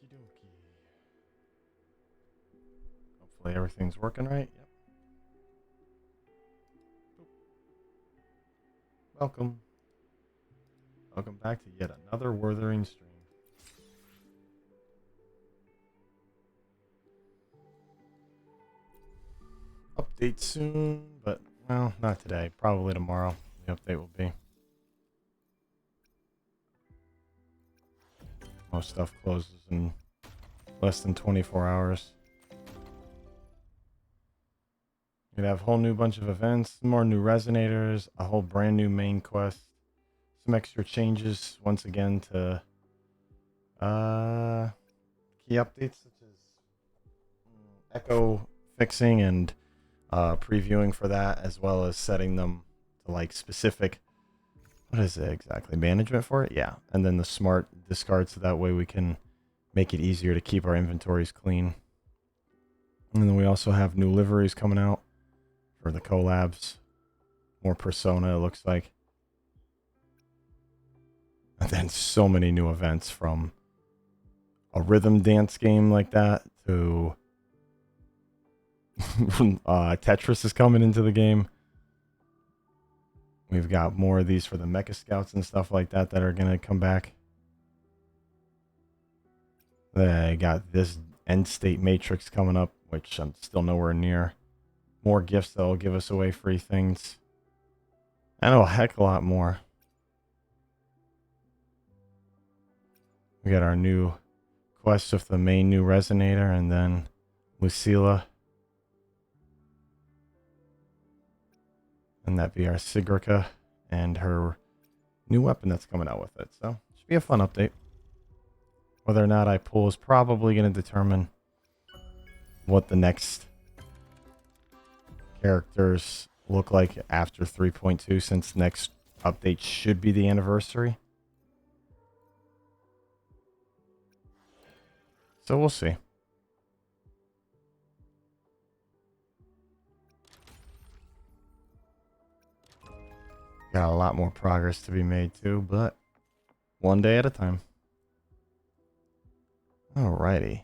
dokie. Hopefully everything's working right. Yep. Welcome. Welcome back to yet another Wuthering stream. Update soon, but, well, not today. Probably tomorrow. The update will be. Most stuff closes in less than 24 hours. You'd have a whole new bunch of events, more new resonators, a whole brand new main quest, some extra changes once again to key updates such as echo fixing and previewing for that, as well as setting them to like specific, what is it exactly, management for it? Yeah, and then the smart discard, so that way we can make it easier to keep our inventories clean. And then we also have new liveries coming out for the collabs. More Persona, it looks like. And then so many new events, from a rhythm dance game like that to Tetris is coming into the game. We've got more of these for the Mecha Scouts and stuff like that that are going to come back. They got this End State Matrix coming up, which I'm still nowhere near. More gifts that will give us away free things. I know a heck of a lot more. We got our new quest with the main new resonator, and then Lucilla. And that be our Sigrica and her new weapon that's coming out with it. So it should be a fun update. Whether or not I pull is probably going to determine what the next characters look like after 3.2, since next update should be the anniversary. So we'll see. Got a lot more progress to be made too, but one day at a time. Alrighty.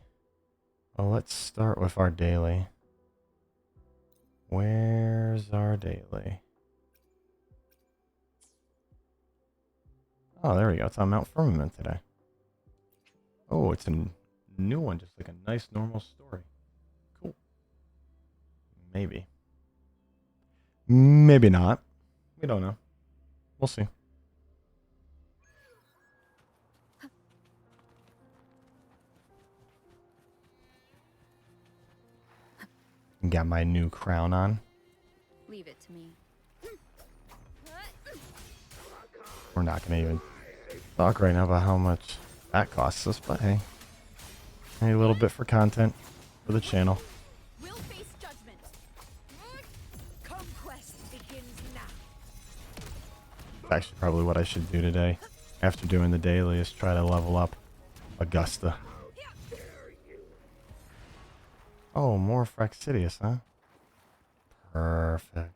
Well, let's start with our daily. Where's our daily? Oh, there we go. It's on Mount Firmament today. Oh, it's a new one, just like a nice normal story. Cool. Maybe. Maybe not. We don't know. We'll see. Got my new crown on. Leave it to me. We're not going to even talk right now about how much that costs us, but hey. A little bit for content for the channel. We'll face judgment. Conquest begins now. Actually, probably what I should do today, after doing the daily, is try to level up Augusta. Oh, more Fraxidius, huh? Perfect.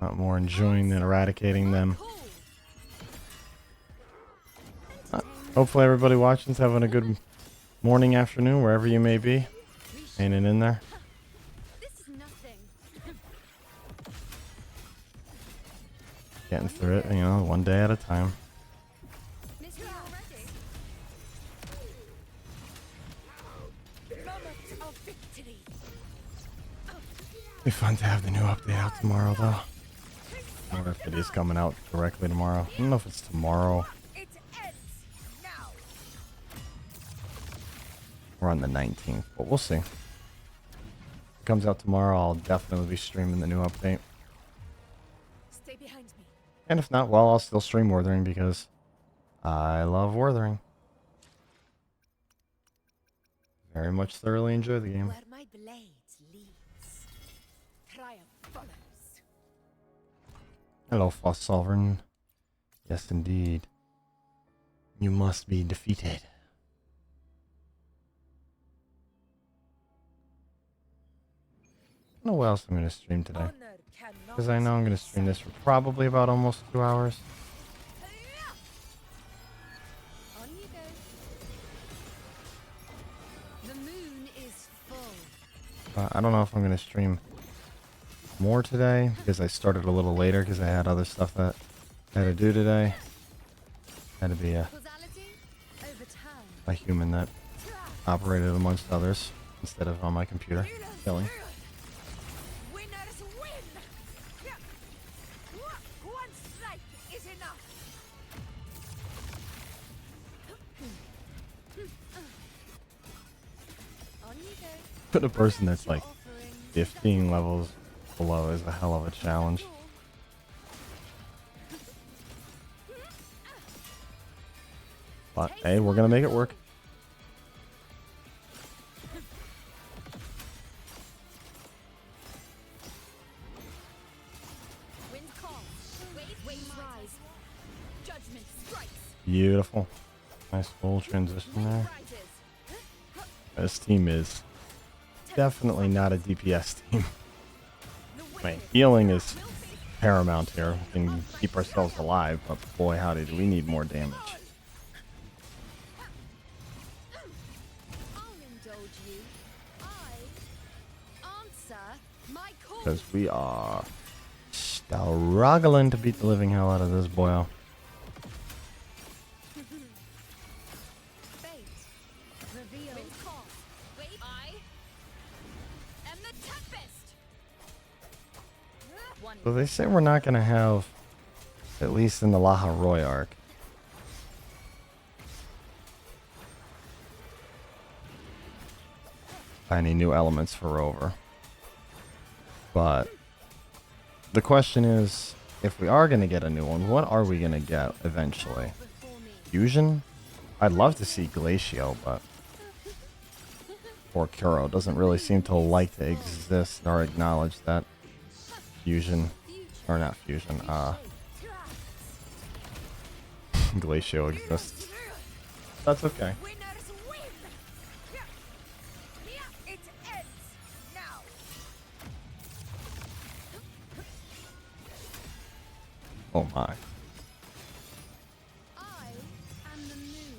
Not more enjoying than eradicating them. Hopefully everybody watching's having a good morning, afternoon, wherever you may be. Hanging in there. Getting through it, you know, one day at a time. Be fun to have the new update out tomorrow, though. I wonder if it is coming out directly tomorrow. I don't know if it's tomorrow. We're on the 19th, but we'll see. If it comes out tomorrow, I'll definitely be streaming the new update. Stay behind me. And if not, well, I'll still stream Wuthering because I love Wuthering. Very much thoroughly enjoy the game. Where my blades leads, triumph follows. Hello, Frost Sovereign. Yes, indeed. You must be defeated. I don't know what else I'm going to stream today. Because I know I'm going to stream this for probably about almost 2 hours. I don't know if I'm going to stream more today because I started a little later because I had other stuff that I had to do today. Had to be a human that operated amongst others instead of on my computer killing. Winners win. One strike is enough. On you go. But a person that's like 15 levels below is a hell of a challenge. But hey, we're gonna make it work. Wind calls. Waves rise. Judgment strikes. Beautiful. Nice full transition there. This team is definitely not a DPS team. I mean, healing is paramount here. We can keep ourselves alive, but boy howdy do we need more damage. I'll indulge you. I answer my call. Because we are struggling to beat the living hell out of this boyo. Fate. Reveal. Wind calls. Wait. I am the tempest. One. So they say we're not going to have, at least in the Laha Roy arc, any new elements for Rover. But the question is, if we are going to get a new one, what are we going to get eventually? Before me. Fusion? I'd love to see Glacio, but or Kuro doesn't really seem to like to exist or acknowledge that fusion, or not fusion, Glacio exists. That's okay. Winners win. It ends now. Oh my. I am the moon.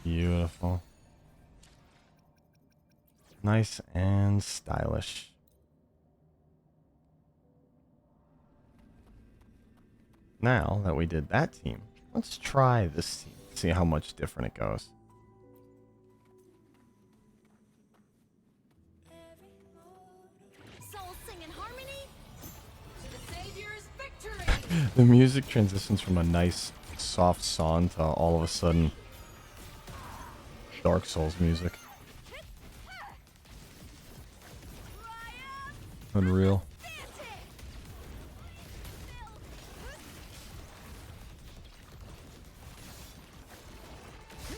Beautiful. Nice and stylish. Now that we did that team, let's try this team. See how much different it goes. Souls sing in harmony. To the Savior's victory. The music transitions from a nice soft song to all of a sudden Dark Souls music. Unreal.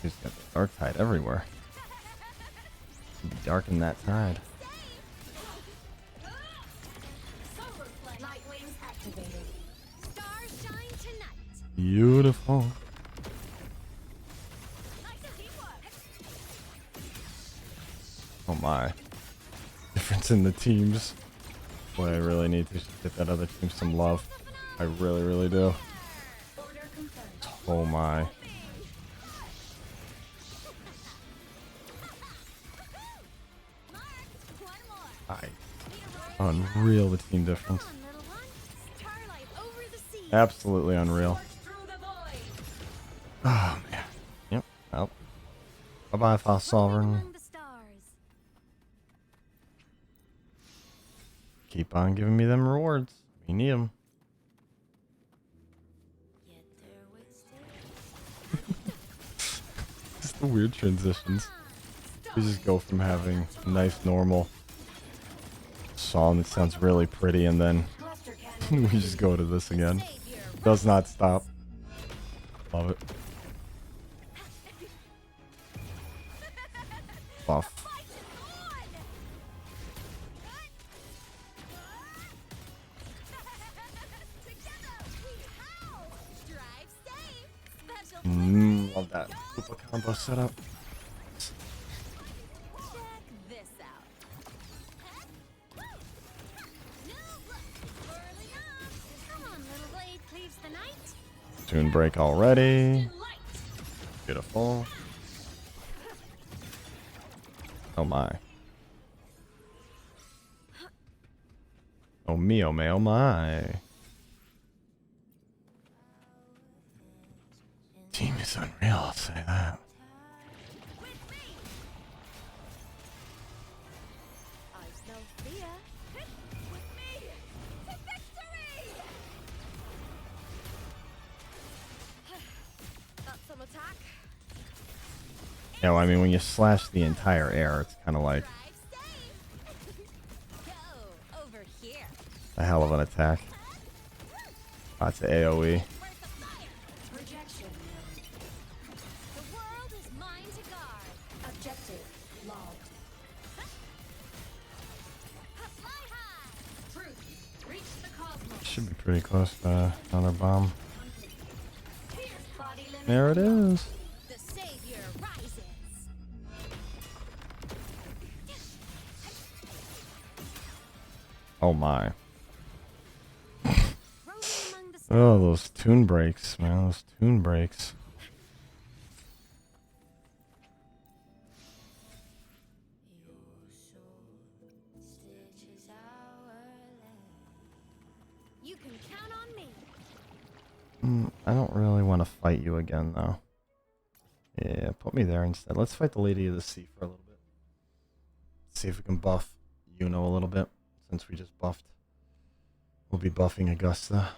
He's got the dark tide everywhere. Darken that tide. Light wings activated. Stars shine tonight. Beautiful. Nice teamwork. Oh my. Difference in the teams. Boy, I really need to get that other team some love. I really, really do. Order confirmed. Oh my. Mark, one more. Unreal the team difference. Come on, little one. Starlight over the sea. Absolutely unreal. Through the void. Oh man. Yep. Well. Bye bye, Fast Sovereign. Among the stars. Keep on giving me them rewards. We need them. Yet there waits Just the weird transitions. We just go from having a nice normal song that sounds really pretty and then we just go to this again. Does not stop. Love it. Buff. Love that. Super combo setup. Check this out. Early up. Come on, little blade cleaves the night. Tune break already. Beautiful. Oh my. Oh me, oh my, oh my. Team is unreal, I'll say that. With me. I've no fear. With me to victory. That's some attack. Yeah, well, I mean, when you slash the entire air, it's kind of like Drive safe. Go over here. a hell of an attack. That's AoE. Where's the fire? Rejection. The world is mine to guard. Objective logged. Fly high. Truth. Reach the cosmos. Should be pretty close to another bomb. Body limit. There it is. The savior rises. Oh my. Rolling among the stars. Oh, those tune breaks, man. Those tune breaks. You can count on me. I don't really want to fight you again, though. Yeah, put me there instead. Let's fight the Lady of the Sea for a little bit. See if we can buff Yuno a little bit, since we just buffed. We'll be buffing Augusta.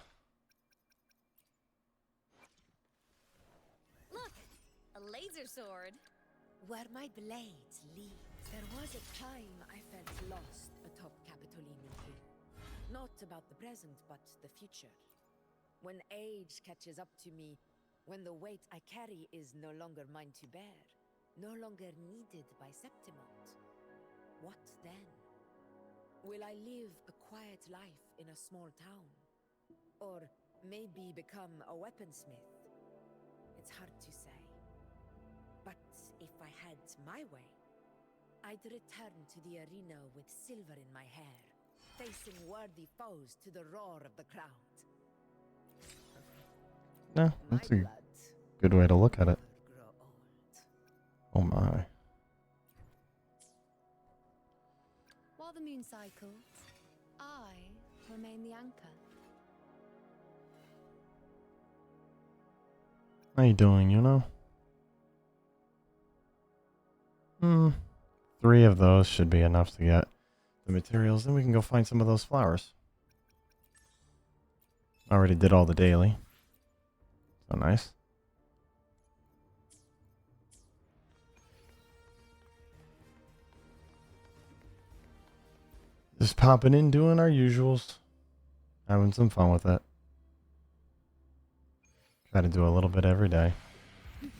Look, a laser sword. Where my blades lead. There was a time I felt lost atop Capitoline Hill. Not about the present, but the future. When age catches up to me, when the weight I carry is no longer mine to bear, no longer needed by Septimont. What then? Will I live a quiet life in a small town? Or maybe become a weaponsmith? It's hard to say. But if I had my way, I'd return to the arena with silver in my hair, facing worthy foes to the roar of the crowd. No, that's a good way to look at it. Oh my. While the moon cycles, I remain the anchor. How you doing, you know? 3 of those should be enough to get the materials. Then we can go find some of those flowers. Already did all the daily. So nice. Just popping in, doing our usuals. Having some fun with it. Try to do a little bit every day. Time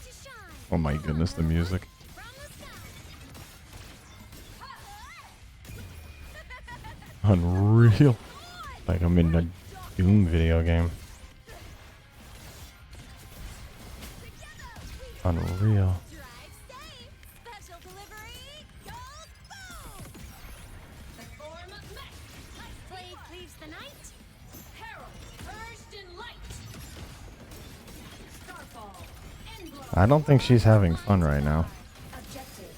to shine. Oh my goodness, the music. From the sky. Unreal. Like I'm in a Doom video game. Unreal. Drive safe. Special delivery. Gold boom. The form of met. Blade cleaves the night. Herald purged in light. Starfall. Endblow. I don't think she's having fun right now. Objective.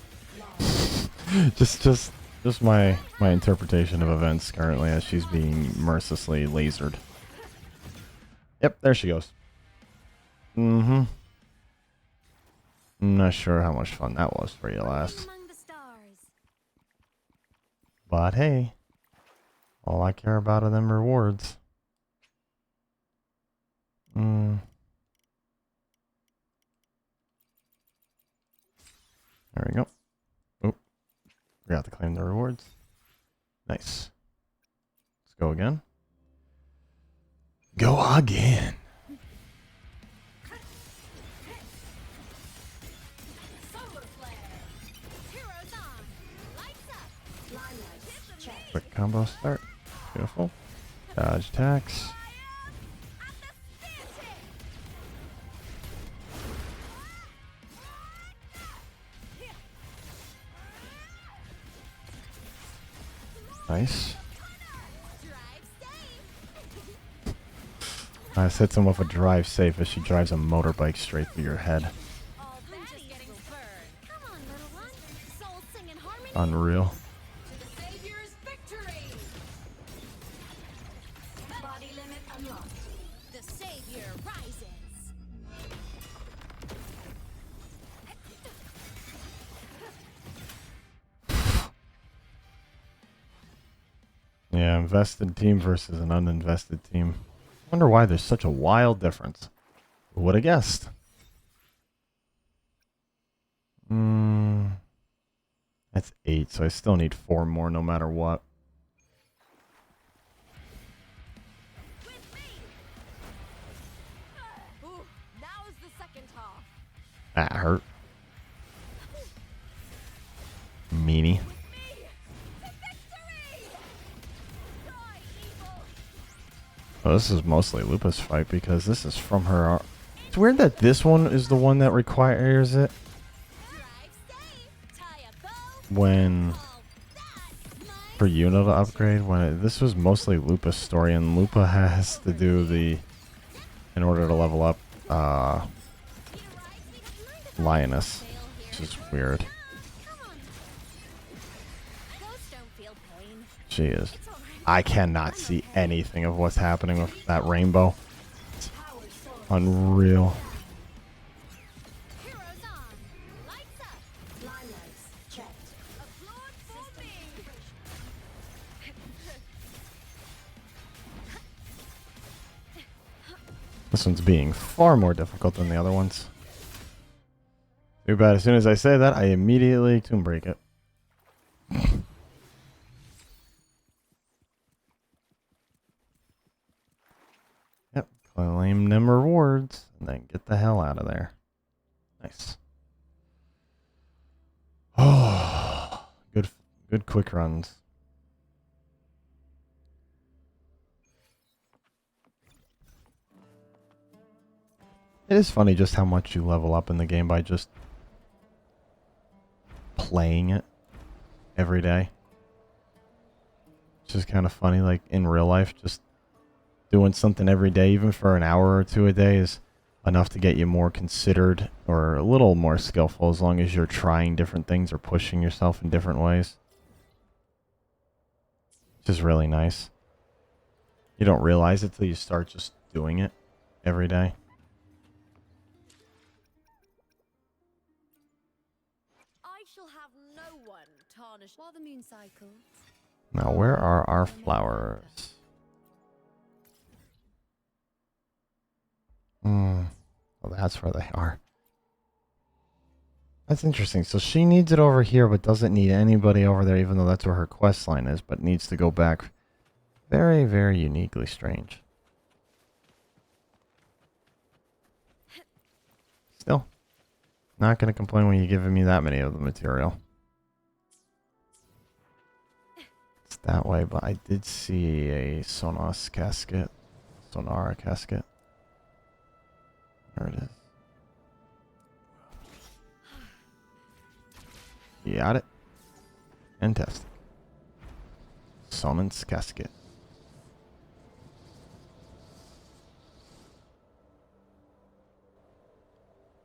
just my interpretation of events currently as she's being mercilessly lasered. Yep, there she goes. I'm not sure how much fun that was for you last. Among the stars. But hey, all I care about are them rewards. There we go. Oh, forgot to claim the rewards. Nice. Let's go again. Go again. Solar flare. Heroes on. Lights up. Limelight check. Quick combo start. Beautiful. Dodge attacks. Nice. Nice, hits him with a drive safe as she drives a motorbike straight through your head. I'm just getting spurred. Come Unreal. To the Savior's victory! Body limit unlocked. The Savior rises! Yeah, invested team versus an uninvested team. Wonder why there's such a wild difference. Who would have guessed? That's 8, so I still need 4 more no matter what. With me! Ooh, now is the second half. That hurt. Meanie. With me! To victory! Die, evil! Well, this is mostly Lupa's fight because this is from her. It's weird that this one is the one that requires it Drive safe! Tie a bow! when All that! for Yuna to upgrade. This was mostly Lupa's story, and Lupa has to do the in order to level up Lioness, which is weird. Come on! Ghosts don't feel pain. She is. It's alright. I cannot see anything of what's happening with that rainbow. It's unreal. Heroes on! Lights up! Limelights checked. Applaud for me! This one's being far more difficult than the other ones. Too bad as soon as I say that, I immediately tomb break it. Yep, claim them rewards and then get the hell out of there. Nice. Oh, good quick runs. It is funny just how much you level up in the game by just playing it every day. It's just kind of funny, like in real life, just doing something every day, even for an hour or two a day, is enough to get you more considered or a little more skillful as long as you're trying different things or pushing yourself in different ways. Which is really nice. You don't realize it till you start just doing it every day. I shall have no one tarnish while the moon cycles. Now, where are our flowers? Oh, that's where they are. That's interesting. So she needs it over here, but doesn't need anybody over there, even though that's where her quest line is, but needs to go back. Very, very uniquely strange. Still, not going to complain when you're giving me that many of the material. It's that way, but I did see a Sonara casket. There it is. Got it. Fantastic. Sonan's casket.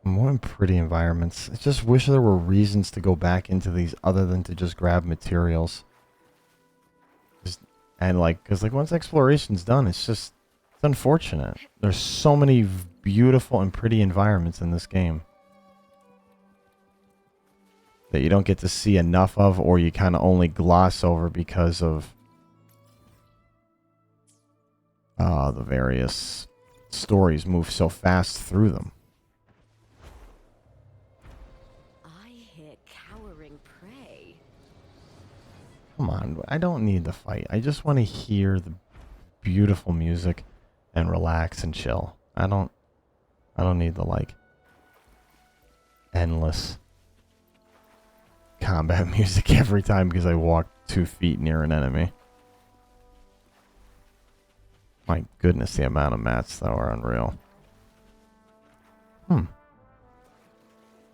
More pretty environments. I just wish there were reasons to go back into these other than to just grab materials. And like, because like once exploration's done, it's unfortunate. There's so many beautiful and pretty environments in this game that you don't get to see enough of, or you kind of only gloss over because of the various stories move so fast through them. I hear cowering prey. Come on, I don't need the fight. I just want to hear the beautiful music and relax and chill. I don't need the like endless combat music every time because I walk 2 feet near an enemy. My goodness, the amount of mats though are unreal. And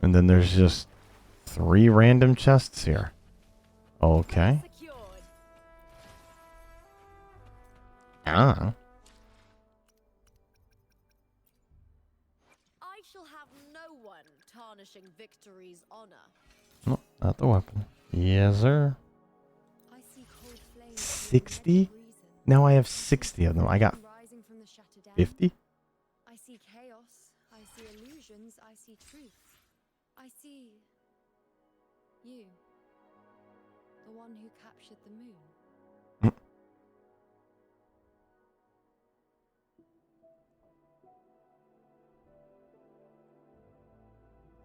then there's just 3 random chests here. Okay. Secured. Ah. I shall have no one tarnishing victory's honor. No, not the weapon. Yes, sir. I see cold flames 60? Now I have 60 of them. I got rising from the shattered dam. 50? I see chaos. I see illusions. I see truth. I see you, the one who captured the moon.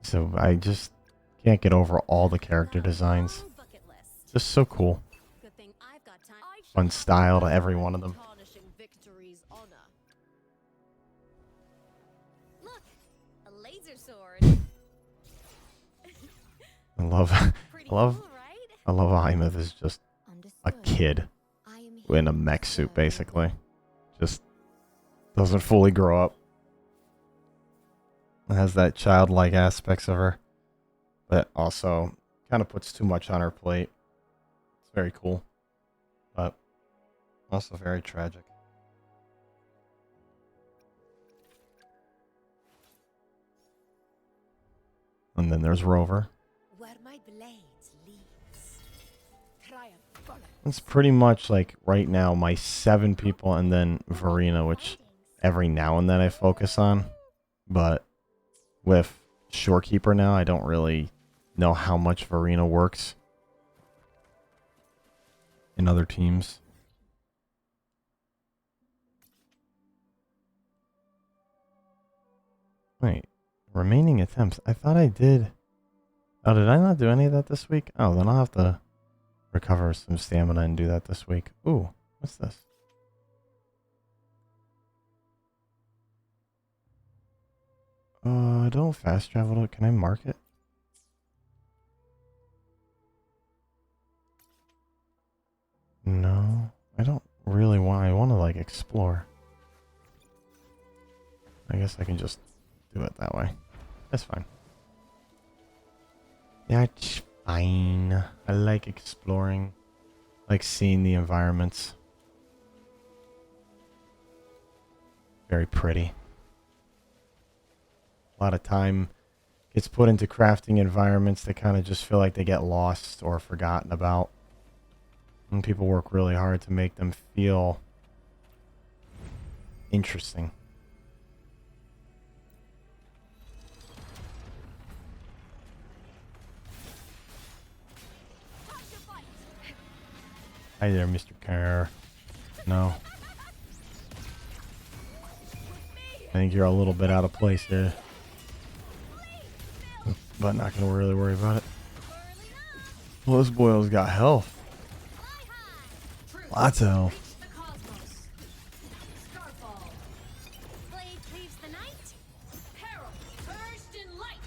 So I just can't get over all the character designs. Bucket list. Just so cool. Good thing I've got time. Fun style to every one of them. Tarnishing victory's honor. Look, a laser sword. I love, Pretty I love, cool, right? I love how Imith is just a kid I am here in a to mech serve suit, you. basically. Just doesn't fully grow up. It has that childlike aspects of her, but also kind of puts too much on her plate. It's very cool, but also very tragic. And then there's Rover. Where my blades leads. Triumph follows. It's pretty much like right now my 7 people and then Verena, which every now and then I focus on. But with Shorekeeper now, I don't really know how much Verena works in other teams. Wait, remaining attempts. I thought I did. Oh, did I not do any of that this week? Oh, then I'll have to recover some stamina and do that this week. Ooh, what's this? I don't fast travel it. Can I mark it? No, I don't really want. I want to like explore. I guess I can just do it that way. That's fine. That's fine. I like exploring, like seeing the environments. Very pretty. A lot of time gets put into crafting environments that kind of just feel like they get lost or forgotten about. And people work really hard to make them feel interesting. Hi there, Mr. Karl. No. I think you're a little bit out of place here. But not going to really worry about it. Well, this boy's got health. Lots of health. The cosmos. Starfall. Blade cleaves the night. Peril. Burst in light.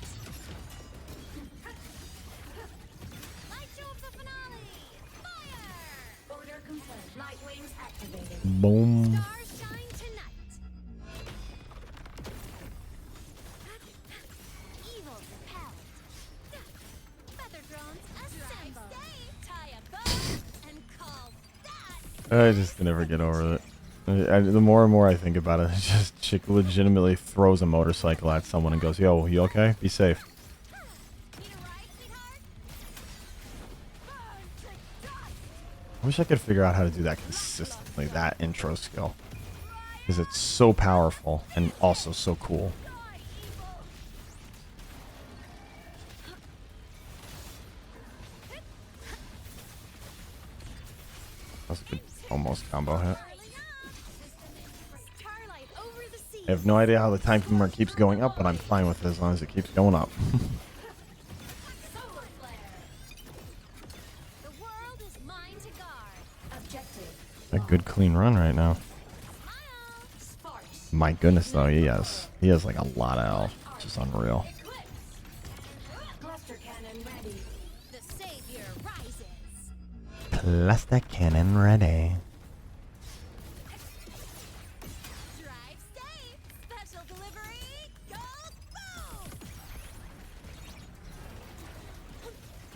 Light show of the finale. Fire. Order complete. Light wings activated. Boom. Stars shine tonight. Evil repelled. Feather drones assemble. Tie a bow and call that. I just can never get over it. The more and more I think about it, it's just chick legitimately throws a motorcycle at someone and goes, "Yo, you okay? Be safe." Need a ride, sweetheart? Burn to dust. I wish I could figure out how to do that consistently, that intro skill. Because it's so powerful and also so cool. That's a good almost combo hit. Starlight over the sea. I have no idea how the time timer keeps going up, but I'm fine with it as long as it keeps going up. Solar flare. The world is mine to guard. Objective. A good clean run right now. Smile. Sparks. My goodness, though, he has like a lot of health, which is unreal. Eclipse. Cluster cannon ready. The savior rises. Cluster cannon ready. Drive safe. Special delivery. Go boom.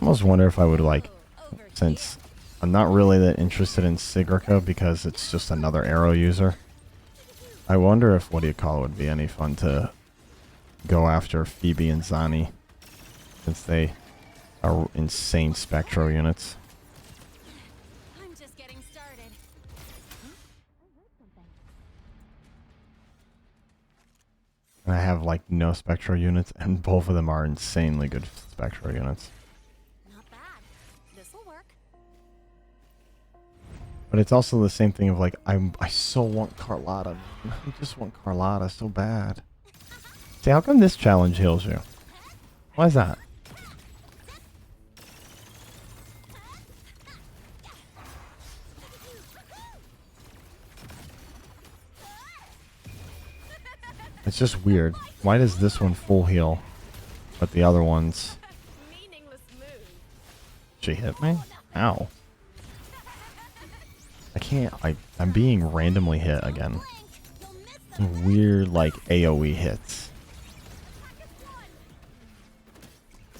I almost wonder if I would like, Over since I'm not really that interested in Sigrica because it's just another arrow user. I wonder if what do you call it would be any fun to go after Phoebe and Zani, since they are insane spectro units. I'm just getting started. And I have like no spectro units, and both of them are insanely good spectro units. Not bad. This'll work. But it's also the same thing of like, I so want Carlotta. I just want Carlotta so bad. See, how come this challenge heals you? Why is that? It's just weird. Why does this one full heal, but the other ones... Meaningless move. She hit me? Ow. I can't... I'm being randomly hit again. Blink. You'll miss them. Weird, like, AoE hits.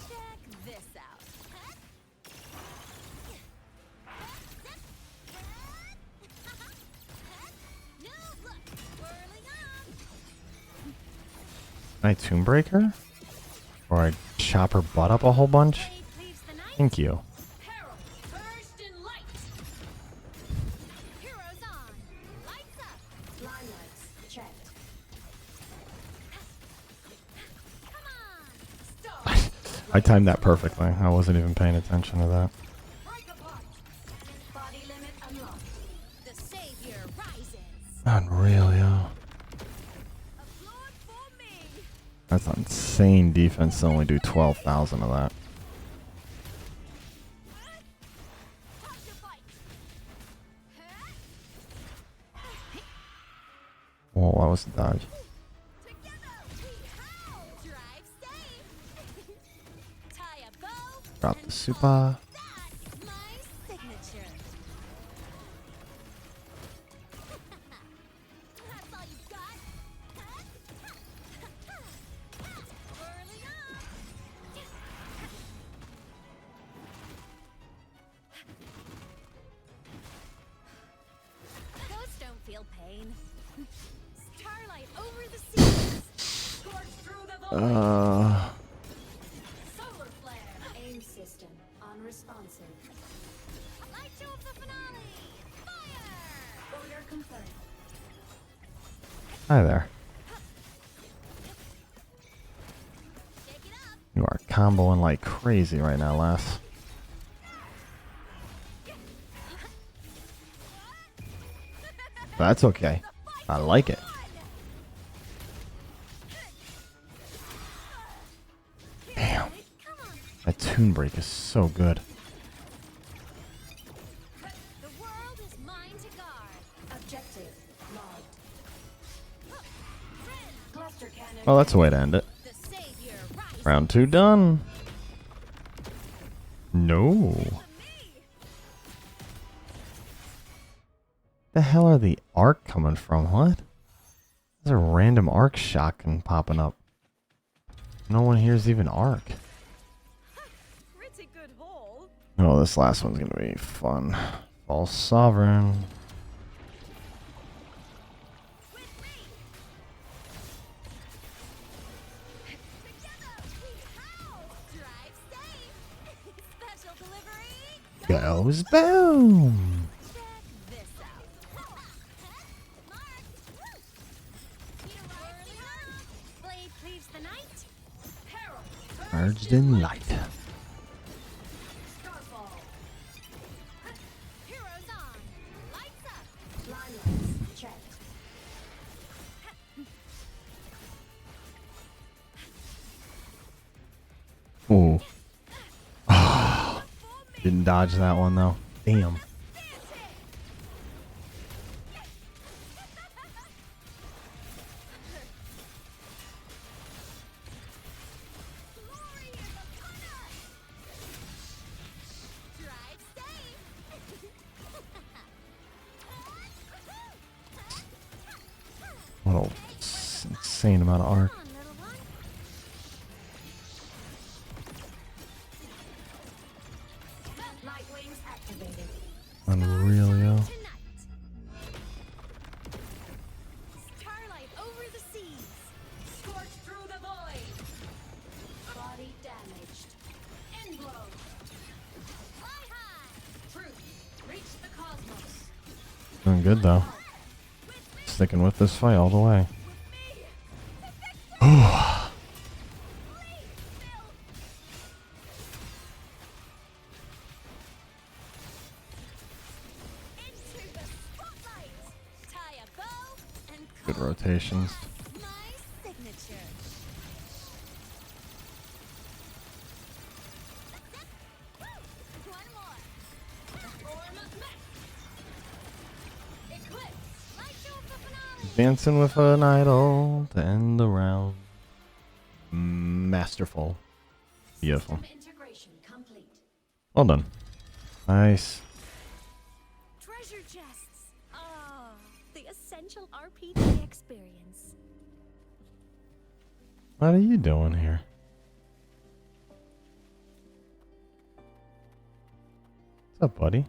Check this out. No look. Whirling up. Can I Tomb Break her? Or I chop her butt up a whole bunch? Blade cleaves the night. Thank you. Peril, burst in light. Heroes on. Lights up. Limelights checked. Come on. Stop. I timed that perfectly. I wasn't even paying attention to that. Break apart. Body limit unlocked. The savior rises. Unreal, yo. Applaud for me. That's insane defense to only do 12,000 of that. Time to fight. Whoa, that was a dodge. Together we howl. Drive safe. Tie a bow. Drop and the super. That's my signature. That's all you got? Whirling up. Ghosts don't feel pain. Starlight over the seas. Scorch through the void. Solar flare. Aim system unresponsive. Light show of the finale. Fire. Order confirmed. Hi there. Shake it up. You are comboing like crazy right now, lass. That's okay. I like it. Damn. Come on. That Toon Break is so good. The world is mine to guard. Objective logged. Cluster cannon. Well, that's a way to end it. The savior rises. Round 2 done. No. Me. The hell are the arc coming from? What? There's a random arc shotgun popping up. No one here's even arc. Pretty good haul. Oh, this last one's gonna be fun. False Sovereign. With me. Together we howl. Drive safe. Special delivery. Goes boom. Check this out. Mark. Whirling up. Blade cleaves the night. Peril. Merged in light. Starfall. Heroes on. Lights up. Limelights checked. Ooh. Didn't dodge that one though. Damn. Glory is upon us. Drive safe. What a insane amount of arc. Come on, little one. Light wings activated. Unreal, yo. Tonight. Starlight over the seas. Scorch through the void. Body damaged. End blow. Doing good though. Sticking with this fight all the way. Into the spotlight. Tie a bow and Good call rotations. my signature. One more. Form of mech. Eclipse. Light show of the finale. Dancing with an idol to end the round. Masterful. Beautiful. System integration complete. Well done. Nice. Treasure chests. Ah, the essential RPG experience. What are you doing here? What's up, buddy?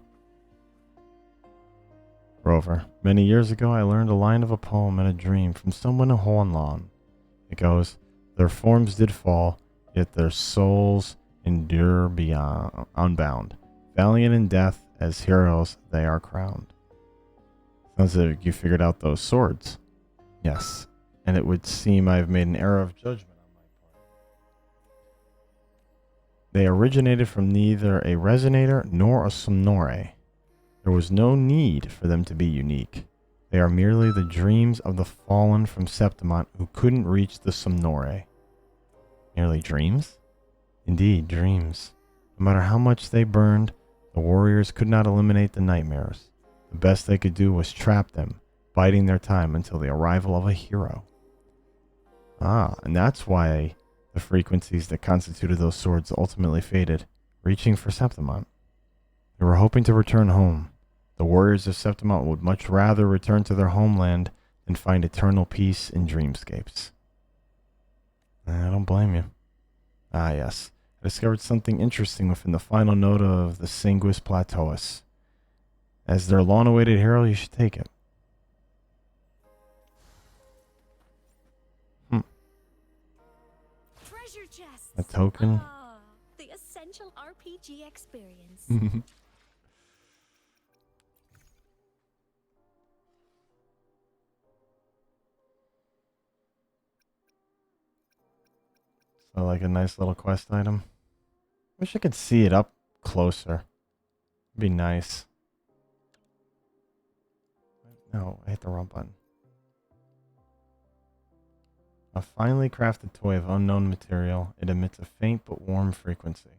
Rover. Many years ago, I learned a line of a poem in a dream from someone in Hornlawn. It goes, "Their forms did fall, yet their souls endure beyond unbound. Valiant in death, as heroes they are crowned." Sounds like you figured out those swords. Yes, and it would seem I have made an error of judgment on my part. They originated from neither a resonator nor a sonore. There was no need for them to be unique. They are merely the dreams of the fallen from Septimont who couldn't reach the sonore. Merely dreams? Indeed, dreams. No matter how much they burned, the warriors could not eliminate the nightmares. The best they could do was trap them, biding their time until the arrival of a hero. Ah, and that's why the frequencies that constituted those swords ultimately faded, reaching for Septimont. They were hoping to return home. The warriors of Septimont would much rather return to their homeland than find eternal peace in dreamscapes. I don't blame you. Ah, yes. I discovered something interesting within the final note of the Sanguis Plateaus. As their long-awaited hero, you should take it. Treasure chests. A token? Ah, the essential RPG experience. So like a nice little quest item. Wish I could see it up closer. It'd be nice. No, I hit the wrong button. A finely crafted toy of unknown material. It emits a faint but warm frequency.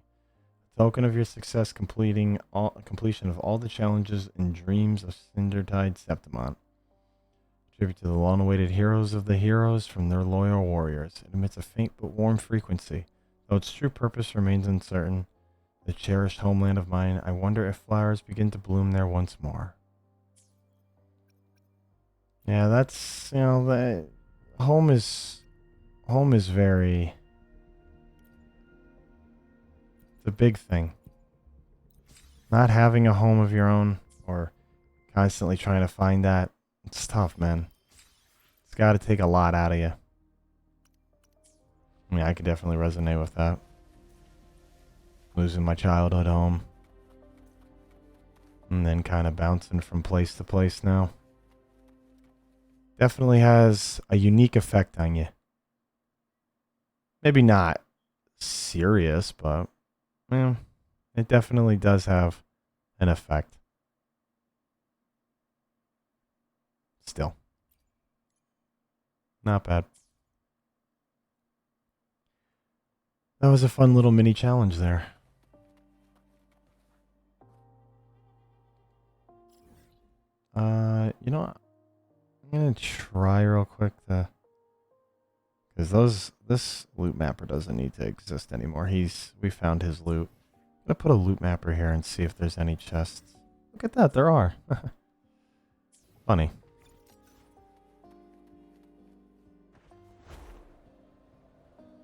A token of your success completion of all the challenges and dreams of Cindertide Septimont. Tribute to the long-awaited heroes of the heroes from their loyal warriors. It emits a faint but warm frequency. Though its true purpose remains uncertain, the cherished homeland of mine, I wonder if flowers begin to bloom there once more. Yeah, that's, you know, the home is very, it's a big thing. Not having a home of your own or constantly trying to find that, it's tough, man. It's got to take a lot out of you. I mean, I could definitely resonate with that. Losing my childhood home. And then kind of bouncing from place to place now. Definitely has a unique effect on you. Maybe not serious, but well, it definitely does have an effect. Still. Not bad. That was a fun little mini challenge there. You know what? I'm gonna try real quick to, because this loot mapper doesn't need to exist anymore. We found his loot. I'm gonna put a loot mapper here and see if there's any chests. Look at that, there are. Funny.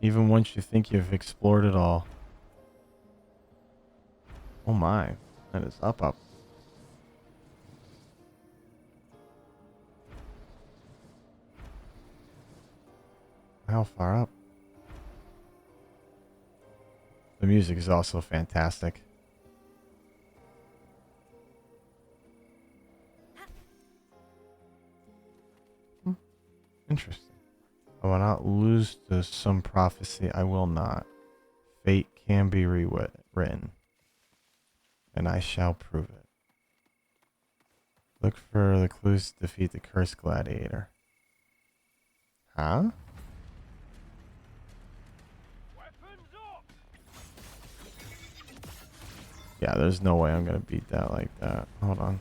Even once you think you've explored it all. Oh my, that is up. How far up? The music is also fantastic. Interesting. I will not lose to some prophecy. I will not. Fate can be rewritten, and I shall prove it. Look for the clues to defeat the cursed gladiator. Huh? Yeah, there's no way I'm gonna beat that like that. Hold on.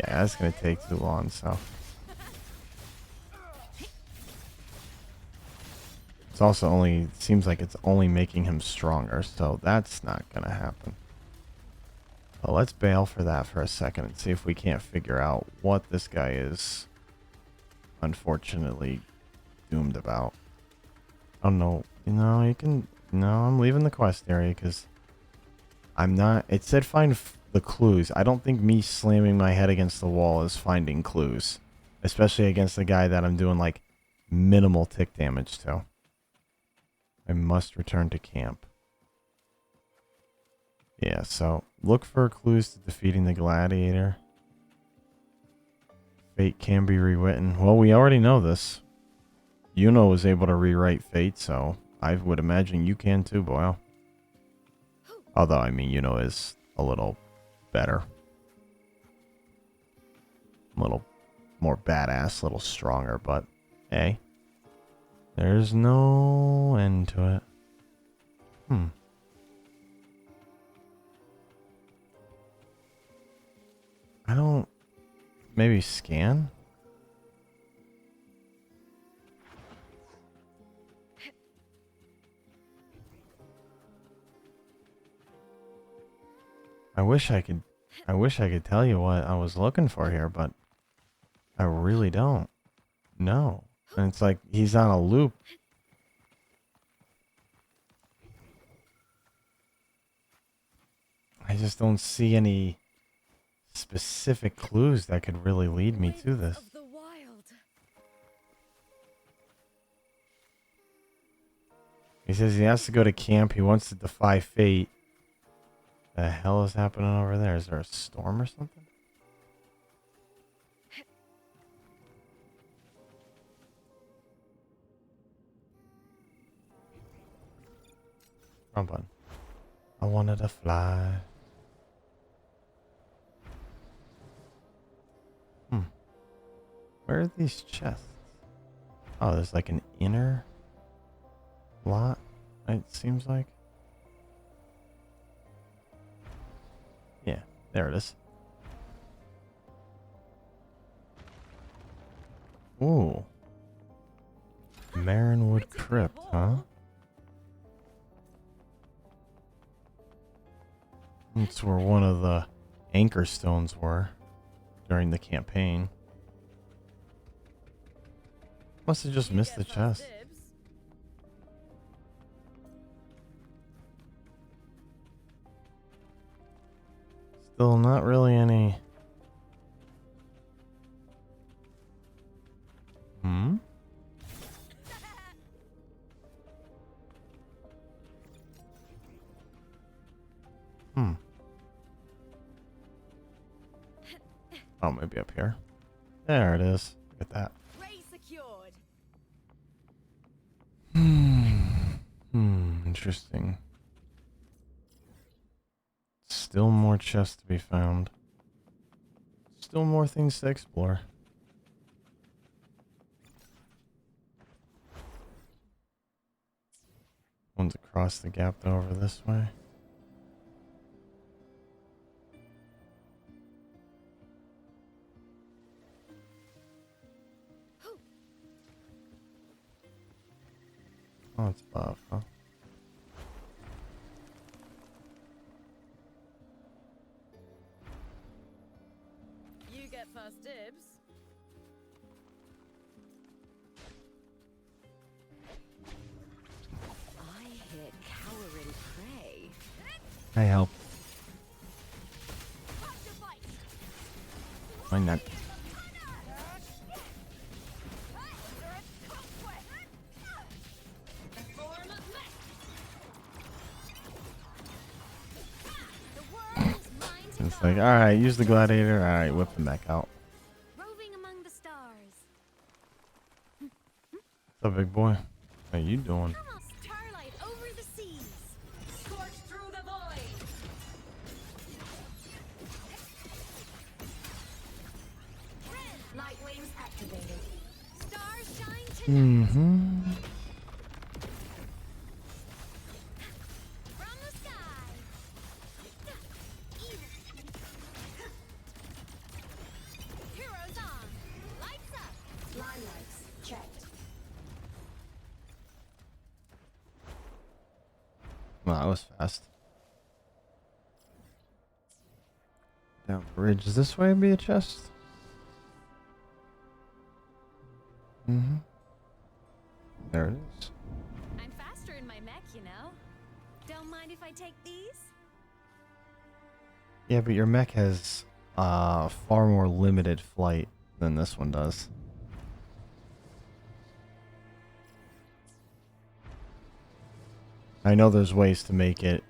Yeah, that's gonna take too long, so. It's also only, it seems like it's only making him stronger, so that's not gonna happen. Well, let's bail for that for a second and see if we can't figure out what this guy is unfortunately doomed about. Oh no, no, you can, no, I'm leaving the quest area because I'm not, it said find the clues. I don't think me slamming my head against the wall is finding clues, especially against the guy that I'm doing like minimal tick damage to. I must return to camp. Yeah, so look for clues to defeating the gladiator. Fate can be rewritten. Well, we already know this. Yuno was able to rewrite fate, so I would imagine you can too, boy. Although, I mean, Yuno is a little better. A little more badass, a little stronger, but hey. There's no end to it. I don't... Maybe scan? I wish I could tell you what I was looking for here, but I really don't. No. And it's like he's on a loop. I just don't see any specific clues that could really lead me to this. Of the wild. He says he has to go to camp. He wants to defy fate. The hell is happening over there? Is there a storm or something? Wrong button. I wanted to fly. Where are these chests? Oh, there's like an inner lot, it seems like. Yeah, there it is. Ooh. Marinwood Crypt, huh? That's where one of the anchor stones were during the campaign. Must have just missed the chest. Still not really any. Oh, maybe up here. There it is. Look at that. Ray secured. Interesting. Still more chests to be found. Still more things to explore. One's across the gap though, over this way. Oh, it's above, huh? You get first dibs. I hear cowering prey. I help. Why not? It's like, alright, use the gladiator. Alright, whip the mech out. Roving among the stars. What's up, big boy? How you doing? Come on, starlight over the seas. Scorch through the void. Light wings activated. Stars shine tonight. Mm-hmm. From the sky. Heroes on. Lights up. Line lights checked. Well, that was fast. Down the ridge. Is this way be a chest? Mm-hmm. There it is. I'm faster in my mech, you know. Don't mind if I take these? Yeah, but your mech has far more limited flight than this one does. I know there's ways to make it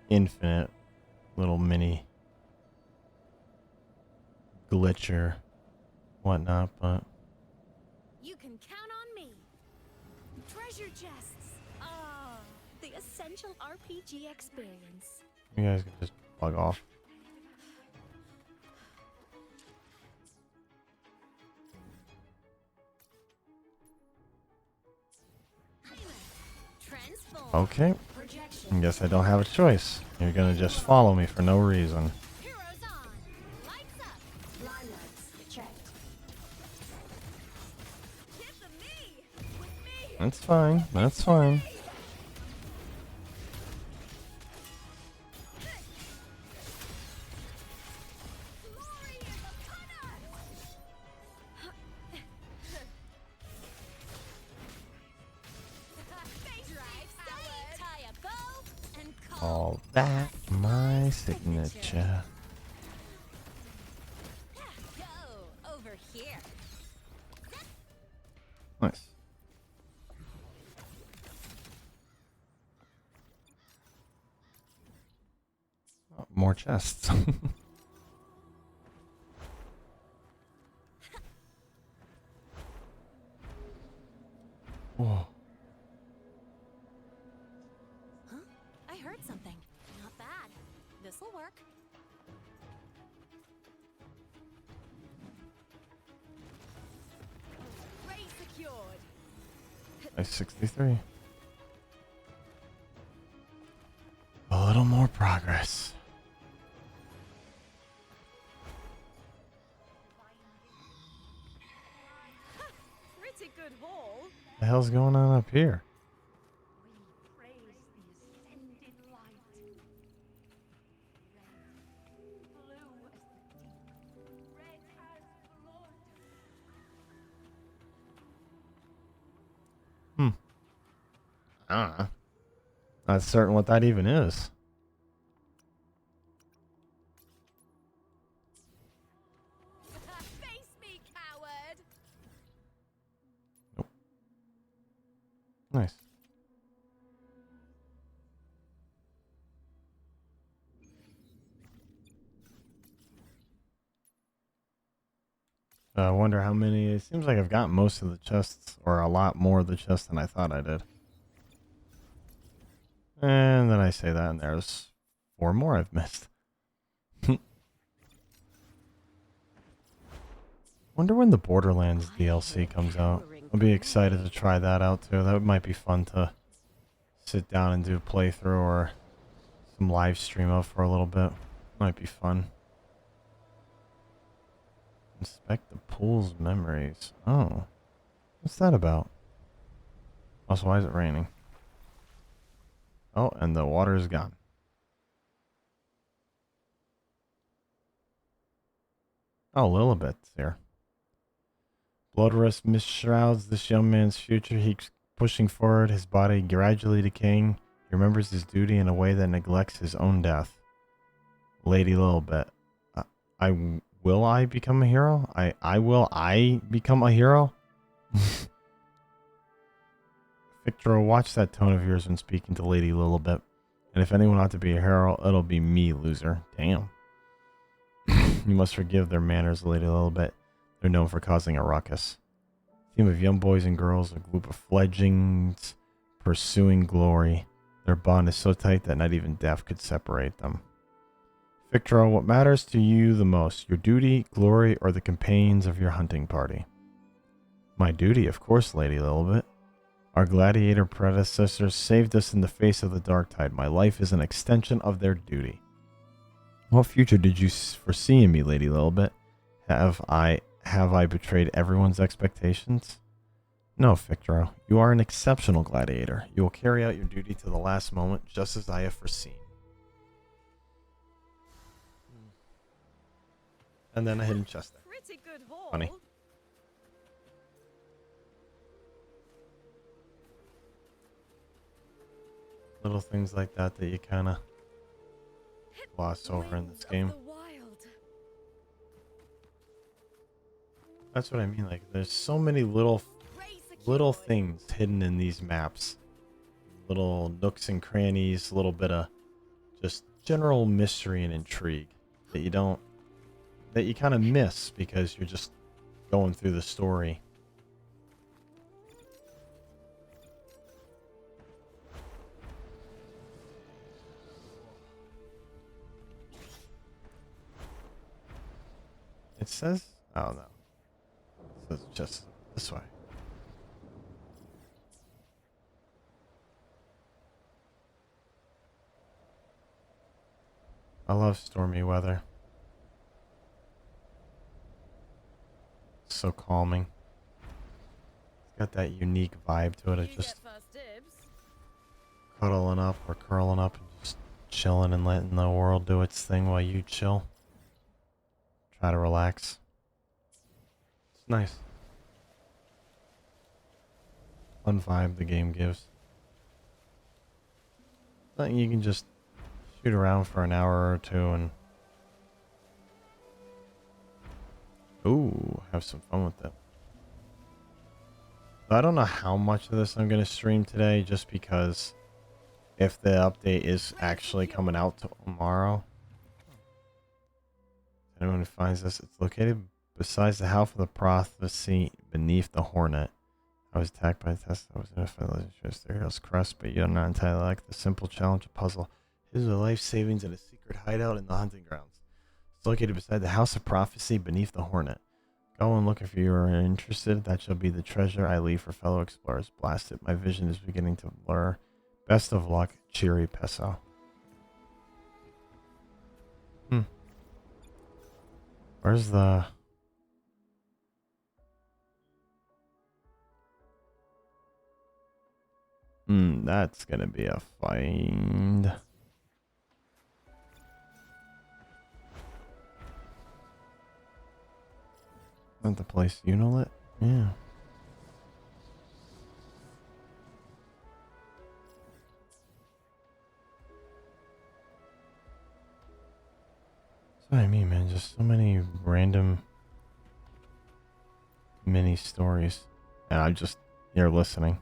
infinite, little mini glitch or whatnot, but You can count on me. Treasure chests. Ah, the essential RPG experience. you guys can just bug off. Transform. Okay, Projection. I guess I don't have a choice. You're gonna just follow me for no reason. Heroes on. Lights up. Line lights checked. Hit the me. With me. That's fine. That's fine. Glory is upon us. Drive steady. Tie a bow and call. All that my signature. Go over here. Nice. Oh, more chests. Whoa. Huh? I heard something. Not bad. This'll work. Ray secured. Nice 63. A little more progress. Pretty good haul. What the hell's going on up here? Praise the ascended light. Blue as the deep, red as blood. I don't know. Not certain what that even is. Face me, coward! Nice. I wonder how many. It seems like I've got most of the chests, or a lot more of the chests than I thought I did. And then I say that, and there's 4 more I've missed. Wonder when the Borderlands DLC comes out. I'll be excited to try that out too. That might be fun to sit down and do a playthrough or some live stream of for a little bit. Might be fun. Inspect the pool's memories. Oh. What's that about? Also, why is it raining? Oh, and the water is gone. Oh, Lilibet's here. Blood rust misshrouds this young man's future. He's pushing forward, his body gradually decaying. He remembers his duty in a way that neglects his own death. Lady Lilibet. Will I become a hero? I become a hero? Victor, watch that tone of yours when speaking to Lady Lilibet. And if anyone ought to be a hero, it'll be me, loser. Damn. You must forgive their manners a little bit. They're known for causing a ruckus. A team of young boys and girls, a group of fledglings pursuing glory. Their bond is so tight that not even death could separate them. Victor, what matters to you the most? Your duty, glory, or the companions of your hunting party? My duty, of course, Lady Lilibet. Our gladiator predecessors saved us in the face of the dark tide. My life is an extension of their duty. What future did you foresee in me, Lady Lilibet? Have I betrayed everyone's expectations? No, Victor. You are an exceptional gladiator. You will carry out your duty to the last moment, just as I have foreseen. And then a hidden chest there. Pretty good haul. Funny. Little things like that that you kind of gloss over in this game. That's what I mean. Like, there's so many little things hidden in these maps. Little nooks and crannies, a little bit of just general mystery and intrigue that you kind of miss because you're just going through the story. It says, oh no, it says just this way. I love stormy weather. It's so calming. It's got that unique vibe to it. It's just cuddling up or curling up and just chilling and letting the world do its thing while you chill. Try to relax. It's nice. Fun vibe the game gives. Something you can just shoot around for an hour or two and have some fun with it. I don't know how much of this I'm going to stream today, just because if the update is actually coming out tomorrow. Anyone who finds this, it's located besides the House of the Prophecy beneath the Hornet. I was attacked by a test. I was notified of the hero's crest, but you're not entirely like the simple challenge of puzzle. Here's the life savings in a secret hideout in the hunting grounds. It's located beside the House of Prophecy beneath the Hornet. Go and look if you are interested. That shall be the treasure I leave for fellow explorers. Blast it. My vision is beginning to blur. Best of luck, Cheery Peso. Where's the... that's gonna be a find. Not the place Unilit? Yeah. That's what I mean, man. Just so many random mini stories. And I'm just here listening.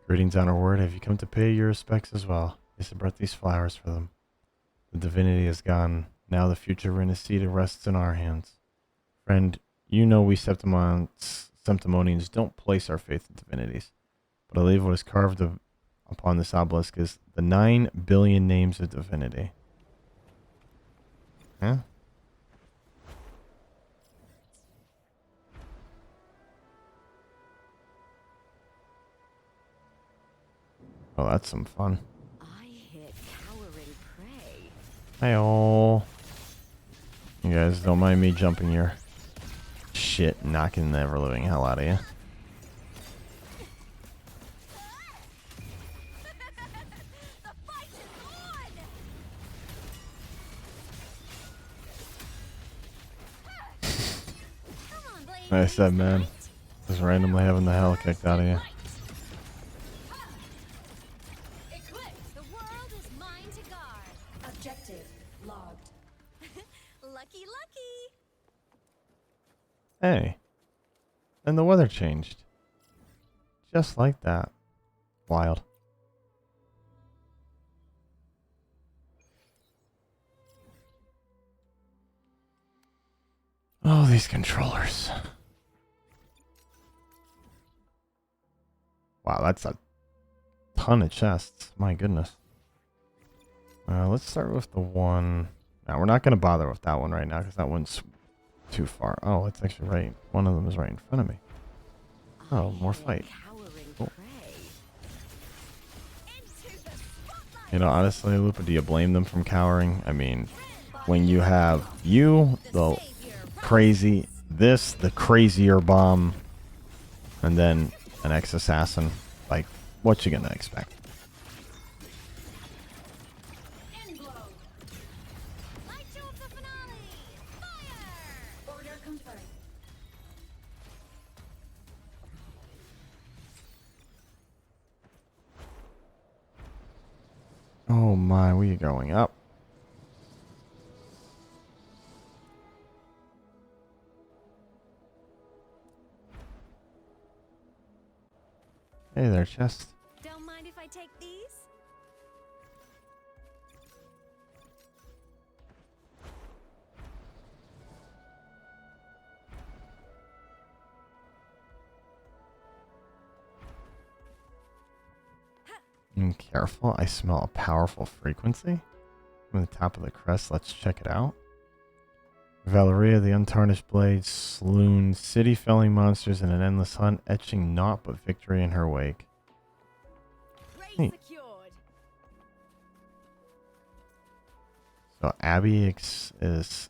Greetings on our word. Have you come to pay your respects as well? Yes, I brought these flowers for them. The divinity is gone. Now the future Renacida rests in our hands. Friend, you know we Septimonians don't place our faith in divinities. But I believe what is carved upon this obelisk is the 9 billion names of divinity. Huh? Oh, that's some fun. I hit cowering prey. Hi-oh. You guys don't mind me jumping your shit, knocking the ever-living hell out of you. The fight is on! Come on, Blade. Like I said, man, just randomly having the hell kicked out of you. Eclipse, the world is mine to guard. Objective logged. Lucky, lucky. Hey. And the weather changed. Just like that. Wild. Oh, these controllers. Wow, that's a ton of chests. My goodness. Let's start with the one. Now, we're not going to bother with that one right now because that one's too far. Oh, it's actually right. One of them is right in front of me. Oh, more fight. Cool. You know, honestly, Lupa, do you blame them from cowering? I mean, when you have you, the crazy, this, the crazier bomb, and then an ex-assassin, like, what you gonna expect? Oh my, we are going up. Hey there, chest. Don't mind if I take these? Careful, I smell a powerful frequency. From the top of the crest, let's check it out. Valeria, the untarnished blade, Sloon, city felling monsters in an endless hunt, etching naught but victory in her wake. Neat. So Abby is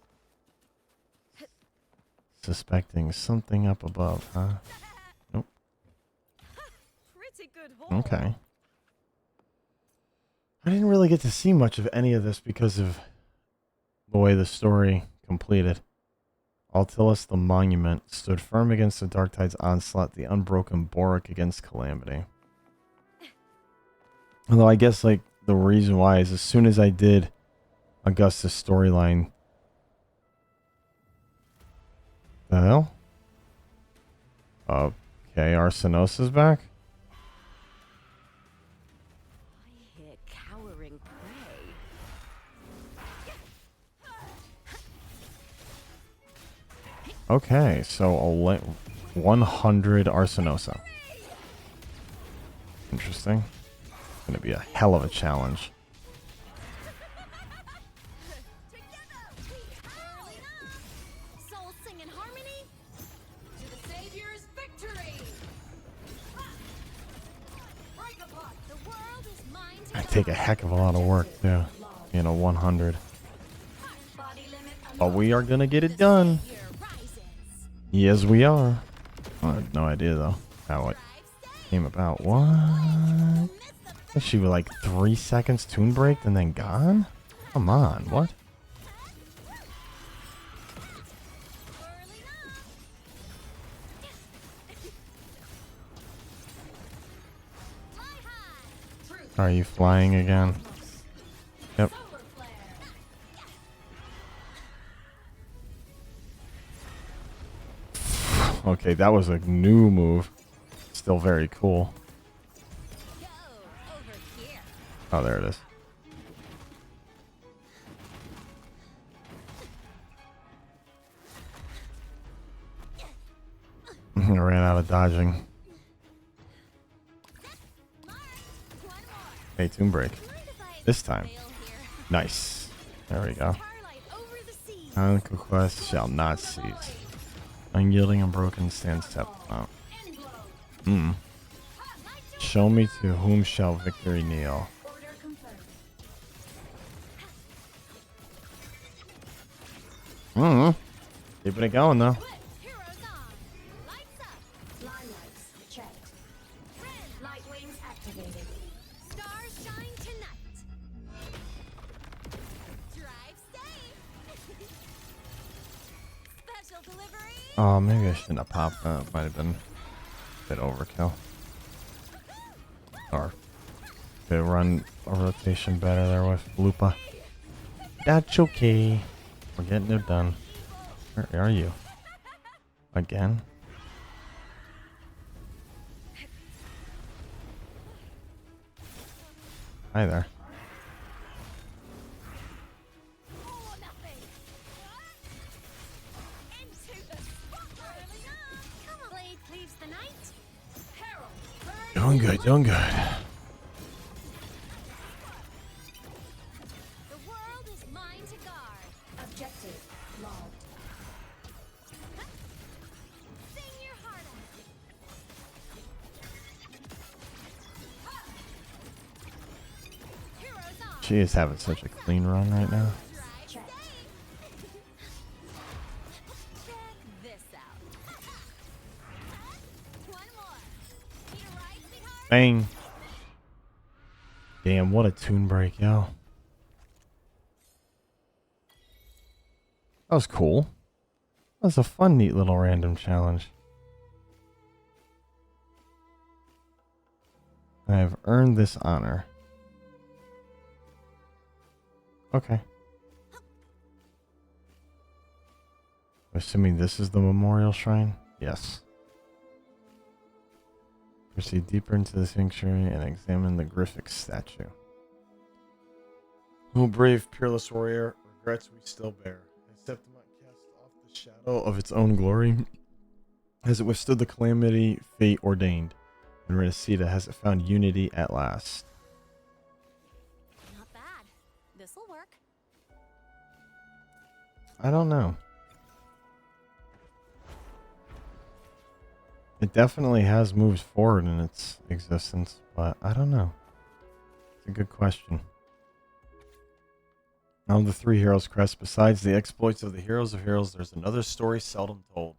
suspecting something up above, huh? Nope. Pretty good haul. Okay. I didn't really get to see much of any of this because of the way the story completed. Altilis the Monument stood firm against the Dark Tide's onslaught, the unbroken Boric against Calamity. Although I guess like the reason why is as soon as I did Augustus storyline. The hell? Okay, Arsenosa's back? I hear cowering prey. 100 Arsenosa. Interesting. Gonna be a hell of a challenge. Souls sing in harmony to the Savior's victory. The world is mine to I take a heck of a lot of work too. You know, 100. But we are gonna get it done. Yes, we are. I have no idea though how it came about. What? Is she with like 3 seconds tune break and then gone? Come on, what? Are you flying again? Yep. Okay, that was a new move. Still very cool. Oh, there it is. I ran out of dodging. Hey, Tomb Break. This time. Nice. There we go. Conquest shall not cease. Unyielding and broken stands step out. Show me to whom shall victory kneel. Keeping it going though. Oh, maybe I shouldn't have popped that. Might have been a bit overkill. Or could run a rotation better there with Lupa. That's okay. We're getting it done. Where are you? Again? Hi there. good, doing good. The world is mine to guard. Objective logged. Sing your heart out. Heroes on. She is having such a clean run right now. Drive Check. safe. Check this out. One more. Need a ride, sweetheart? Bang. Damn, what a tune break, yo. That was cool. That was a fun, neat little random challenge. I have earned this honor. Okay. Assuming this is the memorial shrine? Yes. Proceed deeper into the sanctuary and examine the Griffix statue. O brave, peerless warrior, regrets we still bear. As Septimont cast off the shadow of its own glory, has it withstood the calamity fate ordained, and Renacida has it found unity at last. Not bad. This'll work. I don't know. It definitely has moved forward in its existence, but I don't know. It's a good question. On the Three Heroes crest, besides the exploits of the Heroes of Heroes, there's another story seldom told.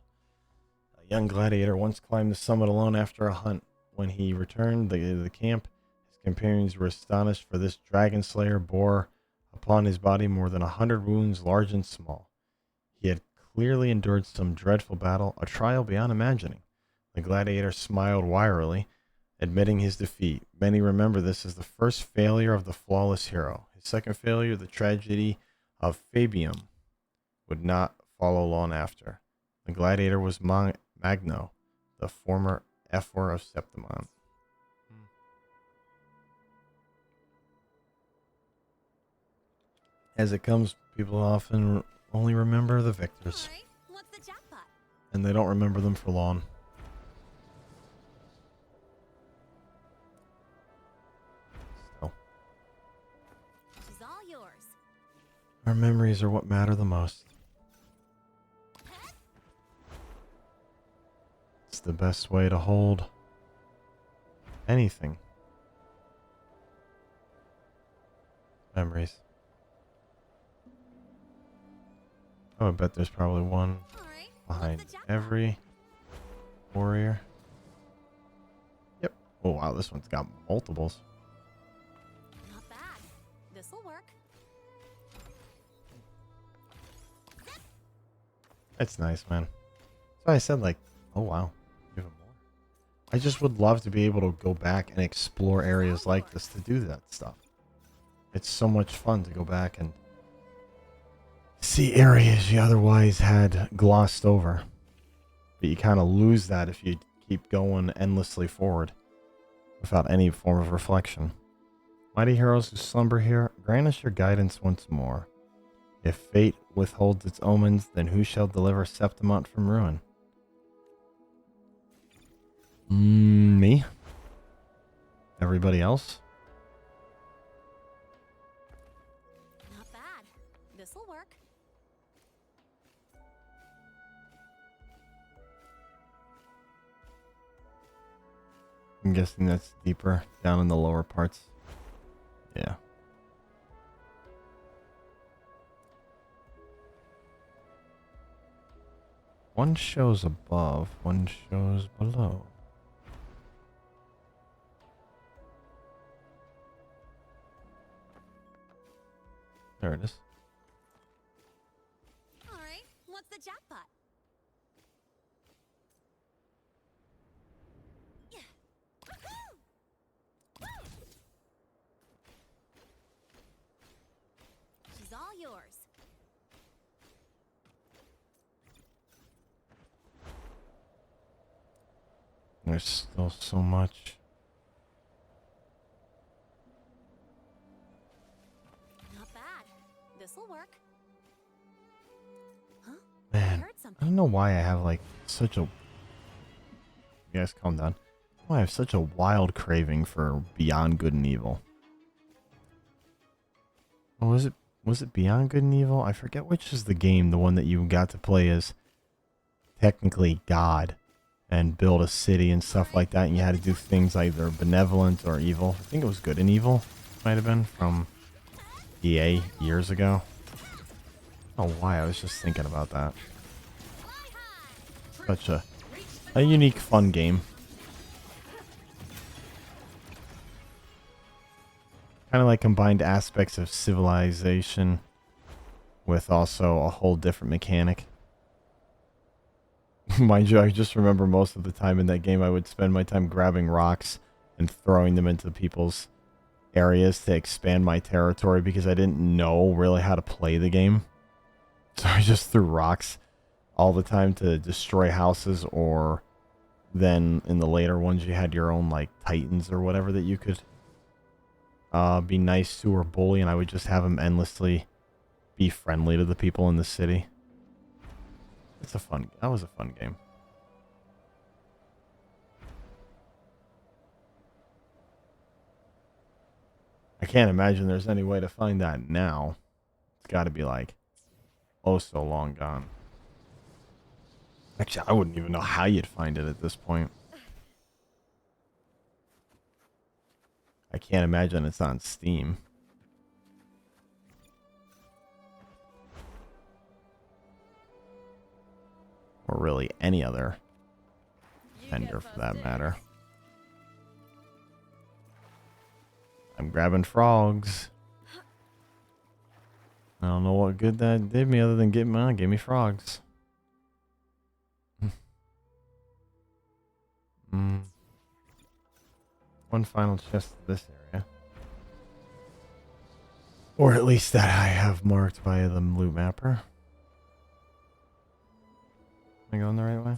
A young gladiator once climbed the summit alone after a hunt. When he returned to the camp, his companions were astonished, for this dragon slayer bore upon his body more than 100 wounds, large and small. He had clearly endured some dreadful battle, a trial beyond imagining. The gladiator smiled wearily, admitting his defeat. Many remember this as the first failure of the flawless hero. His second failure, the tragedy of Fabium, would not follow long after. The gladiator was Magno, the former Ephor of Septimont. As it comes, people often only remember the victors, Alright, what's the jackpot? and they don't remember them for long. So, She's all yours. our memories are what matter the most. It's the best way to hold anything. Memories. Oh, I bet there's probably one Alright, behind what's the jackpot? every warrior. Yep. Oh, wow, this one's got multiples. Not bad. This'll work. It's nice, man. So I said, like, oh, wow, even more. I just would love to be able to go back and explore areas like this to do that stuff. It's so much fun to go back and see areas you otherwise had glossed over. But you kind of lose that if you keep going endlessly forward without any form of reflection. Mighty heroes who slumber here, grant us your guidance once more. If fate withholds its omens, then who shall deliver Septimont from ruin? Me? Everybody else? Not bad. This'll work. I'm guessing that's deeper down in the lower parts. Yeah. One shows above, one shows below. There it is. Alright, what's the jackpot? Yeah. Woohoo! Woo! She's all yours. There's still so much. Not bad. This'll work. Huh? I Man, heard I something. don't know why I have like such a... You guys calm down. Oh, I have such a wild craving for Beyond Good and Evil. Oh, was it Beyond Good and Evil? I forget which is the game, the one that you got to play as technically God and build a city and stuff like that, and you had to do things either benevolent or evil. I think it was Good and Evil, might have been, from EA years ago. Oh, why? I was just thinking about that. Such a unique, fun game. Kind of like combined aspects of Civilization with also a whole different mechanic. Mind you, I just remember most of the time in that game I would spend my time grabbing rocks and throwing them into people's areas to expand my territory because I didn't know really how to play the game. So I just threw rocks all the time to destroy houses, or then in the later ones you had your own like titans or whatever that you could be nice to or bully, and I would just have them endlessly be friendly to the people in the city. That was a fun game. I can't imagine there's any way to find that now. It's got to be like, oh, so long gone. Actually, I wouldn't even know how you'd find it at this point. I can't imagine it's on Steam. Or really any other vendor for that matter. I'm grabbing frogs. I don't know what good that did me other than give me frogs. One final chest to this area. Or at least that I have marked by the loot mapper. Am I going the right way?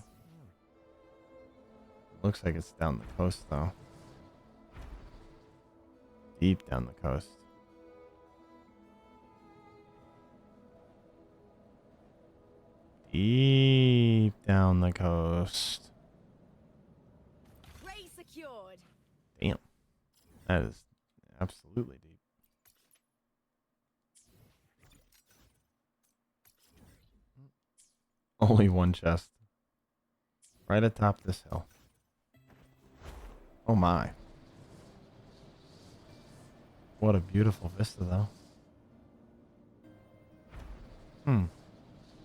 Looks like it's down the coast though. Deep down the coast. Deep down the coast. Ray secured. Damn. That is absolutely deep. Only one chest. Right atop this hill. Oh my. What a beautiful vista though.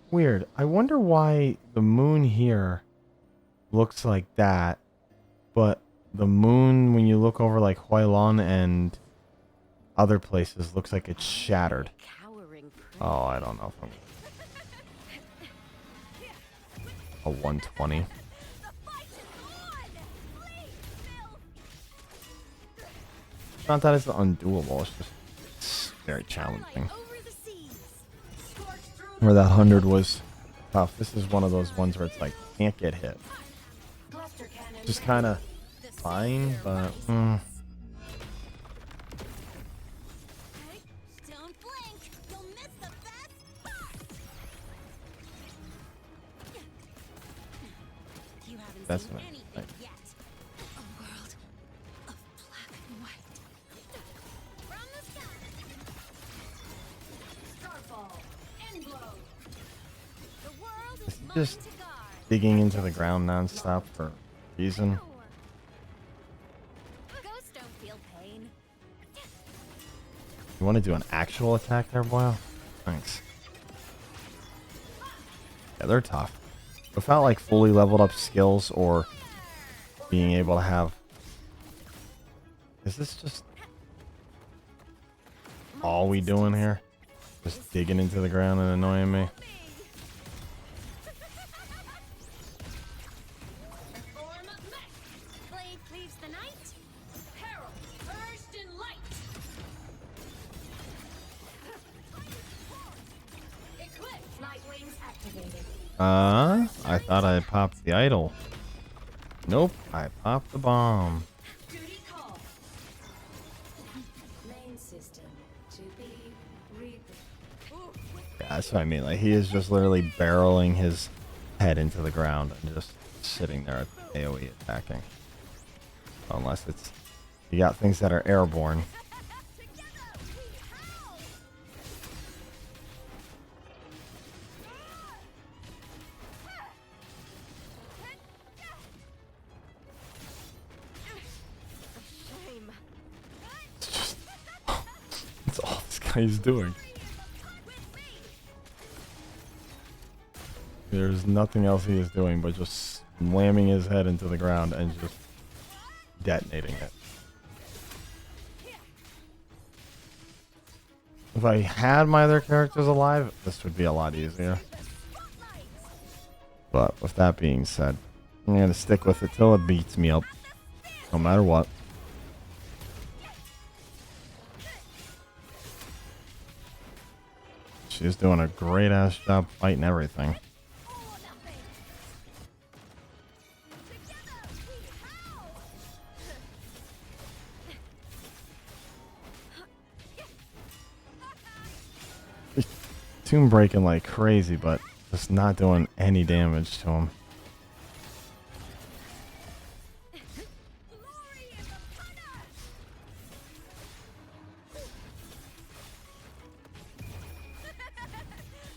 Weird. I wonder why the moon here looks like that, but the moon when you look over like Huailon and other places looks like it's shattered. Oh, I don't know if I'm a 120. It's not that it's undoable, it's very challenging. Where that 100 was tough. This is one of those ones where it's like, can't get hit. Just kind of fine, but... That's what I think. Just digging into the ground non-stop for a reason. Ghosts don't feel pain. You want to do an actual attack there, boy? Thanks. Yeah, they're tough. Without like fully leveled up skills or being able to have... Is this just all we doing here? Just digging into the ground and annoying me? I thought I popped the idol. Nope, I popped the bomb. Yeah, that's what I mean. Like, he is just literally barreling his head into the ground and just sitting there at AoE attacking. Unless it's you got things that are airborne. Together we howl. Shame. It's just that's all this guy is doing. With me. There's nothing else he is doing but just slamming his head into the ground and just detonating it. If I had my other characters alive, this would be a lot easier. But with that being said, I'm going to stick with it till it beats me up. No matter what. She's doing a great ass job fighting everything. Tomb breaking like crazy, but just not doing any damage to him.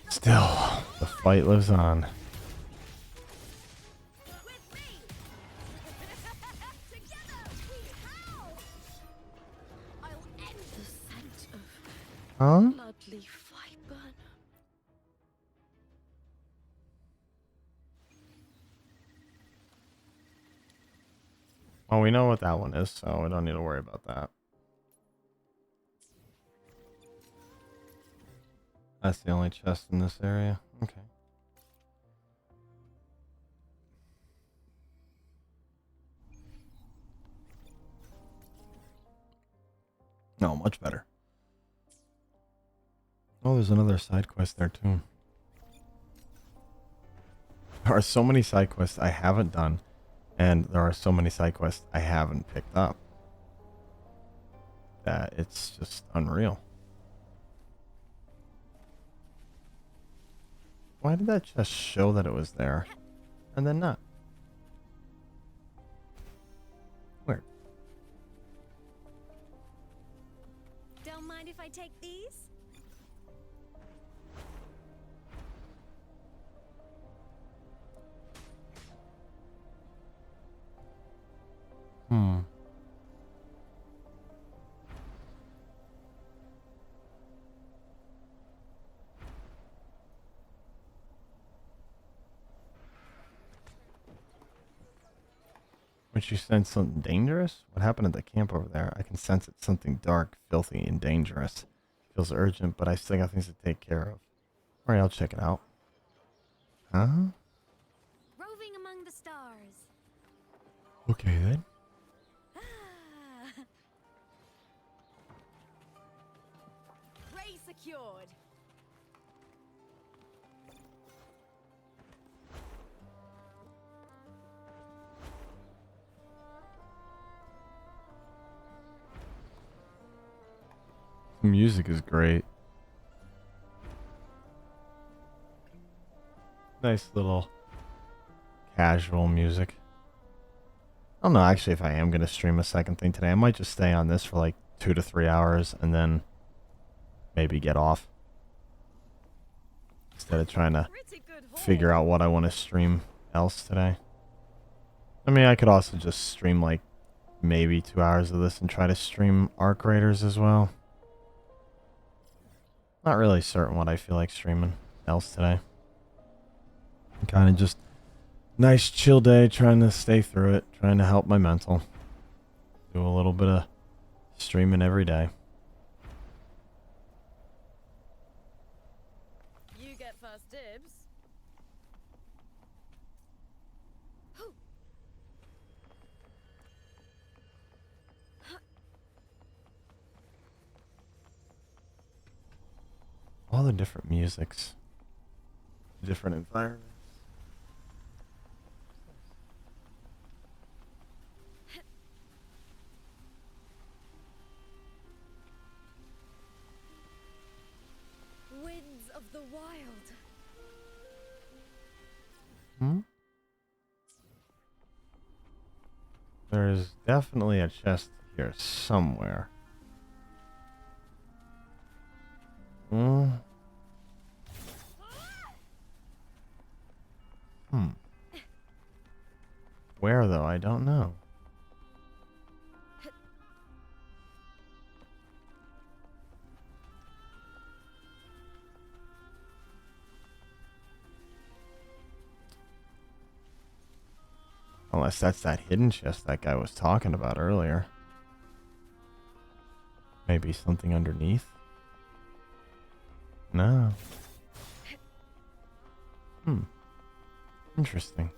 Still, the fight lives on. The scent of Huh? blood-leaf viper. Well, we know what that one is, so we don't need to worry about that. That's the only chest in this area. Okay. No, much better. Oh, there's another side quest there too. There are so many side quests I haven't done, and there are so many side quests I haven't picked up, that it's just unreal. Why did that just show that it was there and then not? Weird. Don't mind if I take these? Hmm. Would you sense something dangerous? What happened at the camp over there? I can sense it's something dark, filthy, and dangerous. Feels urgent, but I still got things to take care of. Alright, I'll check it out. Huh? Roving among the stars. Okay then. Ah. Ray secured. The music is great. Nice little casual music. I don't know actually if I am going to stream a second thing today. I might just stay on this for like 2 to 3 hours and then maybe get off. Instead of trying to Pretty good haul. figure out what I want to stream else today. I mean, I could also just stream like maybe 2 hours of this and try to stream Arc Raiders as well. Not really certain what I feel like streaming else today. Kind of just nice chill day, trying to stay through it, trying to help my mental. Do a little bit of streaming every day. You get first dibs. All the different musics, different environments. Winds of the wild. There's definitely a chest here somewhere. Hmm. Where, though? I don't know. Unless that's that hidden chest that guy was talking about earlier. Maybe something underneath? No. Interesting.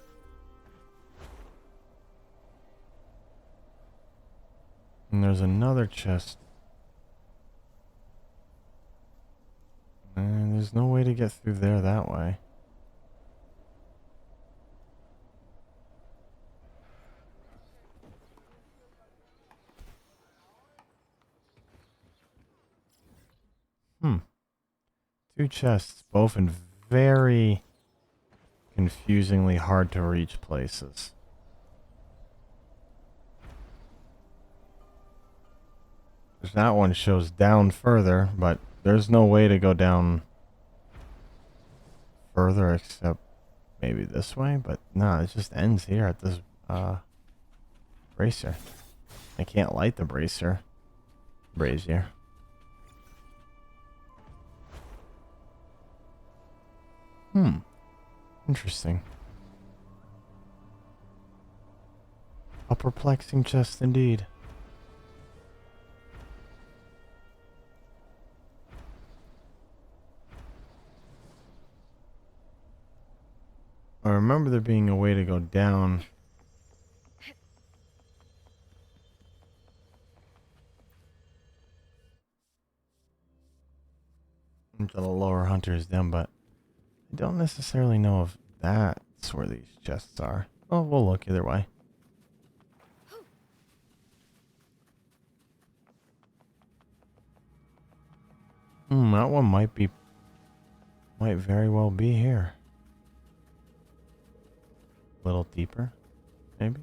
And there's another chest. And there's no way to get through there that way. Two chests, both in very confusingly hard to reach places. That one shows down further, but there's no way to go down further except maybe this way, but no, it just ends here at this brazier. I can't light the brazier. Interesting. A perplexing chest indeed. I remember there being a way to go down. Into the lower Hunter's Den, but I don't necessarily know if that's where these chests are. Oh, we'll look either way. That one might very well be here. A little deeper, maybe?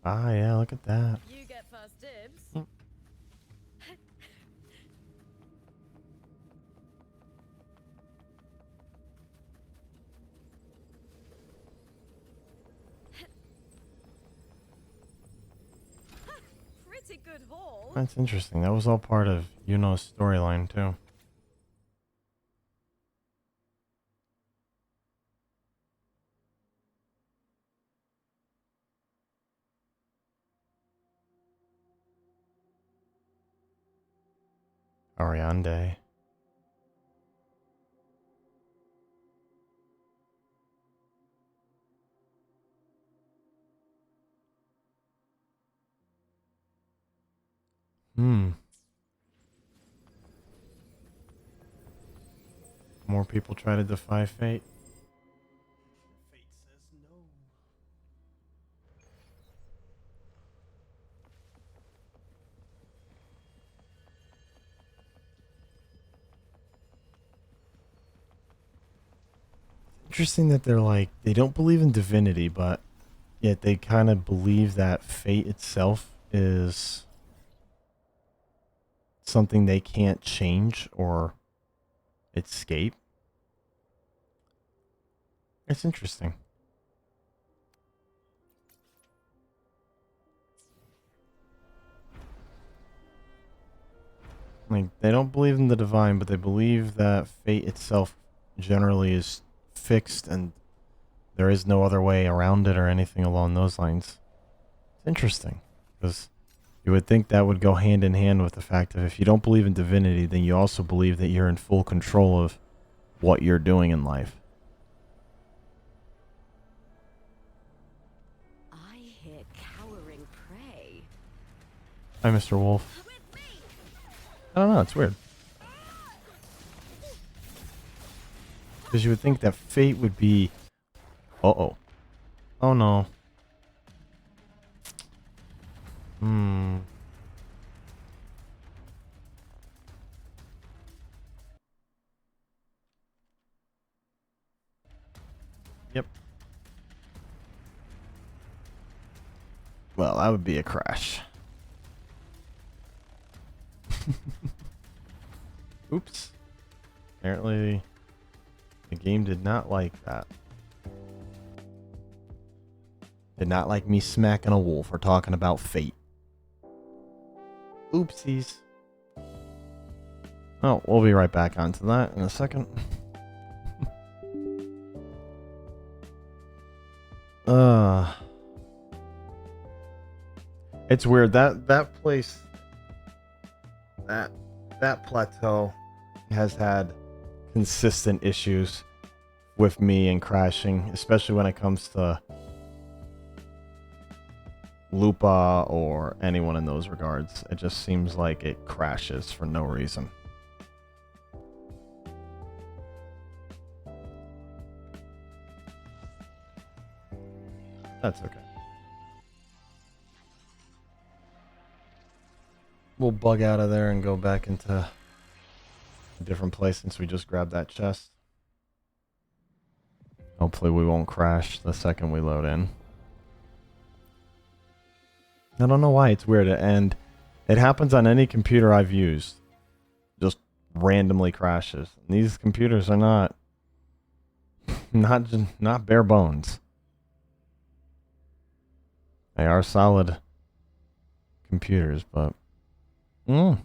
Ah, yeah, look at that. You get first dibs. Pretty good haul. That's interesting. That was all part of Yuno's storyline, too. Ariande. More people try to defy fate. Fate says no. Interesting that they're like, they don't believe in divinity, but yet they kind of believe that fate itself is something they can't change or escape. It's interesting. Like, they don't believe in the divine, but they believe that fate itself generally is fixed and there is no other way around it or anything along those lines. It's interesting, because you would think that would go hand in hand with the fact that if you don't believe in divinity, then you also believe that you're in full control of what you're doing in life. I hear cowering prey. Hi, Mr. Wolf. I don't know, it's weird. Because you would think that fate would be... Uh-oh. Oh, no. Well, that would be a crash. Oops. Apparently, the game did not like that. Did not like me smacking a wolf or talking about fate. Oopsies. Oh, we'll be right back onto that in a second. It's weird that place, that plateau has had consistent issues with me and crashing, especially when it comes to Lupa or anyone in those regards. It just seems like it crashes for no reason. That's okay. We'll bug out of there and go back into a different place since we just grabbed that chest. Hopefully we won't crash the second we load in. I don't know why it's weird, and it happens on any computer I've used. Just randomly crashes. And these computers are not not bare bones. They are solid computers, but no,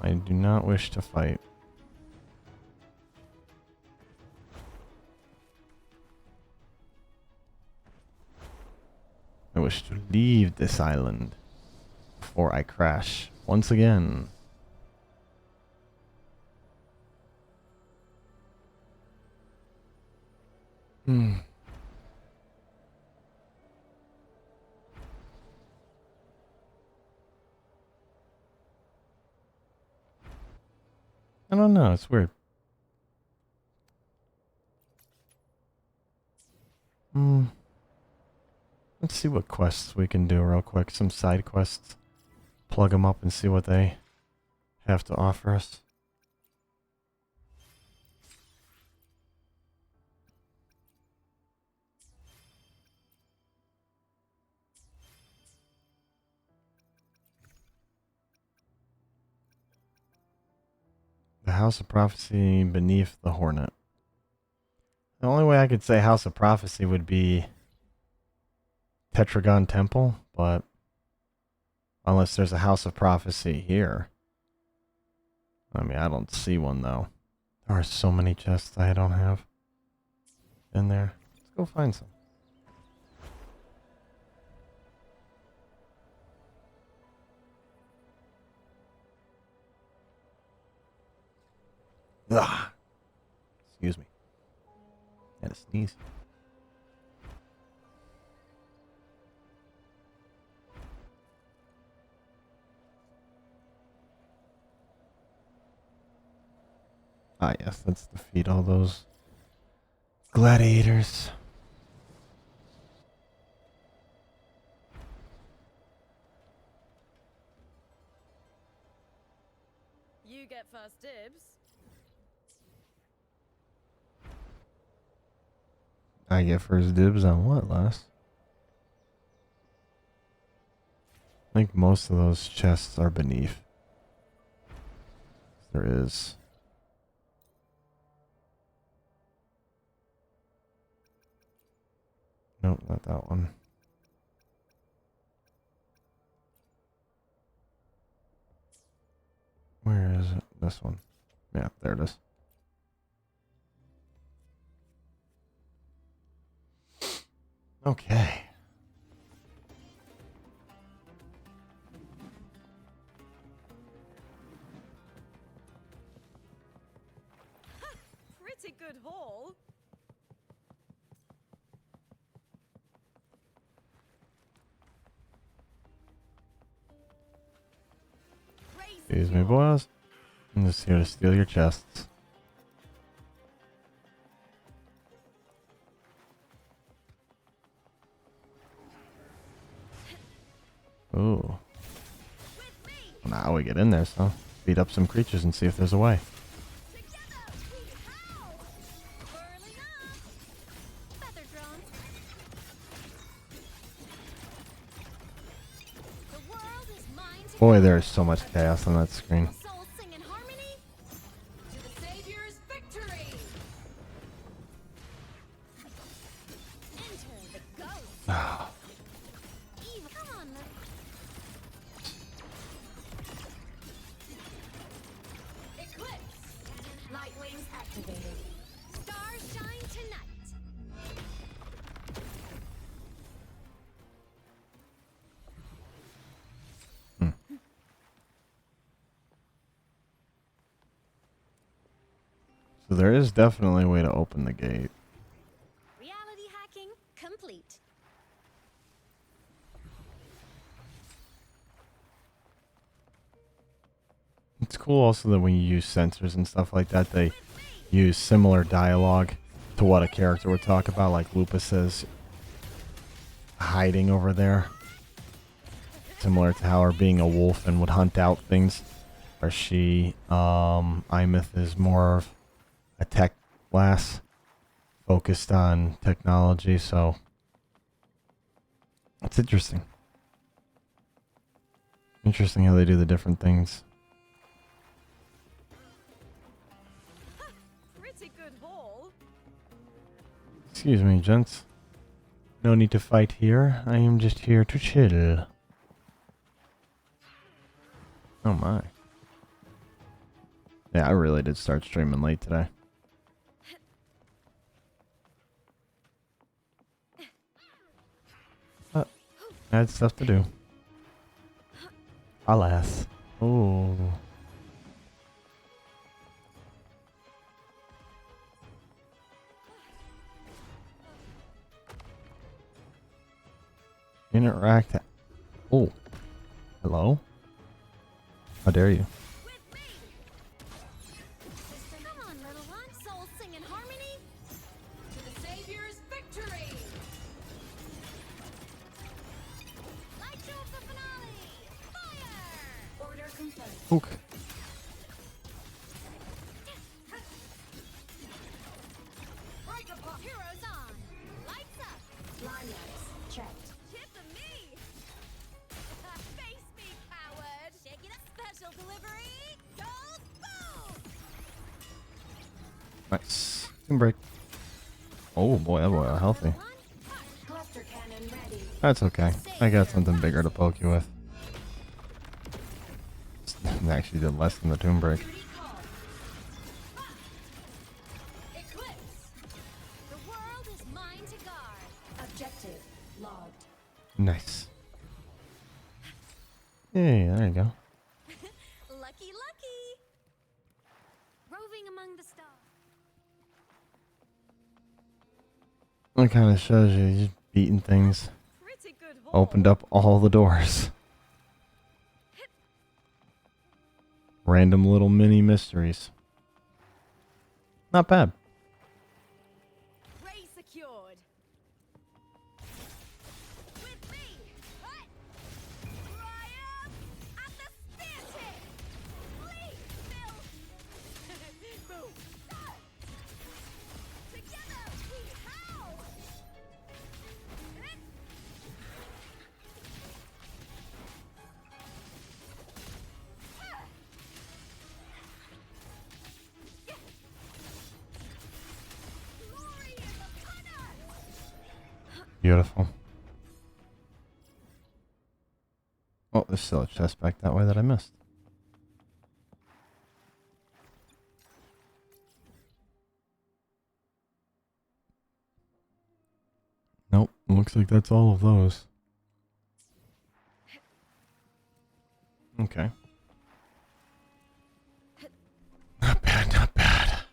I do not wish to fight. I wish to leave this island before I crash once again. I don't know, it's weird. Let's see what quests we can do real quick. Some side quests. Plug them up and see what they have to offer us. The House of Prophecy beneath the Hornet. The only way I could say House of Prophecy would be Tetragon Temple, but unless there's a House of Prophecy here. I mean, I don't see one though. There are so many chests I don't have in there. Let's go find some. Ugh. Excuse me. I had a sneeze. Ah, yes, let's defeat all those gladiators. You get first dibs. I get first dibs on what, lass? I think most of those chests are beneath. There is. Nope, not that one. Where is it? This one. Yeah, there it is. Okay. Pretty good haul. Excuse me, boys. I'm just here to steal your chests. Ooh. Now we get in there, so beat up some creatures and see if there's a way. Together we have Boy, there's so much chaos on that screen. Souls sing in harmony. To the Savior's victory. Enter the ghost. Evil. Come on, Eclipse. Light wings activated. Stars shine tonight. So there is definitely a way to open the gate. Reality hacking complete. It's cool also that when you use sensors and stuff like that, they use similar dialogue to what a character would talk about, like Lupus is hiding over there. Similar to how her being a wolf and would hunt out things. Or she, Imeth is more of a tech class focused on technology, so it's interesting. Interesting how they do the different things. Pretty good haul. Excuse me, gents. No need to fight here. I am just here to chill. Oh my. Yeah, I really did start streaming late today. But I had stuff to do. Alas. Oh. Interact. Oh. Hello? How dare you? With me. Come on, little one. Souls sing in harmony. To the Savior's victory. Light show of the finale. Fire. Order confirmed. Okay. Break apart. Heroes on. Lights up. Lineups checked. Tip of me. Face me, coward. Shaking a special delivery. Gold boom. Nice. Team break. Oh boy, oh boy, healthy. Cluster cannon ready. That's okay. I got something bigger to poke you with. Actually did less than the tomb break. Duty called. Eclipse. The world is mine to guard. Objective logged. Nice. Hey, there you go. Lucky, lucky. Roving among the stars. It kind of shows you just beating things. Pretty good haul. Opened up all the doors. Random little mini mysteries. Not bad. Ray secured. With me. Hut. Triumph at the spear tip. Bleed, Bill. Boom. Together we howl. Glory is upon us. Beautiful. Oh, there's still a chest back that way that I missed. Nope, looks like that's all of those. Okay. Not bad, not bad.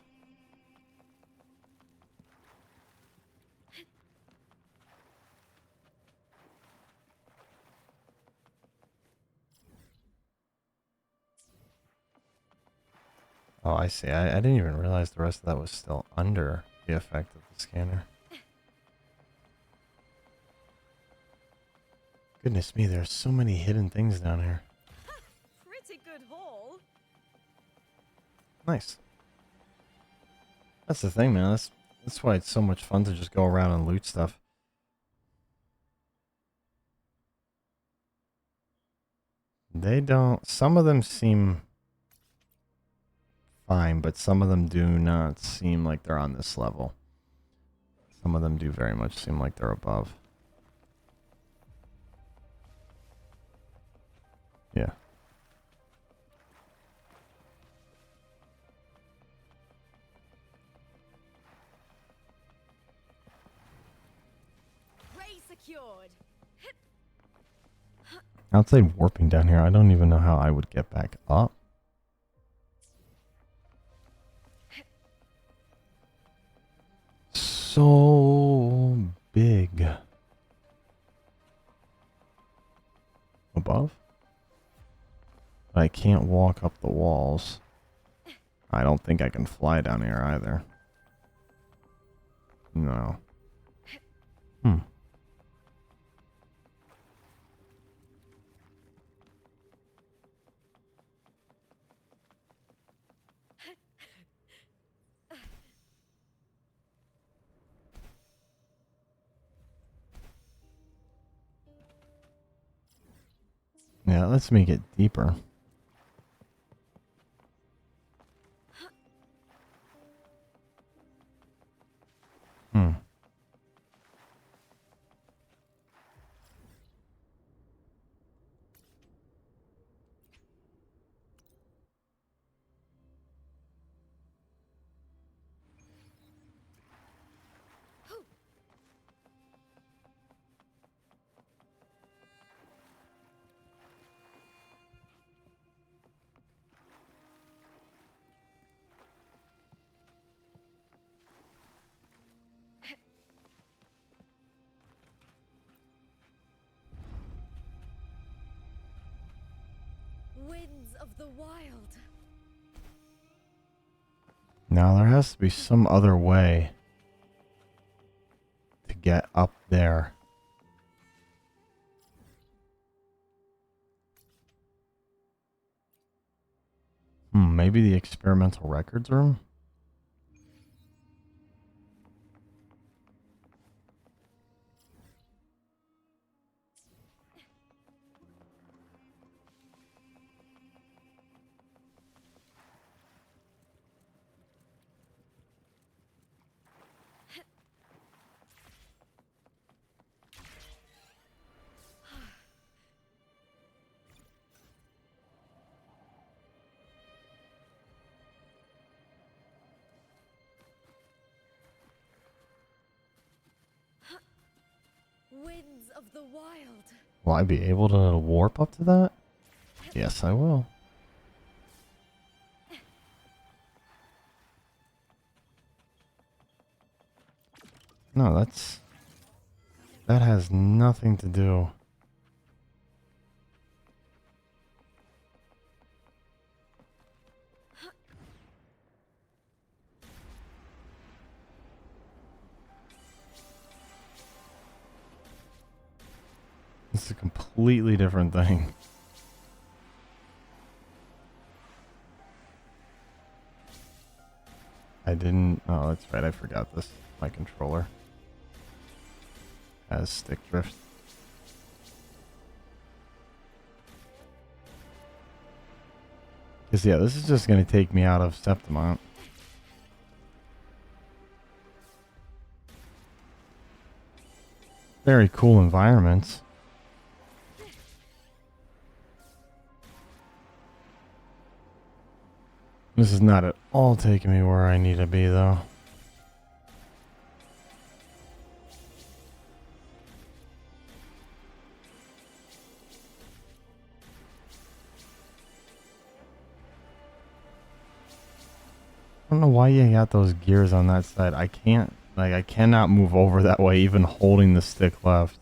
Oh, I see. I didn't even realize the rest of that was still under the effect of the scanner. Goodness me, there's so many hidden things down here. Pretty good haul. Nice. That's the thing, man. That's why it's so much fun to just go around and loot stuff. They don't. Some of them seem fine, but some of them do not seem like they're on this level. Some of them do very much seem like they're above. Yeah. Ray secured. Outside warping down here, I don't even know how I would get back up. So big. Above? I can't walk up the walls. I don't think I can fly down here either. No. Hmm. Yeah, let's make it deeper. Hmm. Winds of the wild. Now there has to be some other way to get up there. Maybe the experimental records room? Winds of the wild. Will I be able to warp up to that? Yes, I will. No, that has nothing to do. It's a completely different thing. I didn't. Oh, that's right. I forgot this. My controller has stick drift. Because, yeah, this is just going to take me out of Septimont. Very cool environments. This is not at all taking me where I need to be, though. I don't know why you got those gears on that side. I can't, like, I cannot move over that way, even holding the stick left.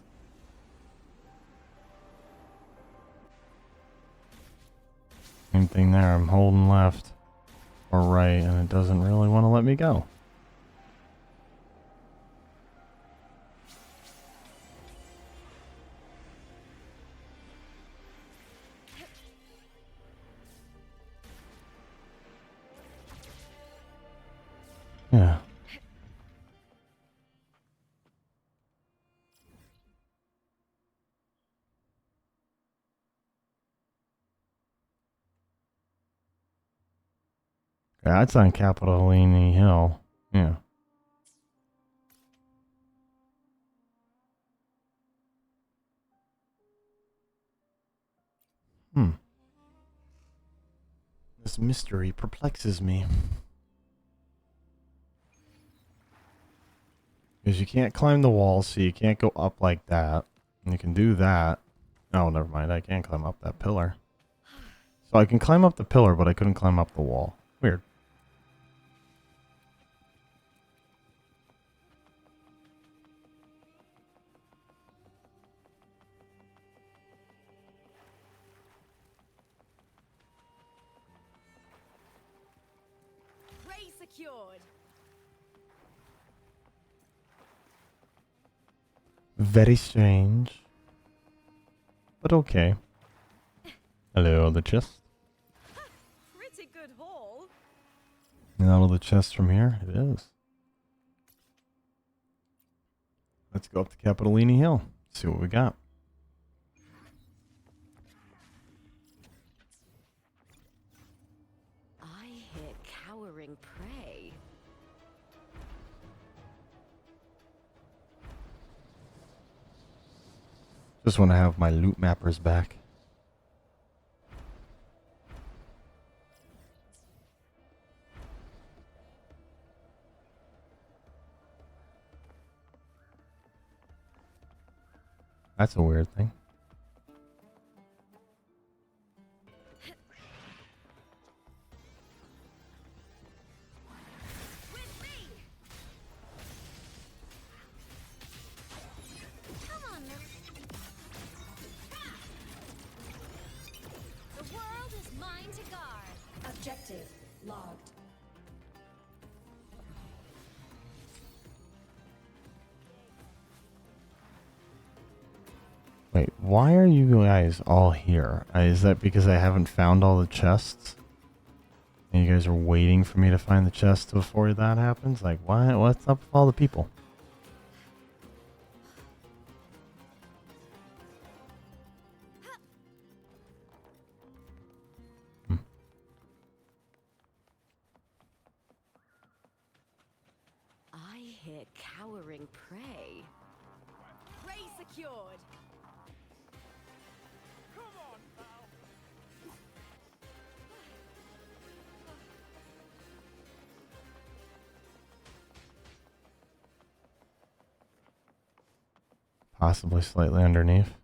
Same thing there. I'm holding left or right, and it doesn't really want to let me go. Yeah. That's on Capitolini Hill. Yeah. Hmm. This mystery perplexes me. Because you can't climb the wall, so you can't go up like that. And you can do that. Oh, never mind. I can't climb up that pillar. So I can climb up the pillar, but I couldn't climb up the wall. Weird. Ray secured. Very strange. But okay. Hello, the chest. Pretty good haul. Out of the chest from here? It is. Let's go up to Capitolini Hill. See what we got. I hear cowering prey. Just want to have my loot mappers back. That's a weird thing. With me. Come on now. The world is mine to guard. Objective logged. Wait, why are you guys all here? Is that because I haven't found all the chests? And you guys are waiting for me to find the chests before that happens? Like, why? What's up with all the people? I hear cowering prey. Ray secured. Possibly slightly underneath.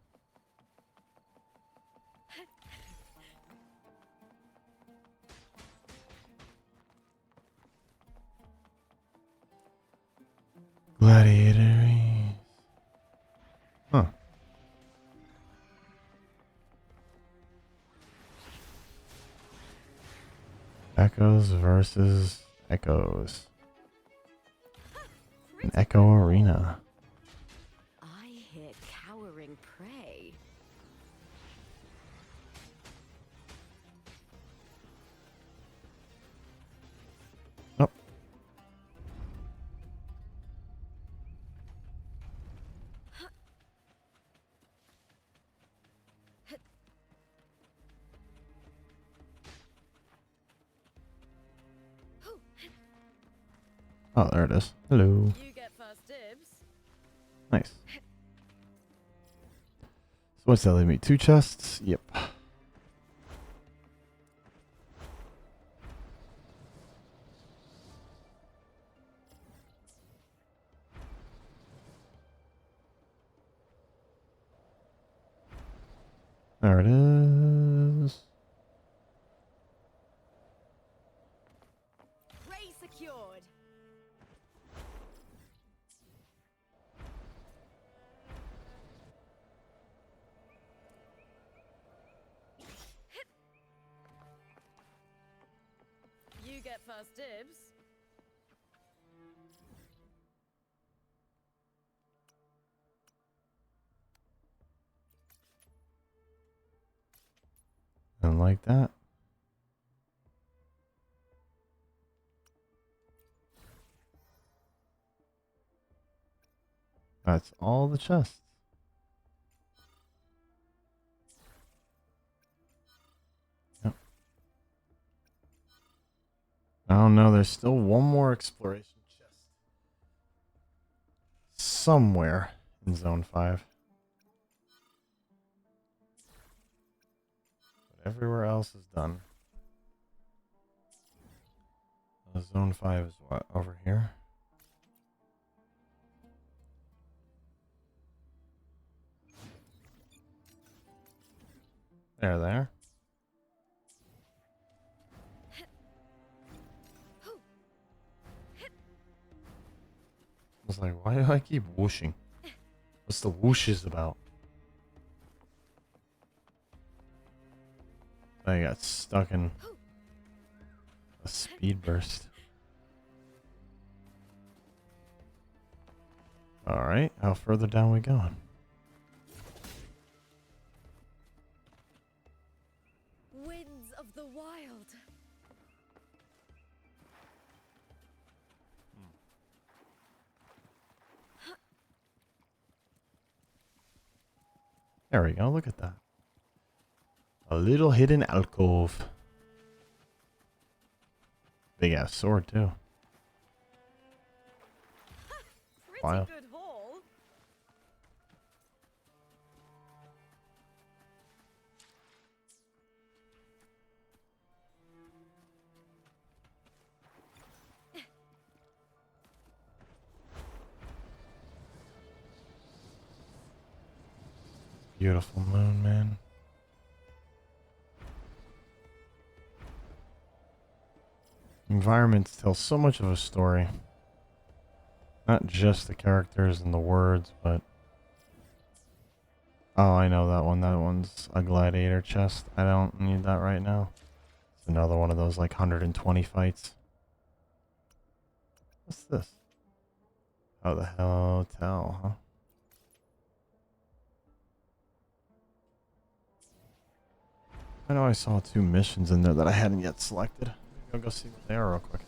Gladiators. Huh. Echoes versus Echoes. An Echo Arena. I hear cowering prey. Oh. Oh, there it is. Hello. You get first dibs. Nice. So what's that leave me? 2 chests? Yep. There it is. Ray secured. You get first dibs. And like that. That's all the chests. Yep. Oh no, there's still one more exploration chest. Somewhere in Zone 5. But everywhere else is done. Zone 5 is what? Over here? There. I was like, why do I keep whooshing? What's the whooshes about? I got stuck in a speed burst. Alright, how further down we going? Winds of the wild. There we go, look at that. A little hidden alcove. Big ass sword too. Pretty Wow. good haul. Beautiful moon, man. Environments tell so much of a story. Not just the characters and the words, but... Oh, I know that one. That one's a gladiator chest. I don't need that right now. It's another one of those like 120 fights. What's this? Oh, the hotel, huh? I know I saw 2 missions in there that I hadn't yet selected. I'll go see what they are real quick.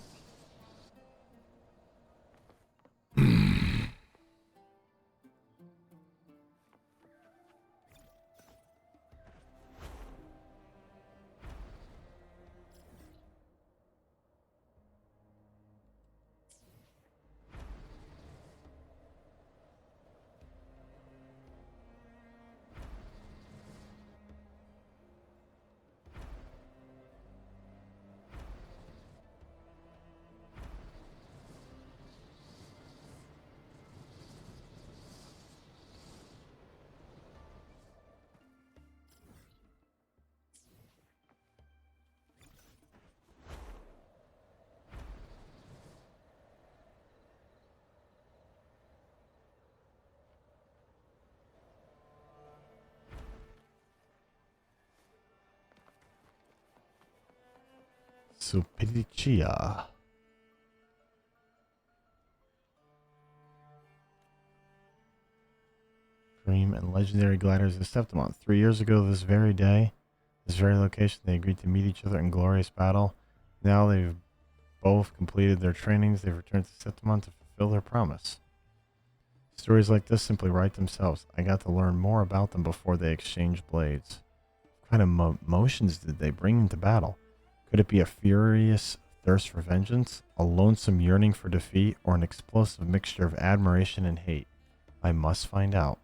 Supericia. Dream and legendary gliders of Septimont. 3 years ago, this very day, this very location, they agreed to meet each other in glorious battle. Now they've both completed their trainings. They've returned to Septimont to fulfill their promise. Stories like this simply write themselves. I got to learn more about them before they exchanged blades. What kind of emotions did they bring into battle? Could it be a furious thirst for vengeance, a lonesome yearning for defeat, or an explosive mixture of admiration and hate? I must find out.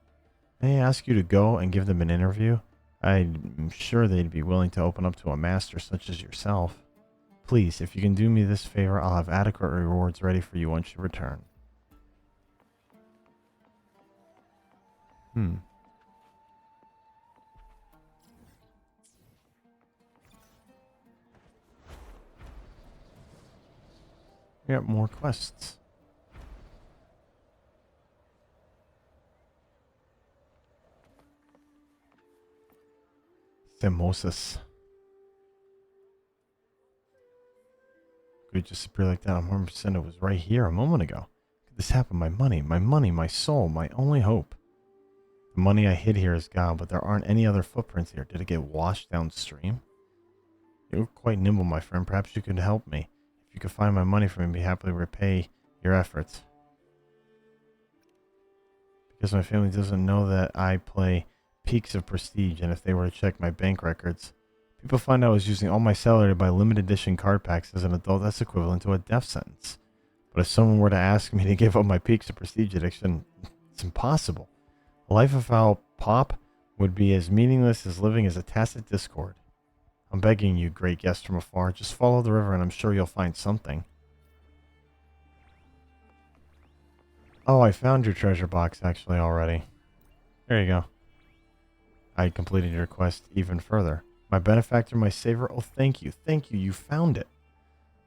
May I ask you to go and give them an interview? I'm sure they'd be willing to open up to a master such as yourself. Please, if you can do me this favor, I'll have adequate rewards ready for you once you return. We got more quests. Thermosis. Could it just appear like that? I'm 100% it was right here a moment ago. Could this happen? My money, my soul, my only hope. The money I hid here is gone, but there aren't any other footprints here. Did it get washed downstream? You're quite nimble, my friend. Perhaps you could help me. If you could find my money for me, I'd be happily repay your efforts. Because my family doesn't know that I play peaks of prestige, and if they were to check my bank records, People find out I was using all my salary to buy limited edition card packs as an adult. That's equivalent to a death sentence. But if someone were to ask me to give up my peaks of prestige addiction, it's impossible. A life without pop would be as meaningless as living as a tacit discord. I'm begging you, great guest from afar, just follow the river and I'm sure you'll find something. Oh, I found your treasure box actually already. There you go. I completed your quest even further. My benefactor, my savior. Oh, thank you. Thank you. You found it.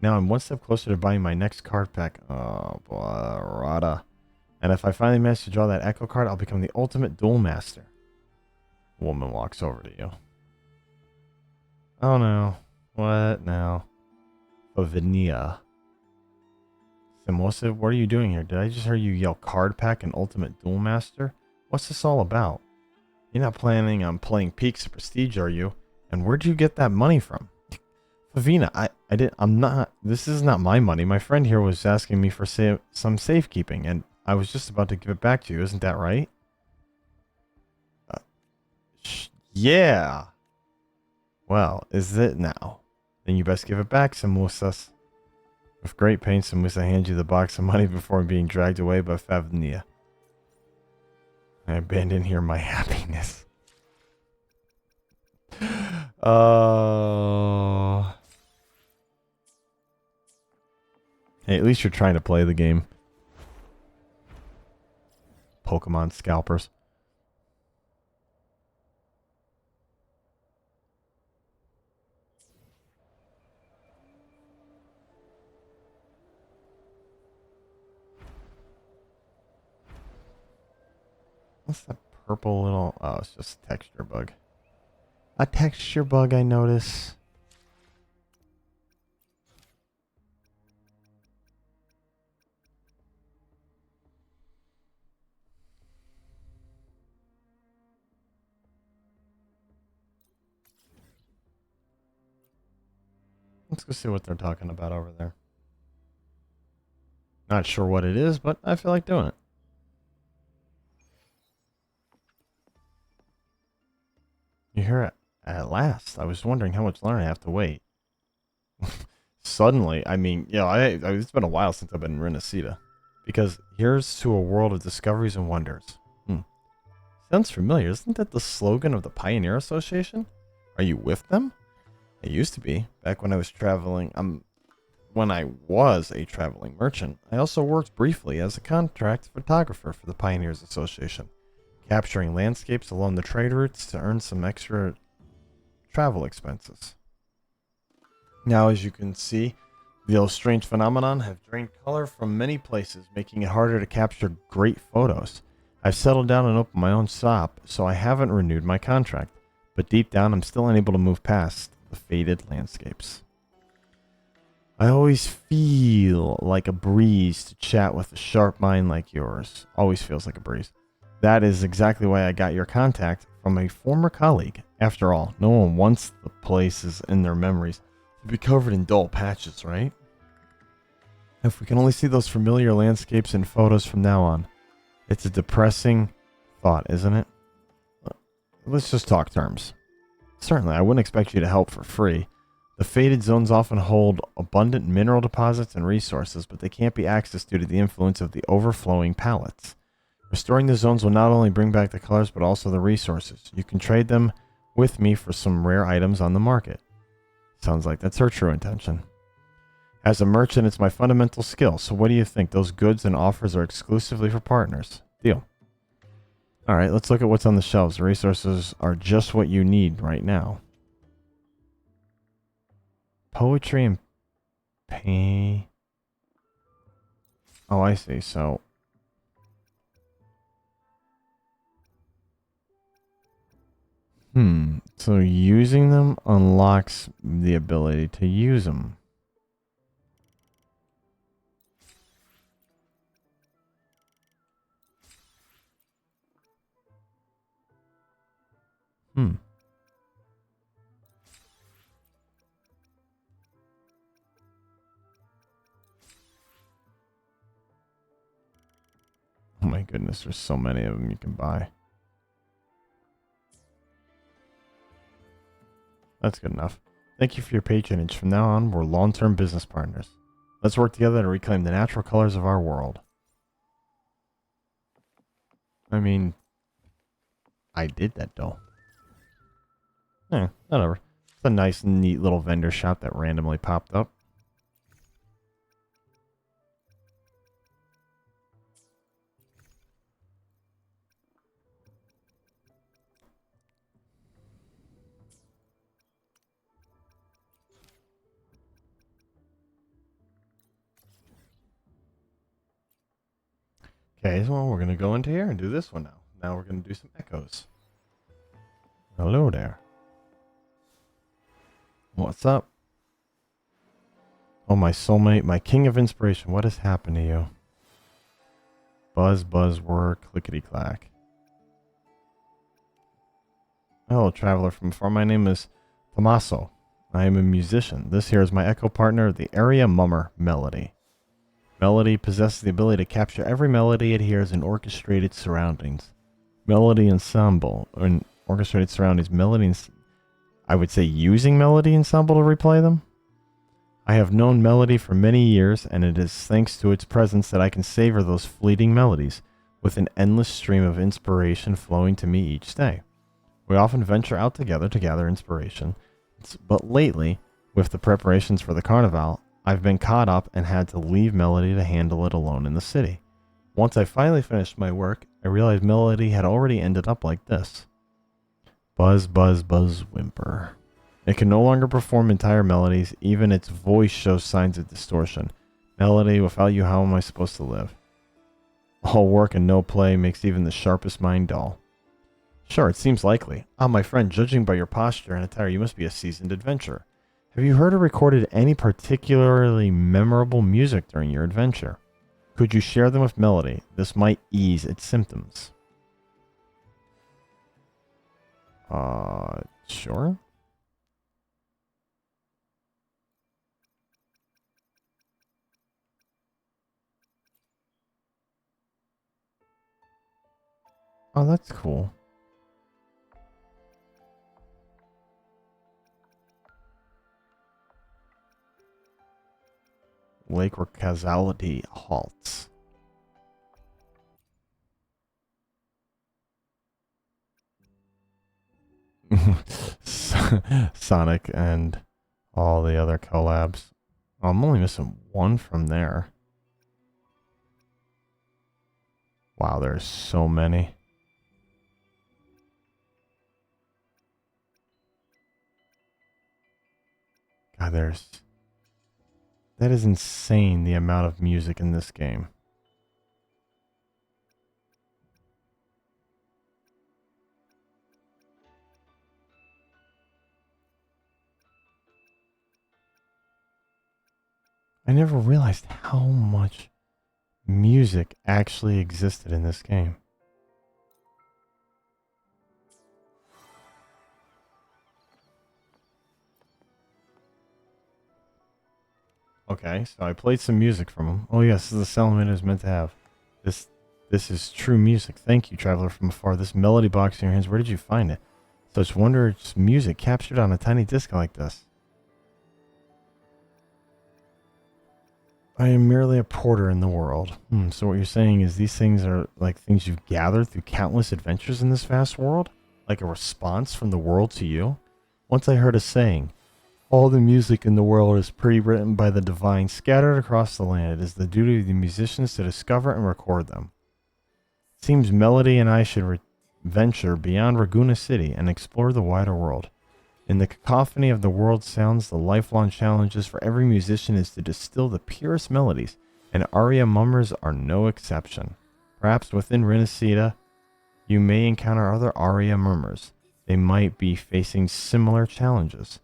Now I'm one step closer to buying my next card pack. Oh, brada. And if I finally manage to draw that echo card, I'll become the ultimate duel master. Woman walks over to you. Oh no. What now? Lavinia. Samosa, what are you doing here? Did I just hear you yell card pack and ultimate duel master? What's this all about? You're not planning on playing Peaks of Prestige, are you? And where'd you get that money from? Favina, this is not my money. My friend here was asking me for some safekeeping, and I was just about to give it back to you. Isn't that right? Yeah. Well, is it now? Then you best give it back, Samusas. With great pain, Samusa hands you the box of money before being dragged away by Favnia. I abandon here my happiness. Hey, at least you're trying to play the game. Pokemon scalpers. What's that purple little... Oh, it's just a texture bug. A texture bug, I notice. Let's go see what they're talking about over there. Not sure what it is, but I feel like doing it. You hear it at last. I was wondering how much longer I have to wait. Suddenly, I mean, it's been a while since I've been in Renacida. Because here's to a world of discoveries and wonders. Sounds familiar. Isn't that the slogan of the Pioneer Association? Are you with them? I used to be, back when I was traveling. When I was a traveling merchant, I also worked briefly as a contract photographer for the Pioneers Association, capturing landscapes along the trade routes to earn some extra travel expenses. Now, as you can see, the strange phenomenon have drained color from many places, making it harder to capture great photos. I've settled down and opened my own shop, so I haven't renewed my contract, but deep down I'm still unable to move past the faded landscapes. I always feel like a breeze to chat with a sharp mind like yours. Always feels like a breeze. That is exactly why I got your contact from a former colleague. After all, no one wants the places in their memories to be covered in dull patches, right? If we can only see those familiar landscapes in photos from now on. It's a depressing thought, isn't it? Let's just talk terms. Certainly, I wouldn't expect you to help for free. The faded zones often hold abundant mineral deposits and resources, but they can't be accessed due to the influence of the overflowing palettes. Restoring the zones will not only bring back the colors, but also the resources. You can trade them with me for some rare items on the market. Sounds like that's her true intention. As a merchant, it's my fundamental skill, so what do you think? Those goods and offers are exclusively for partners. Deal. Alright, let's look at what's on the shelves. The resources are just what you need right now. Poetry and pay. Oh, I see. So so using them unlocks the ability to use them. Oh my goodness, there's so many of them you can buy. That's good enough. Thank you for your patronage. From now on, we're long-term business partners. Let's work together to reclaim the natural colors of our world. I mean, I did that though. Whatever. It's a nice, neat little vendor shop that randomly popped up. Okay, so we're going to go into here and do this one now. Now we're going to do some echoes. Hello there. What's up? Oh, my soulmate, my king of inspiration. What has happened to you? Buzz, buzz, whir, clickety clack. Hello, traveler from afar. My name is Tommaso. I am a musician. This here is my echo partner, the area mummer, Melody. Melody possesses the ability to capture every melody it hears in orchestrated surroundings. Melody ensemble, or in orchestrated surroundings, I would say using melody ensemble to replay them. I have known Melody for many years, and it is thanks to its presence that I can savor those fleeting melodies, with an endless stream of inspiration flowing to me each day. We often venture out together to gather inspiration, but lately, with the preparations for the carnival, I've been caught up and had to leave Melody to handle it alone in the city. Once I finally finished my work, I realized Melody had already ended up like this. Buzz, buzz, buzz, whimper. It can no longer perform entire melodies, even its voice shows signs of distortion. Melody, without you, how am I supposed to live? All work and no play makes even the sharpest mind dull. Sure, it seems likely. Ah, my friend, judging by your posture and attire, you must be a seasoned adventurer. Have you heard or recorded any particularly memorable music during your adventure? Could you share them with Melody? This might ease its symptoms. Sure. Oh, that's cool. Lake where causality halts. Sonic and all the other collabs. Oh, I'm only missing one from there. Wow, there's so many. God, that is insane, the amount of music in this game. I never realized how much music actually existed in this game. Okay, so I played some music from him. Oh yes, this is the sound it is meant to have. This is true music. Thank you, traveler from afar. This melody box in your hands, where did you find it? Such wondrous music captured on a tiny disc like this. I am merely a porter in the world. So what you're saying is these things are like things you've gathered through countless adventures in this vast world? Like a response from the world to you? Once I heard a saying, all the music in the world is pre-written by the divine, scattered across the land. It is the duty of the musicians to discover and record them. It seems Melody and I should venture beyond Raguna City and explore the wider world. In the cacophony of the world's sounds, the lifelong challenges for every musician is to distill the purest melodies, and aria mummers are no exception. Perhaps within Renacida, you may encounter other aria mummers. They might be facing similar challenges.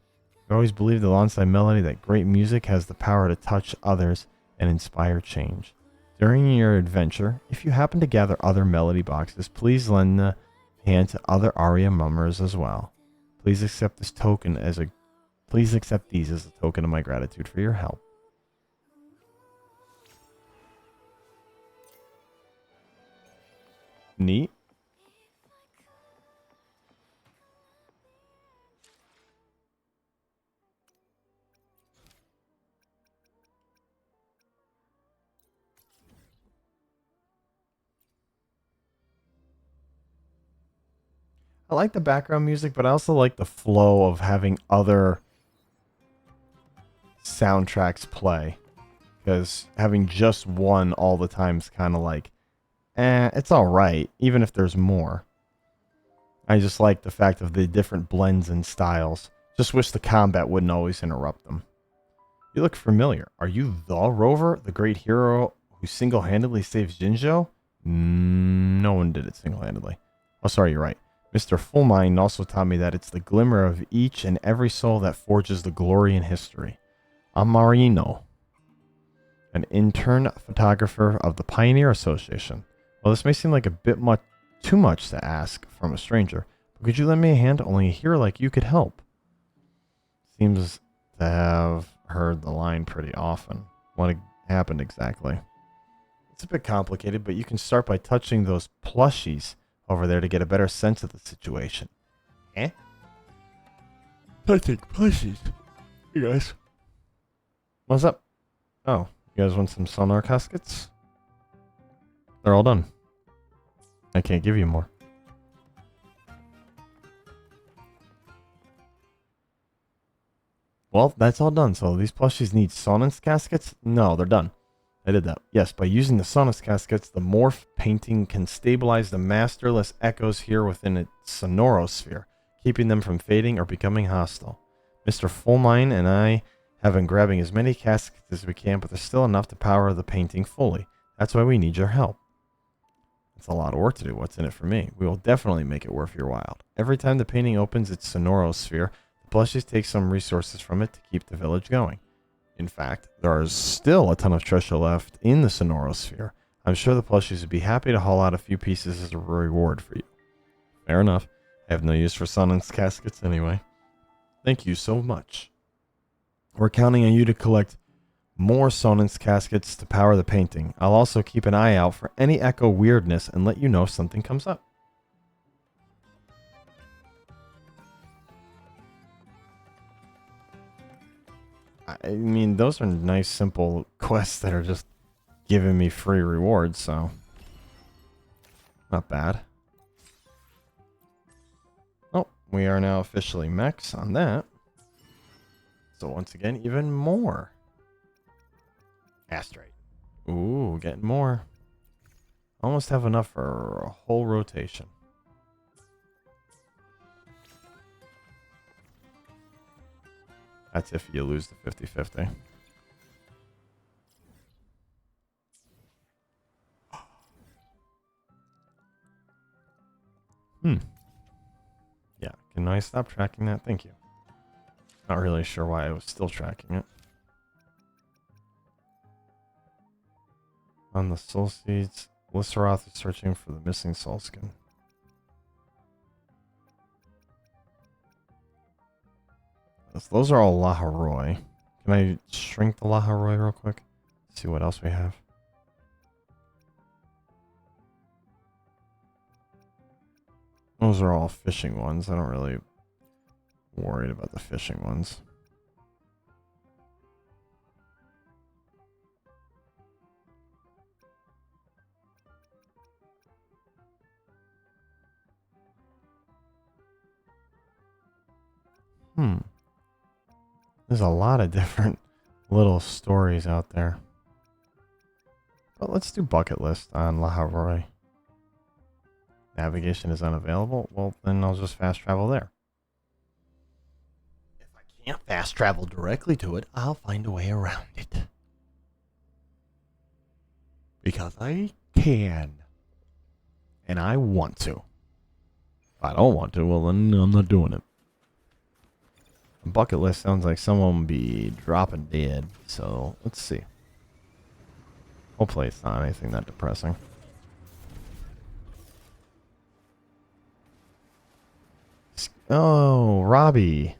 I always believed alongside melody that great music has the power to touch others and inspire change. During your adventure, if you happen to gather other melody boxes, please lend a hand to other aria mummers as well. Please accept these as a token of my gratitude for your help. Neat. I like the background music, but I also like the flow of having other soundtracks play. Because having just one all the time is kind of like, it's alright, even if there's more. I just like the fact of the different blends and styles. Just wish the combat wouldn't always interrupt them. You look familiar. Are you the Rover, the great hero who single-handedly saves Jinzhou? No one did it single-handedly. Oh, sorry, you're right. Mr. Fullmind also taught me that it's the glimmer of each and every soul that forges the glory in history. I'm Marino, an intern photographer of the Pioneer Association. Well, this may seem like a bit too much to ask from a stranger, but could you lend me a hand? Only a hero like you could help. Seems to have heard the line pretty often. What happened exactly? It's a bit complicated, but you can start by touching those plushies over there to get a better sense of the situation. Eh? Touching plushies? Hey guys. What's up? Oh, you guys want some sonar caskets? They're all done. I can't give you more. Well, that's all done. So these plushies need sonus caskets? No, they're done. I did that. Yes, by using the sonus caskets, the morph painting can stabilize the masterless echoes here within its sonorosphere, keeping them from fading or becoming hostile. Mr. Fullmine and I have been grabbing as many caskets as we can, but there's still enough to power the painting fully. That's why we need your help. It's a lot of work to do. What's in it for me? We will definitely make it worth your while. Every time the painting opens its sonorosphere, the plushies take some resources from it to keep the village going. In fact, there is still a ton of treasure left in the sonorosphere. I'm sure the plushies would be happy to haul out a few pieces as a reward for you. Fair enough. I have no use for sonus caskets anyway. Thank you so much. We're counting on you to collect more sonus caskets to power the painting. I'll also keep an eye out for any echo weirdness and let you know if something comes up. I mean, those are nice, simple quests that are just giving me free rewards, so not bad. Oh, we are now officially mechs on that. So once again, even more. Astrate. Ooh, getting more. Almost have enough for a whole rotation. That's if you lose the 50-50. Yeah, can I stop tracking that? Thank you. Not really sure why I was still tracking it. On the soul seeds, Lysaroth is searching for the missing soul skin. Those are all Laharoi. Can I shrink the Laharoi real quick? See what else we have. Those are all fishing ones. I don't really worried about the fishing ones. There's a lot of different little stories out there. But let's do bucket list on Laharoi. Navigation is unavailable. Well, then I'll just fast travel there. If I can't fast travel directly to it, I'll find a way around it. Because I can. And I want to. If I don't want to, well, then I'm not doing it. A bucket list sounds like someone will be dropping dead. So, let's see. Hopefully it's not anything that depressing. Oh, Robbie.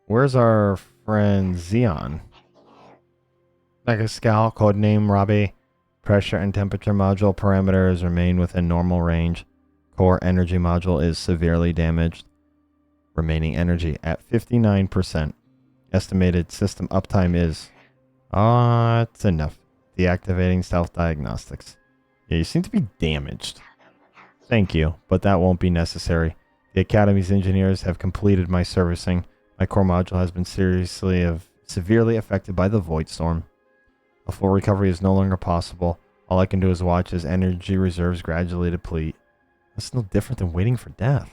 Where's our friend Xeon? Megascal, codename Robbie. Pressure and temperature module parameters remain within normal range. Core energy module is severely damaged. Remaining energy at 59%. Estimated system uptime is... it's enough. Deactivating self-diagnostics. Yeah, you seem to be damaged. Thank you, but that won't be necessary. The Academy's engineers have completed my servicing. My core module has been severely affected by the void storm. A full recovery is no longer possible. All I can do is watch as energy reserves gradually deplete. That's no different than waiting for death.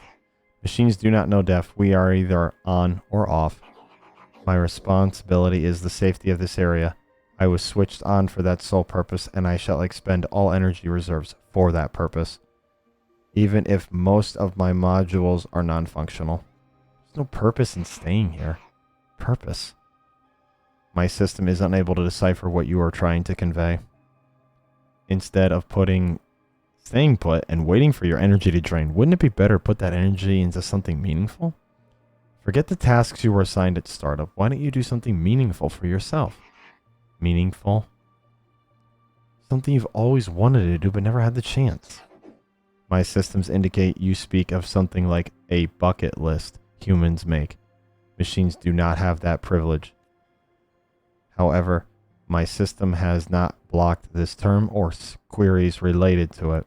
Machines do not know death. We are either on or off. My responsibility is the safety of this area. I was switched on for that sole purpose, and I shall expend all energy reserves for that purpose, even if most of my modules are non-functional. There's no purpose in staying here. Purpose. My system is unable to decipher what you are trying to convey. Instead of staying put and waiting for your energy to drain, wouldn't it be better to put that energy into something meaningful? Forget the tasks you were assigned at startup. Why don't you do something meaningful for yourself? Meaningful? Something you've always wanted to do but never had the chance. My systems indicate you speak of something like a bucket list humans make. Machines do not have that privilege. However, my system has not blocked this term or queries related to it.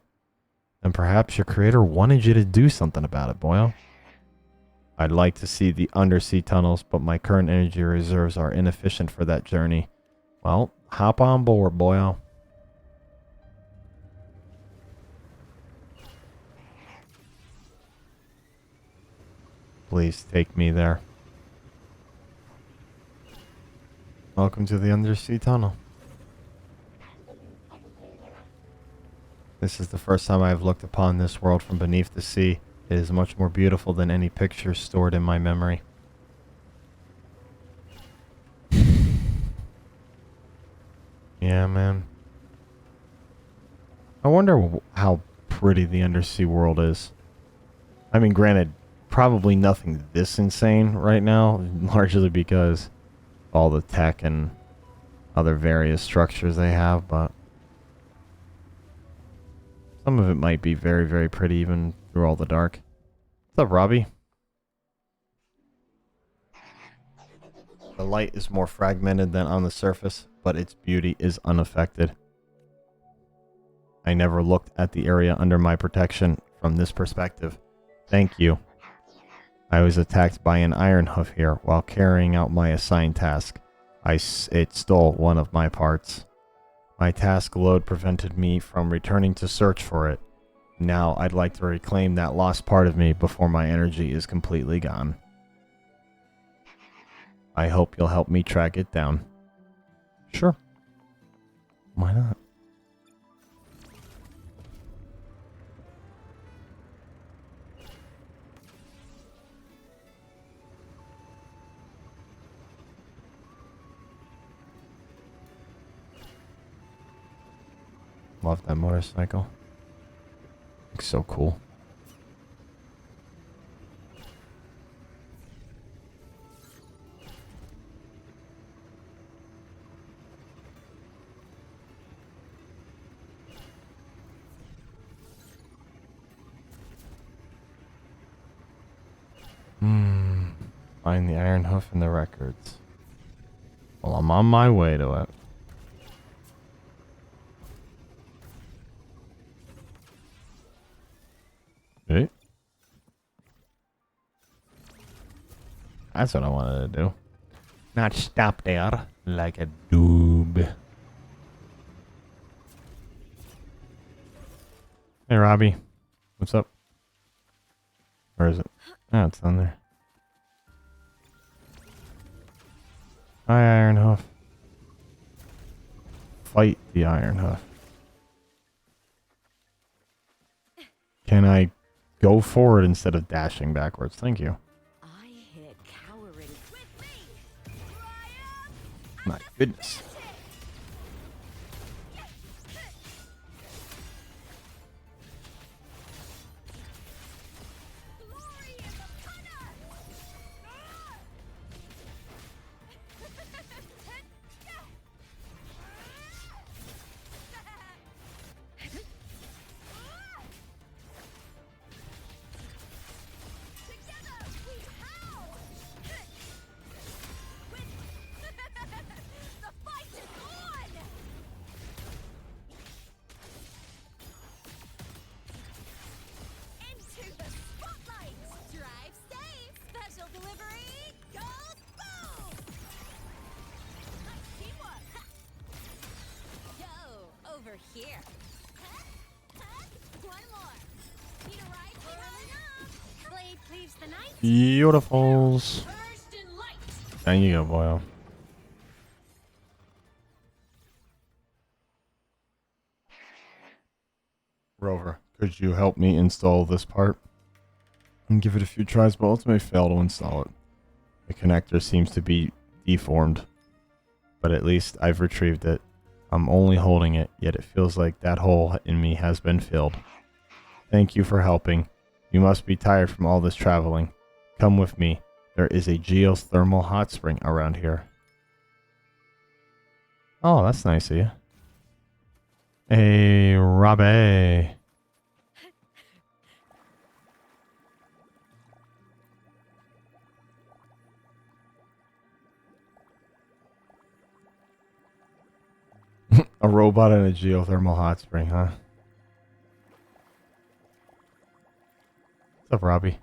And perhaps your creator wanted you to do something about it, boyo. I'd like to see the undersea tunnels, but my current energy reserves are inefficient for that journey. Well, hop on board, boyo. Please take me there. Welcome to the undersea tunnel. This is the first time I have looked upon this world from beneath the sea. It is much more beautiful than any picture stored in my memory. Yeah, man. I wonder how pretty the undersea world is. I mean, granted, probably nothing this insane right now, largely because of all the tech and other various structures they have, but some of it might be very, very pretty even through all the dark. What's up, Robbie? The light is more fragmented than on the surface, but its beauty is unaffected. I never looked at the area under my protection from this perspective. Thank you. I was attacked by an iron hoof here while carrying out my assigned task. It stole one of my parts. My task load prevented me from returning to search for it. Now I'd like to reclaim that lost part of me before my energy is completely gone. I hope you'll help me track it down. Sure. Why not? Love that motorcycle. Looks so cool. Find the iron hoof in the records. Well, I'm on my way to it. Hey. That's what I wanted to do. Not stop there like a doob. Hey, Robbie. What's up? Where is it? Oh, it's on there. Hi, Iron Hoof. Fight the Iron Hoof. Can I go forward instead of dashing backwards? Thank you. I hear cowering. With me! My goodness. Glory is upon us! Together we howl! The fight here. One more. Need a ride? Curling up. Blade cleaves the night. Beautifuls. First in light. There you go, boyo. Rover, could you help me install this part? And give it a few tries, but ultimately fail to install it. The connector seems to be deformed, but at least I've retrieved it. I'm only holding it, yet it feels like that hole in me has been filled. Thank you for helping. You must be tired from all this traveling. Come with me. There is a geothermal hot spring around here. Oh, that's nice of you. Hey, Robbie. A robot in a geothermal hot spring, huh? What's up, Robbie?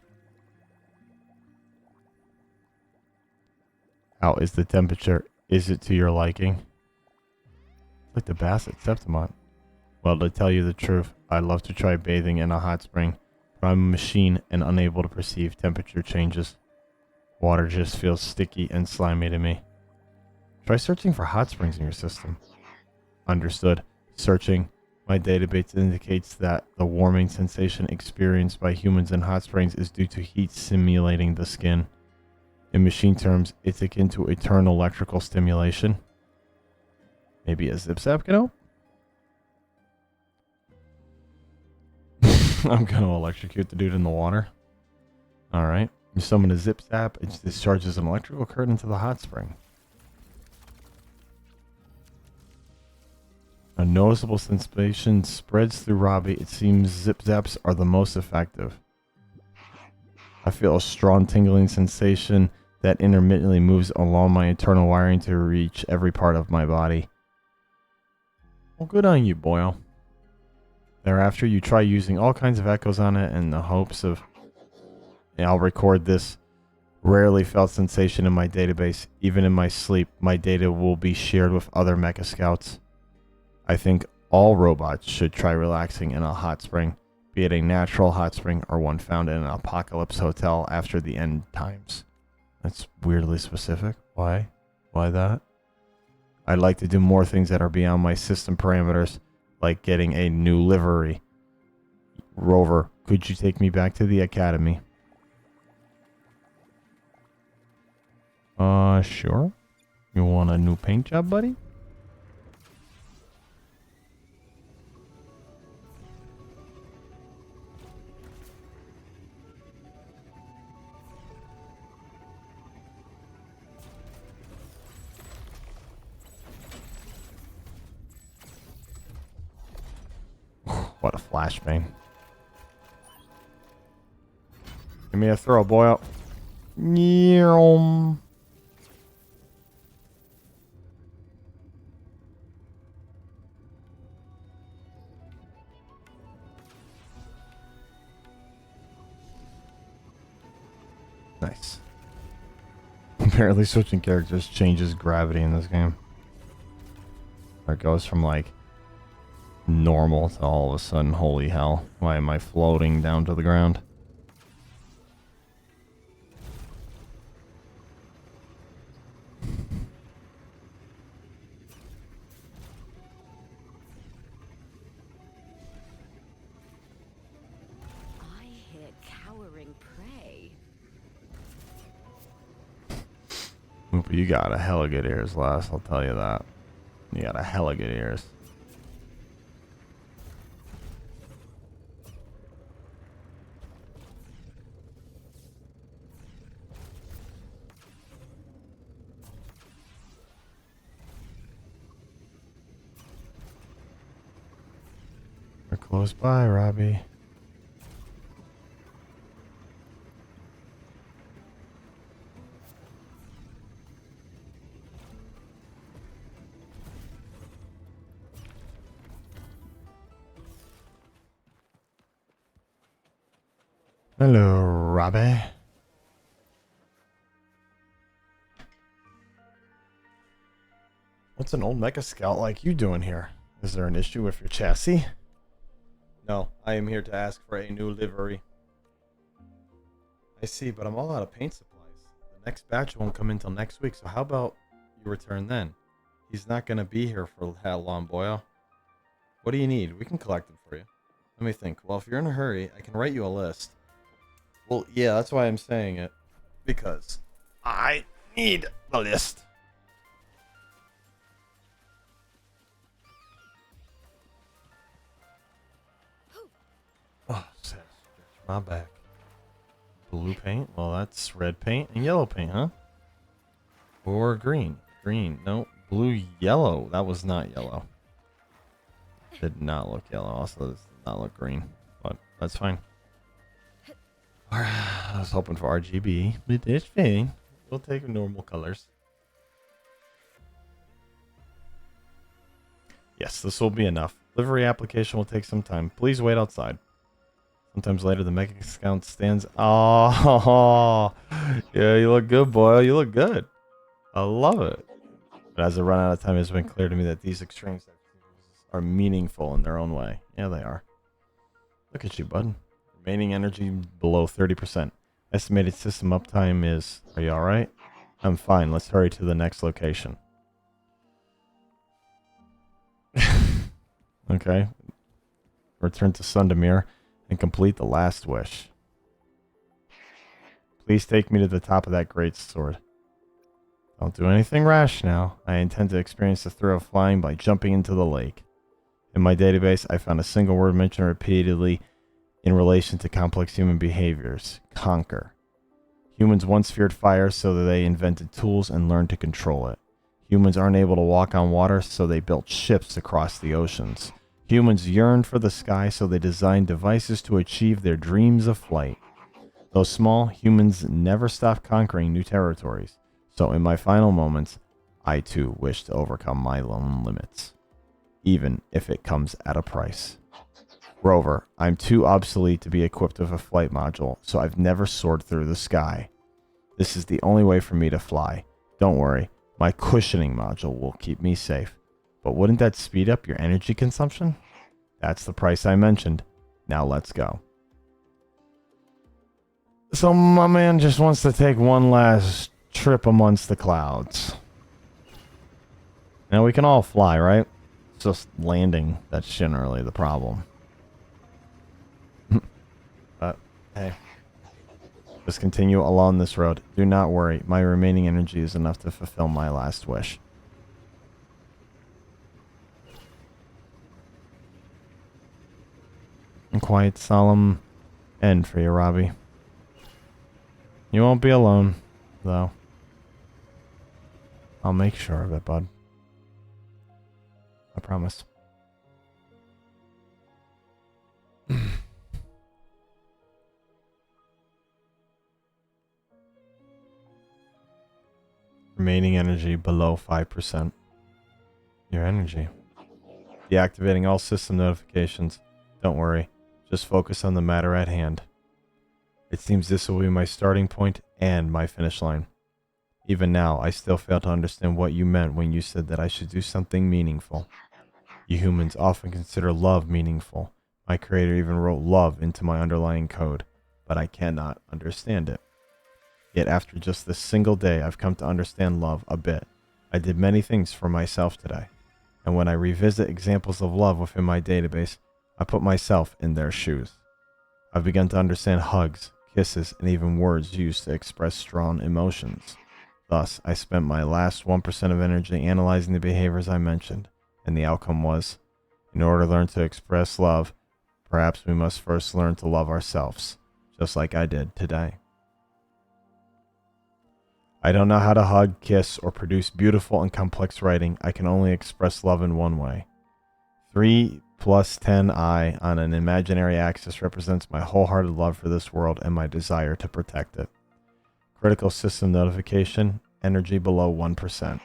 How is the temperature? Is it to your liking? Like the bass at Septimont. Well, to tell you the truth, I'd love to try bathing in a hot spring, but I'm a machine and unable to perceive temperature changes. Water just feels sticky and slimy to me. Try searching for hot springs in your system. Understood. Searching. My database indicates that the warming sensation experienced by humans in hot springs is due to heat simulating the skin. In machine terms, it's akin to eternal electrical stimulation. Maybe a zip zap can help? I'm gonna electrocute the dude in the water. Alright. You summon a zip zap, it discharges an electrical current into the hot spring. A noticeable sensation spreads through Robbie. It seems zip zaps are the most effective. I feel a strong tingling sensation that intermittently moves along my internal wiring to reach every part of my body. Well, good on you, boyo. Thereafter, you try using all kinds of echoes on it in the hopes of... I'll record this rarely felt sensation in my database. Even in my sleep, my data will be shared with other mecha scouts. I think all robots should try relaxing in a hot spring, be it a natural hot spring or one found in an apocalypse hotel after the end times. That's weirdly specific. Why? Why that? I'd like to do more things that are beyond my system parameters, like getting a new livery. Rover, could you take me back to the academy? Sure. You want a new paint job, buddy? What a flashbang. Give me a throw, boy. Up. Nice. Apparently switching characters changes gravity in this game. Or it goes from like normal to all of a sudden, holy hell, why am I floating down to the ground? I hear cowering prey. But you got a hella good ears, lass, I'll tell you that. You got a hella good ears. We're close by, Robbie. Hello, Robbie. What's an old mecha scout like you doing here? Is there an issue with your chassis? No, I am here to ask for a new livery. I see, but I'm all out of paint supplies. The next batch won't come in till next week, so how about you return then? He's not going to be here for that long, boyo. What do you need? We can collect them for you. Let me think. Well, if you're in a hurry, I can write you a list. Well, yeah, that's why I'm saying it. Because I need the list. Oh, stretch my back. Blue paint? Well, that's red paint and yellow paint, huh? Or green. Green. No, blue, yellow. That was not yellow. Did not look yellow. Also, this did not look green. But that's fine. I was hoping for RGB, but it's fine. We'll take normal colors. Yes, this will be enough. Livery application will take some time. Please wait outside. Sometimes later, the mega scout stands. Oh, yeah, you look good, boy. You look good. I love it. But as I run out of time, it's been clear to me that these extremes are meaningful in their own way. Yeah, they are. Look at you, bud. Remaining energy below 30%. Estimated system uptime is... Are you alright? I'm fine. Let's hurry to the next location. Okay. Return to Sundamir and complete the last wish. Please take me to the top of that great sword. Don't do anything rash now. I intend to experience the thrill of flying by jumping into the lake. In my database, I found a single word mentioned repeatedly in relation to complex human behaviors. Conquer. Humans once feared fire, so that they invented tools and learned to control it. Humans aren't able to walk on water, so they built ships across the oceans. Humans yearned for the sky, so they designed devices to achieve their dreams of flight. Though small, humans never stopped conquering new territories. So in my final moments, I too wish to overcome my own limits, even if it comes at a price. Rover, I'm too obsolete to be equipped with a flight module, so I've never soared through the sky. This is the only way for me to fly. Don't worry, my cushioning module will keep me safe. But wouldn't that speed up your energy consumption? That's the price I mentioned. Now let's go. So my man just wants to take one last trip amongst the clouds. Now we can all fly, right? It's just landing that's generally the problem. But hey, just continue along this road. Do not worry. My remaining energy is enough to fulfill my last wish. A quiet, solemn end for you, Robbie. You won't be alone, though. I'll make sure of it, bud. I promise. Remaining energy below 5%. Your energy. Deactivating all system notifications. Don't worry. Just focus on the matter at hand. It seems this will be my starting point and my finish line. Even now, I still fail to understand what you meant when you said that I should do something meaningful. You humans often consider love meaningful. My creator even wrote love into my underlying code, but I cannot understand it. Yet after just this single day, I've come to understand love a bit. I did many things for myself today, and when I revisit examples of love within my database, I put myself in their shoes. I've begun to understand hugs, kisses, and even words used to express strong emotions. Thus, I spent my last 1% of energy analyzing the behaviors I mentioned, and the outcome was, in order to learn to express love, perhaps we must first learn to love ourselves, just like I did today. I don't know how to hug, kiss, or produce beautiful and complex writing. I can only express love in one way. 3 plus 10i on an imaginary axis represents my wholehearted love for this world and my desire to protect it. Critical system notification, energy below 1%.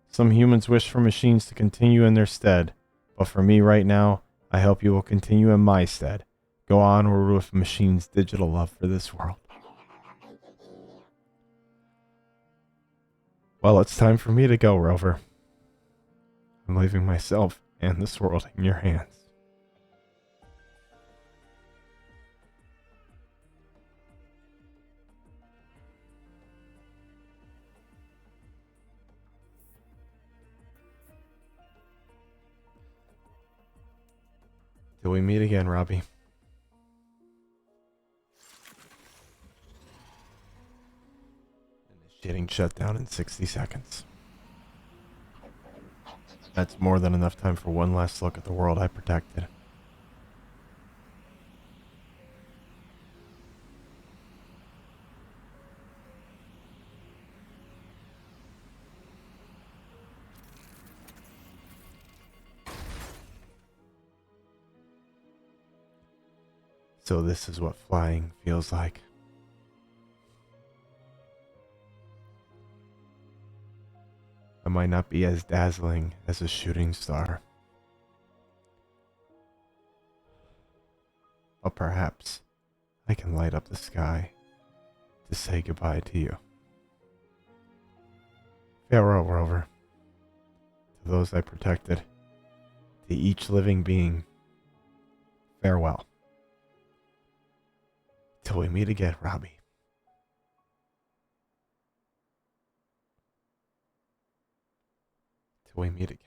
Some humans wish for machines to continue in their stead, but for me right now, I hope you will continue in my stead. Go onward with machines' digital love for this world. Well, it's time for me to go, Rover. I'm leaving myself and this world in your hands. Till we meet again, Robbie. Initiating shutdown in 60 seconds. That's more than enough time for one last look at the world I protected. So this is what flying feels like. I might not be as dazzling as a shooting star, but perhaps I can light up the sky to say goodbye to you. Farewell, Rover. To those I protected, to each living being, farewell. Till we meet again, Robbie. Till we meet again.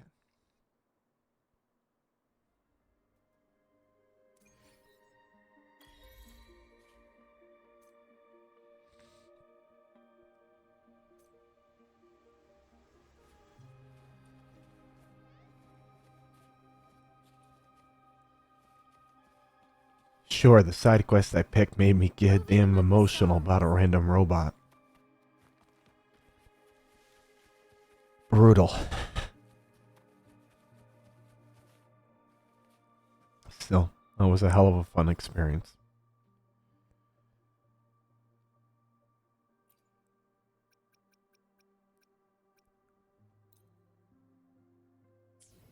Sure, the side quest I picked made me get damn emotional about a random robot. Brutal. Still, that was a hell of a fun experience.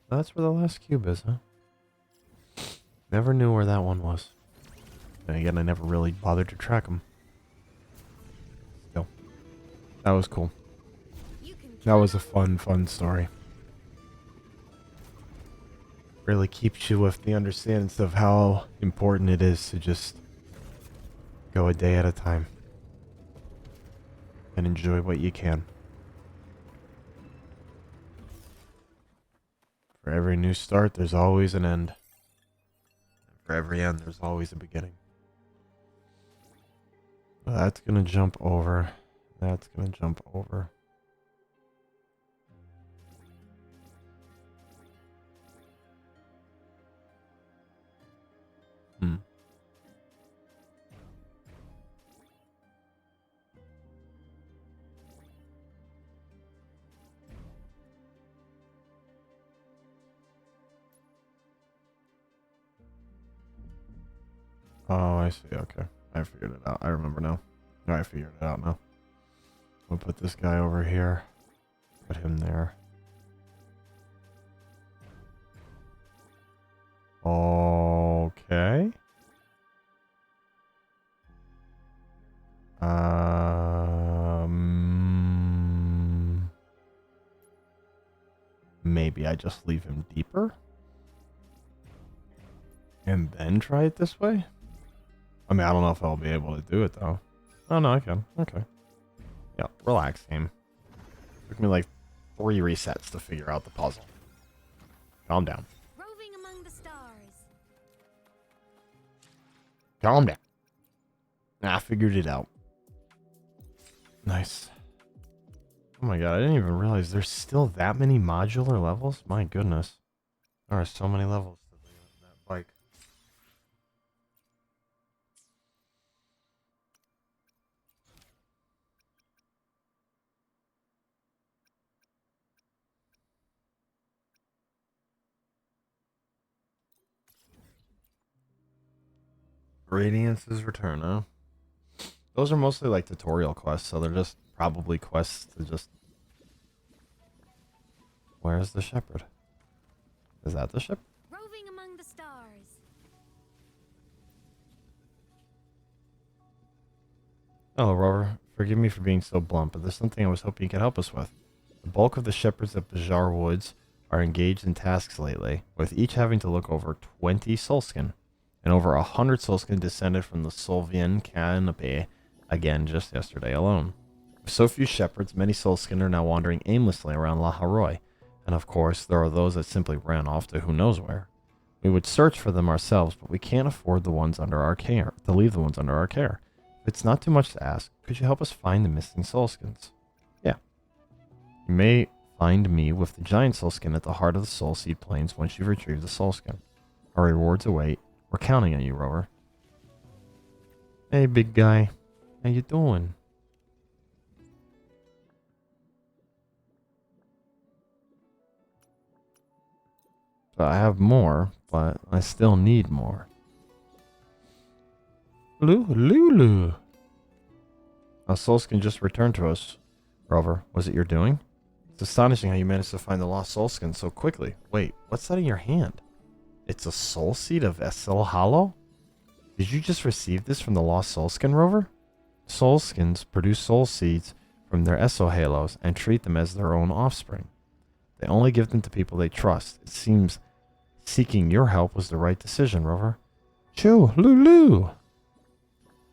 That's where the last cube is, huh? Never knew where that one was. And again, I never really bothered to track them. Still, that was cool. That was a fun story. Really keeps you with the understanding of how important it is to just go a day at a time and enjoy what you can. For every new start, there's always an end. For every end, there's always a beginning. That's gonna jump over. That's gonna jump over. Oh, I see. Okay. I figured it out. I remember now. I figured it out now. We'll put this guy over here. Put him there. Okay. Maybe I just leave him deeper? And then try it this way? I mean, I don't know if I'll be able to do it, though. Oh, no, I can. Okay. Yeah, relax, game. Took me like 3 resets to figure out the puzzle. Calm down. Roving among the stars. Calm down. I figured it out. Nice. Oh my god, I didn't even realize there's still that many modular levels? My goodness. There are so many levels to that bike. Radiance's Return, huh? Those are mostly like tutorial quests, so they're just probably quests to just... Where's the shepherd? Is that the ship? Roving among the stars. Oh, Rover, forgive me for being so blunt, but there's something I was hoping you could help us with. The bulk of the shepherds of Bajar Woods are engaged in tasks lately, with each having to look over 20 soulskin, and over 100 soulskin descended from the Solvian canopy again just yesterday alone. With so few shepherds, many soulskin are now wandering aimlessly around La Haroy, and of course there are those that simply ran off to who knows where. We would search for them ourselves, but we can't afford the ones under our care, to leave the ones under our care. If it's not too much to ask, could you help us find the missing soulskins? Yeah. You may find me with the giant soulskin at the heart of the Soul Seed Plains once you've retrieved the soulskin. Our rewards await. We're counting on you, Rover. Hey, big guy. How you doing? So I have more, but I still need more. Lulu. A soulskin just returned to us. Rover, was it your doing? It's astonishing how you managed to find the lost soulskin so quickly. Wait, what's that in your hand? It's a soul seed of Essil Hollow? Did you just receive this from the lost soulskin, Rover? Soulskins produce soul seeds from their Essil halos and treat them as their own offspring. They only give them to people they trust. It seems seeking your help was the right decision, Rover. Choo, Lulu!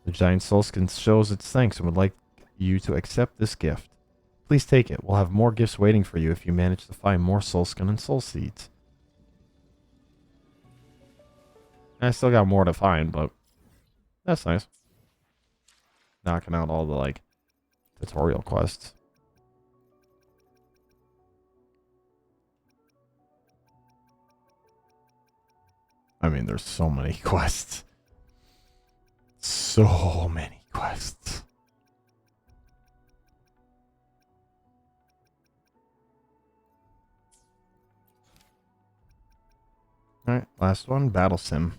The giant soulskin shows its thanks and would like you to accept this gift. Please take it. We'll have more gifts waiting for you if you manage to find more soulskin and soul seeds. I still got more to find, but that's nice. Knocking out all the, like, tutorial quests. I mean, there's so many quests. So many quests. Alright, last one. Battle Sim.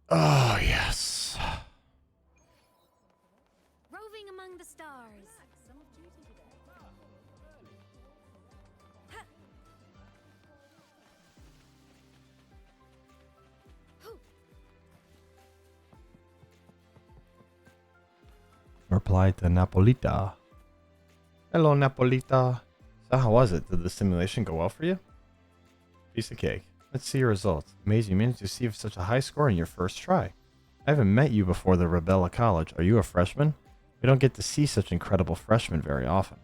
Oh, yes. Roving among the stars. Reply to Napolita. Hello, Napolita. So how was it? Did the simulation go well for you? Piece of cake. Let's see your results. Amazing, you managed to receive such a high score in your first try. I haven't met you before the Rebella College. Are you a freshman? We don't get to see such incredible freshmen very often.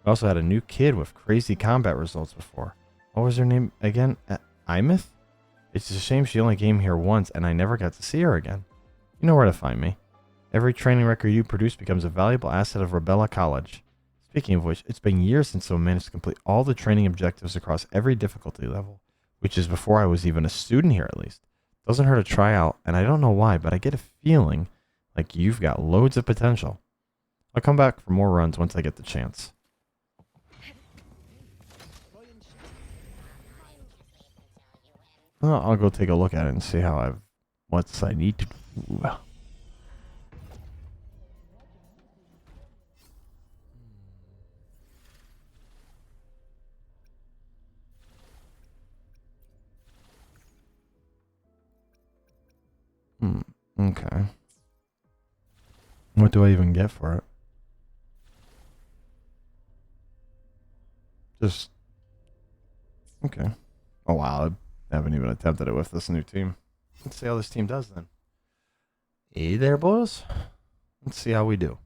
We also had a new kid with crazy combat results before. What was her name again? Imith? It's a shame she only came here once and I never got to see her again. You know where to find me. Every training record you produce becomes a valuable asset of Rebella College. Speaking of which, it's been years since someone managed to complete all the training objectives across every difficulty level, which is before I was even a student here at least. Doesn't hurt to try out, and I don't know why, but I get a feeling like you've got loads of potential. I'll come back for more runs once I get the chance. Well, I'll go take a look at it and see how what I need to do. Okay. What do I even get for it? Just... Okay. Oh wow, I haven't even attempted it with this new team. Let's see how this team does then. Hey there, boys. Let's see how we do.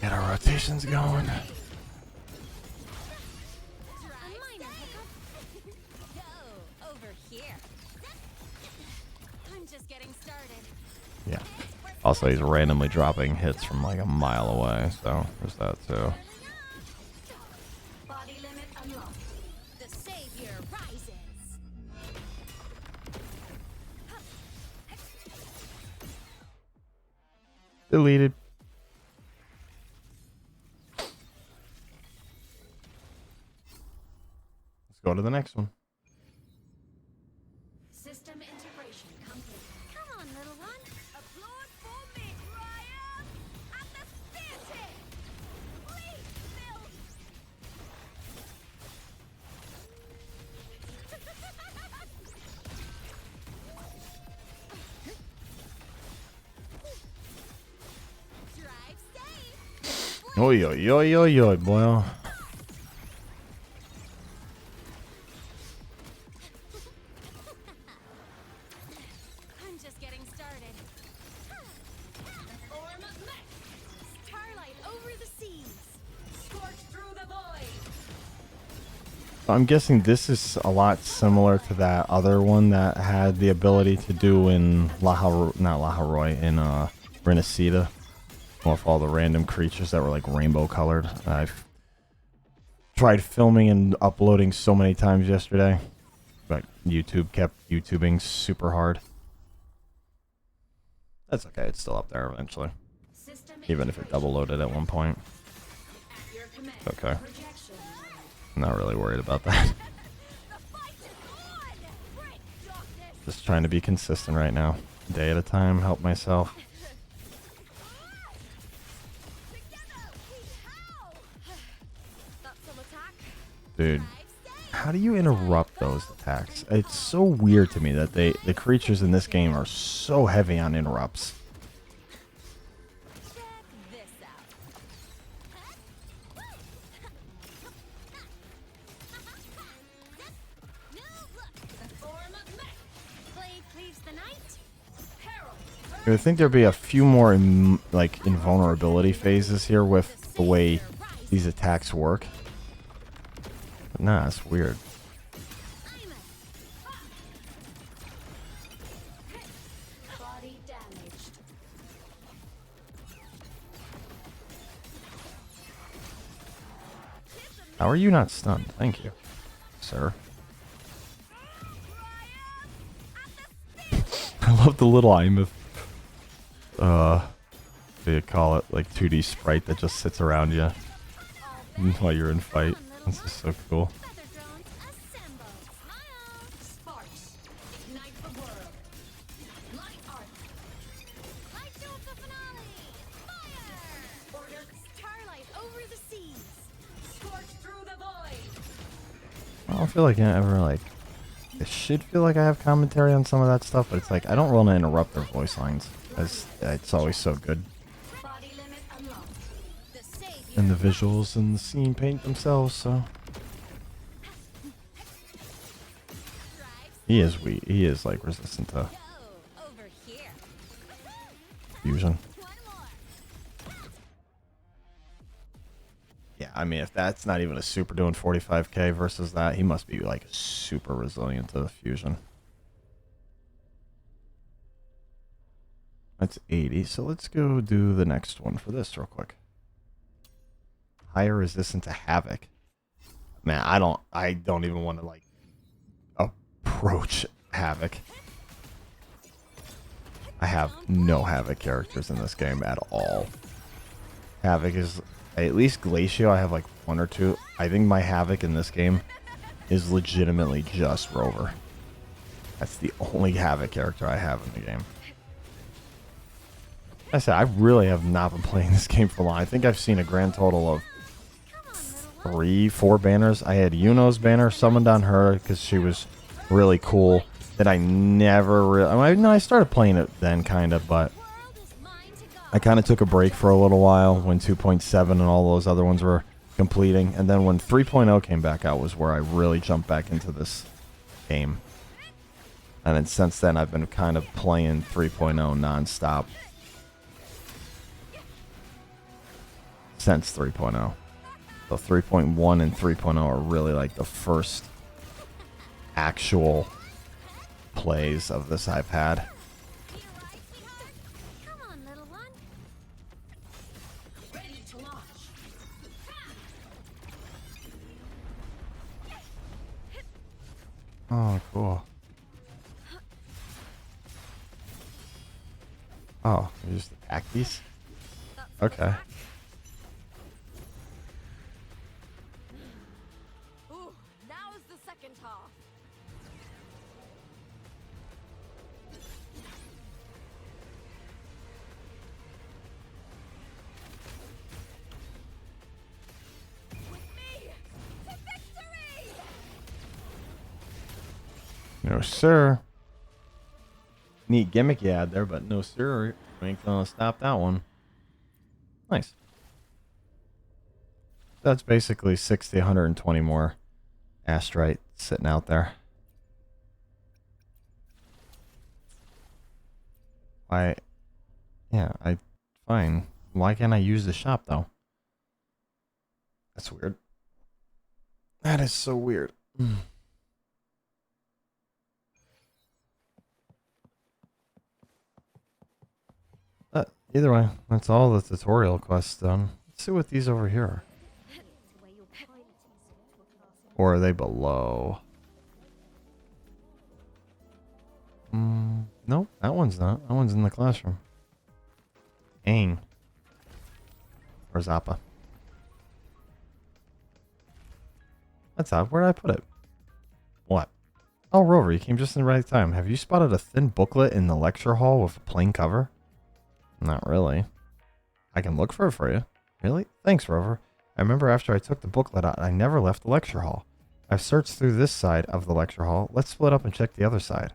Get our rotations going. Yeah. Also, he's randomly dropping hits from like a mile away, so there's that too. Body limit unlocked. The savior rises. Deleted. Let's go to the next one. System integration complete. Come on, little one. Applaud for me, Ryan. At the spear tip. Oi, oi, oi, oi, oi, boy. I'm just getting started. The form of Mech. Starlight over the seas. Scorch through the void. I'm guessing this is a lot similar to that other one that had the ability to do in not Laharoy, in Renacida. With all the random creatures that were like rainbow colored. I've tried filming and uploading so many times yesterday, but YouTube kept YouTubing super hard. That's okay, it's still up there eventually. Even if it double loaded at one point. Okay. I'm not really worried about that. Just trying to be consistent right now. Day at a time, help myself. Dude, how do you interrupt those attacks? It's so weird to me that the creatures in this game are so heavy on interrupts. Check this out. New look. The form of Mech. Blade cleaves the night. Peril. I would think there'd be a few more like invulnerability phases here with the way these attacks work. But nah, it's weird. Body damaged. How are you not stunned? Thank you, sir. I love the little Imith, what do you call it, like 2D sprite that just sits around you while you're in fight. This is so cool. Feather drones assemble. Smile. Sparks. Ignite the world. Light art. Light to the finale. Fire. Order. Starlight over the seas. Scorch through the void. I don't feel like I ever like. I should feel like I have commentary on some of that stuff, but it's like I don't want to interrupt their voice lines, as it's always so good. Body limit unlocked. The savior. And the visuals and the scene paint themselves, so he is like resistant to Go over here. fusion. One more. Yeah, I mean, if that's not even a super doing 45k versus that, he must be like super resilient to the fusion. That's 80, so let's go do the next one for this real quick. Higher resistance to havoc. Man, I don't even want to like approach havoc. I have no havoc characters in this game at all. Havoc is at least Glacio. I have like one or two. I think my havoc in this game is legitimately just Rover. That's the only havoc character I have in the game. I said I really have not been playing this game for long. I think I've seen a grand total of 3, 4 banners. I had Yuno's banner summoned on her because she was really cool. That I never really. I started playing it then, kind of, but I kind of took a break for a little while when 2.7 and all those other ones were completing, and then when 3.0 came back out was where I really jumped back into this game. And then since then, I've been kind of playing 3.0 nonstop. Since 3.0. So 3.1 and 3.0 are really like the first actual plays of this I've had. Come on, little one. Ready to launch. Oh, cool. Oh, you just attack these? Okay. Ooh, now's the second half. With me to victory! No, sir. Neat gimmick you had there, but no, sir. You ain't gonna stop that one. Nice. that's basically 60, 120 more astrite sitting out there. Fine. Why can't I use the shop though? That's weird. That is so weird. Either way, that's all the tutorial quests done. Let's see what these over here are. Or are they below? Nope, that one's not. That one's in the classroom. Aang. Or Zappa. That's odd. Where did I put it? What? Oh, Rover, you came just in the right time. Have you spotted a thin booklet in the lecture hall with a plain cover? Not really. I can look for it for you. Really? Thanks, Rover. I remember after I took the booklet out, I never left the lecture hall. I've searched through this side of the lecture hall. Let's split up and check the other side.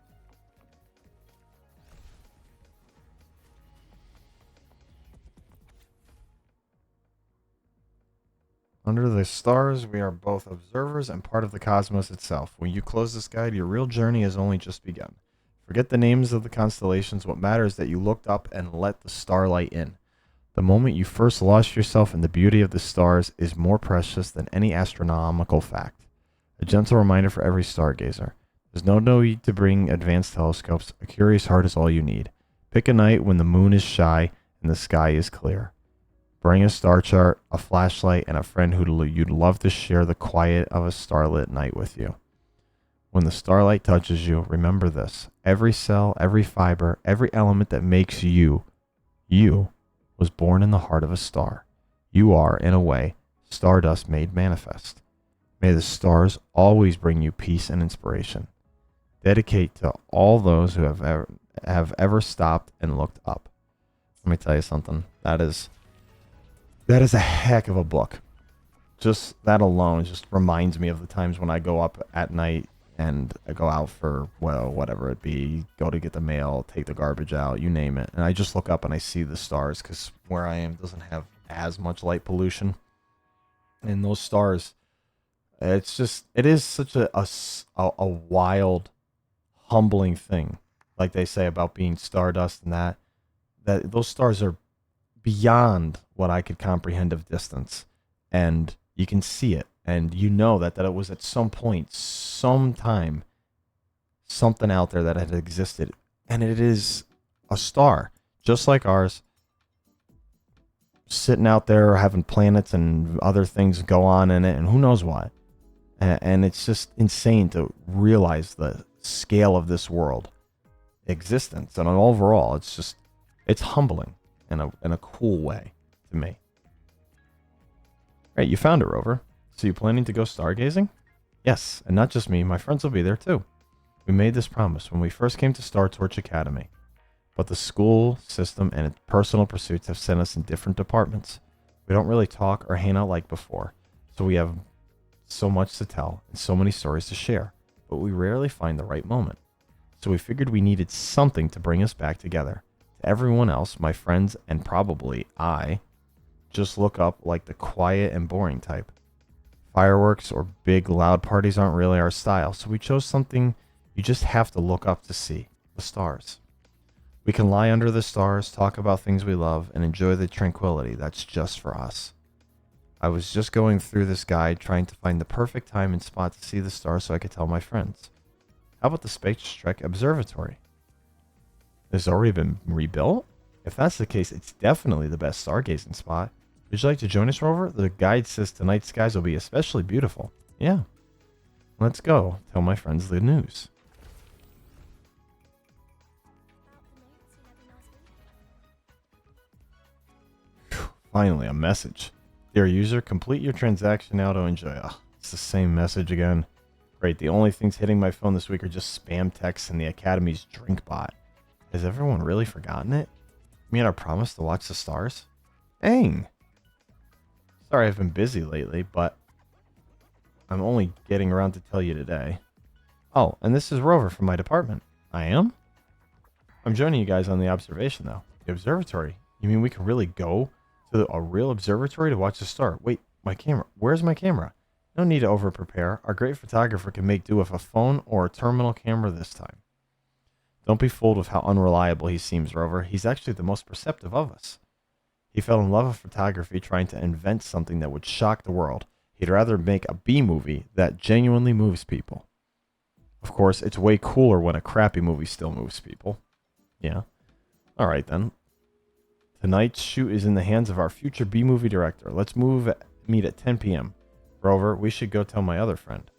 Under the stars, we are both observers and part of the cosmos itself. When you close this guide, your real journey has only just begun. Forget the names of the constellations. What matters is that you looked up and let the starlight in. The moment you first lost yourself in the beauty of the stars is more precious than any astronomical fact. A gentle reminder for every stargazer. There's no need to bring advanced telescopes. A curious heart is all you need. Pick a night when the moon is shy and the sky is clear. Bring a star chart, a flashlight, and a friend who you'd love to share the quiet of a starlit night with you. When the starlight touches you, remember this. Every cell, every fiber, every element that makes you, was born in the heart of a star. You are, in a way, stardust made manifest. May the stars always bring you peace and inspiration. Dedicate to all those who have ever stopped and looked up. Let me tell you something. That is a heck of a book. Just that alone just reminds me of the times when I go up at night and I go out for, well, whatever it be, go to get the mail, take the garbage out, you name it. And I just look up and I see the stars because where I am doesn't have as much light pollution. And those stars, it is such a wild, humbling thing. Like they say about being stardust and that those stars are beyond what I could comprehend of distance. And you can see it. And you know that it was at some point, sometime, something out there that had existed. And it is a star, just like ours, sitting out there having planets and other things go on in it, and who knows what. And it's just insane to realize the scale of this world existence. And overall, it's humbling in a cool way to me. Right, you found it, Rover. So you planning to go stargazing? Yes, and not just me, my friends will be there too. We made this promise when we first came to Star Torch Academy. But the school system and its personal pursuits have sent us in different departments. We don't really talk or hang out like before, so we have so much to tell and so many stories to share, but we rarely find the right moment. So we figured we needed something to bring us back together. To everyone else, my friends, and probably I, just look up like the quiet and boring type. Fireworks or big loud parties aren't really our style, so we chose something you just have to look up to see, the stars. We can lie under the stars, talk about things we love, and enjoy the tranquility that's just for us. I was just going through this guide trying to find the perfect time and spot to see the stars so I could tell my friends. How about the Space Trek Observatory? It's already been rebuilt? If that's the case, it's definitely the best stargazing spot. Would you like to join us, Rover? The guide says tonight's skies will be especially beautiful. Yeah. Let's go. Tell my friends the news. Whew, finally, a message. Dear user, complete your transaction now to enjoy. Oh, it's the same message again. Great. The only things hitting my phone this week are just spam texts and the Academy's drink bot. Has everyone really forgotten it? You mean our promise to watch the stars? Dang. Sorry I've been busy lately, but I'm only getting around to tell you today. Oh, and this is Rover from my department. I am? I'm joining you guys on the observation, though. The observatory? You mean we can really go to a real observatory to watch the star? Wait, My camera. Where's my camera? No need to over-prepare. Our great photographer can make do with a phone or a terminal camera this time. Don't be fooled with how unreliable he seems, Rover. He's actually the most perceptive of us. He fell in love with photography trying to invent something that would shock the world. He'd rather make a B movie that genuinely moves people. Of course, it's way cooler when a crappy movie still moves people. Yeah. Alright then. Tonight's shoot is in the hands of our future B-movie director. Let's meet at 10 p.m. Rover, we should go tell my other friend.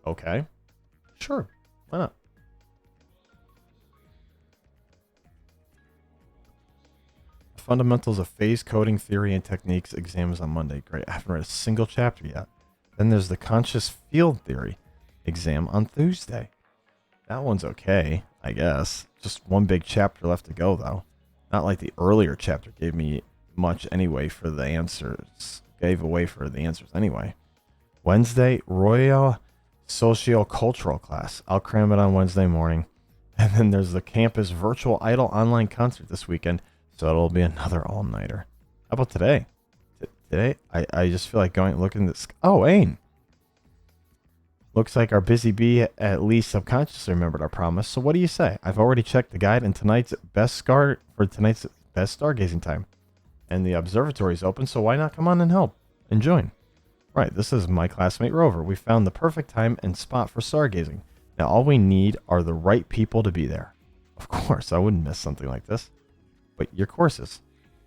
Okay. Sure. Why not? Fundamentals of Phase Coding Theory and Techniques exams on Monday. Great. I haven't read a single chapter yet. Then there's the Conscious Field Theory exam on Tuesday. That one's okay, I guess. Just one big chapter left to go, though. Not like the earlier chapter gave me much anyway for the answers. Gave away for the answers anyway. Wednesday, Royal Sociocultural class. I'll cram it on Wednesday morning. And then there's the campus virtual idol online concert this weekend. So it'll be another all-nighter. How about today? Today, I just feel like looking at this. Oh, Ain. Looks like our busy bee at least subconsciously remembered our promise. So what do you say? I've already checked the guide and tonight's best stargazing time. And the observatory is open, so why not come on and help and join? Right, this is my classmate Rover. We found the perfect time and spot for stargazing. Now all we need are the right people to be there. Of course, I wouldn't miss something like this. But your courses.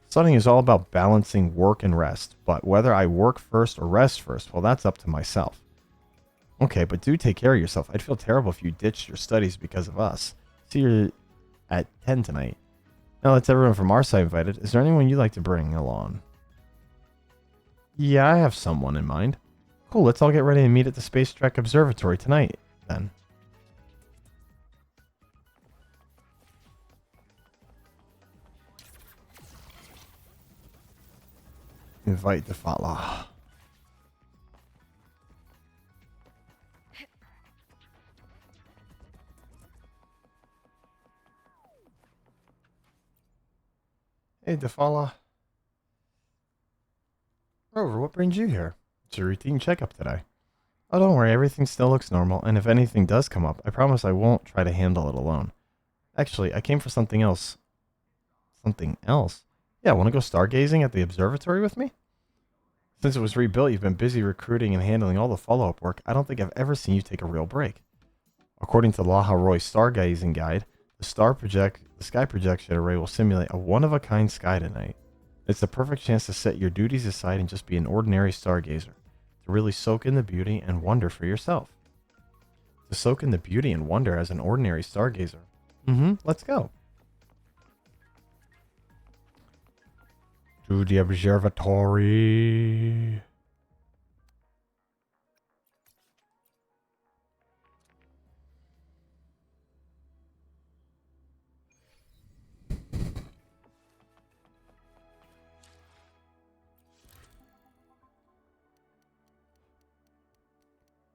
Studying is all about balancing work and rest. But whether I work first or rest first, well, that's up to myself. Okay, but do take care of yourself. I'd feel terrible if you ditched your studies because of us. See you at 10 tonight. Now that's everyone from our side invited. Is there anyone you'd like to bring along? Yeah, I have someone in mind. Cool, let's all get ready and meet at the Space Trek Observatory tonight, then. Invite the Fatla. Hey, Defala. Rover, what brings you here? It's a routine checkup today. Oh, don't worry, everything still looks normal, and if anything does come up, I promise I won't try to handle it alone. Actually, I came for something else. Something else? Yeah, want to go stargazing at the observatory with me? Since it was rebuilt, you've been busy recruiting and handling all the follow-up work. I don't think I've ever seen you take a real break. According to Laha Roy's stargazing guide, the sky projection array will simulate a one-of-a-kind sky tonight. It's the perfect chance to set your duties aside and just be an ordinary stargazer. To really soak in the beauty and wonder for yourself. To soak in the beauty and wonder as an ordinary stargazer. Let's go. To the observatory.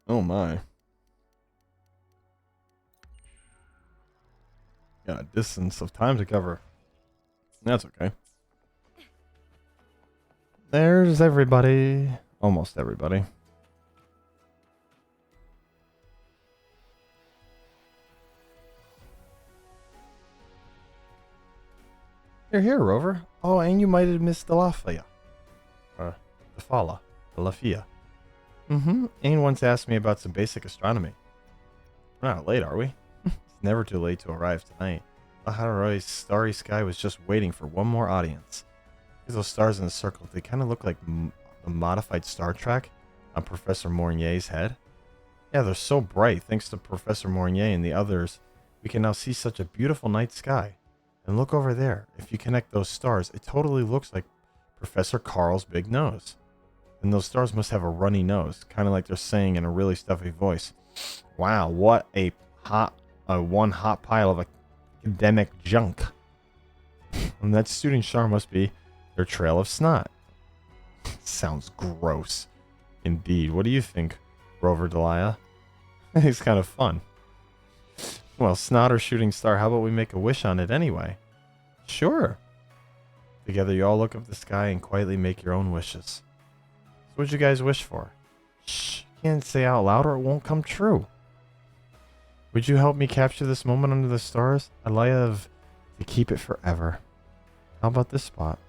Oh my. Got a distance of time to cover. That's okay. There's everybody. Almost everybody. You're here, Rover. Oh, and you might have missed the Lafaya. The Fala. The Lafia. Ain once asked me about some basic astronomy. We're not late, are we? It's never too late to arrive tonight. Laharoi's starry sky was just waiting for one more audience. Those stars in the circle, they kind of look like a modified Star Trek on Professor Mornier's head. Yeah, they're so bright. Thanks to Professor Mornier and the others, we can now see such a beautiful night sky. And look over there. If you connect those stars, it totally looks like Professor Karl's big nose. And those stars must have a runny nose, kind of like they're saying in a really stuffy voice. Wow, what a one hot pile of academic junk. And that student char must be their trail of snot. Sounds gross. Indeed. What do you think, Rover Delia? It's kind of fun. Well, snot or shooting star, how about we make a wish on it anyway? Sure. Together you all look up the sky and quietly make your own wishes. So what'd you guys wish for? Shh, you can't say out loud or it won't come true. Would you help me capture this moment under the stars? I'd love to keep it forever. How about this spot?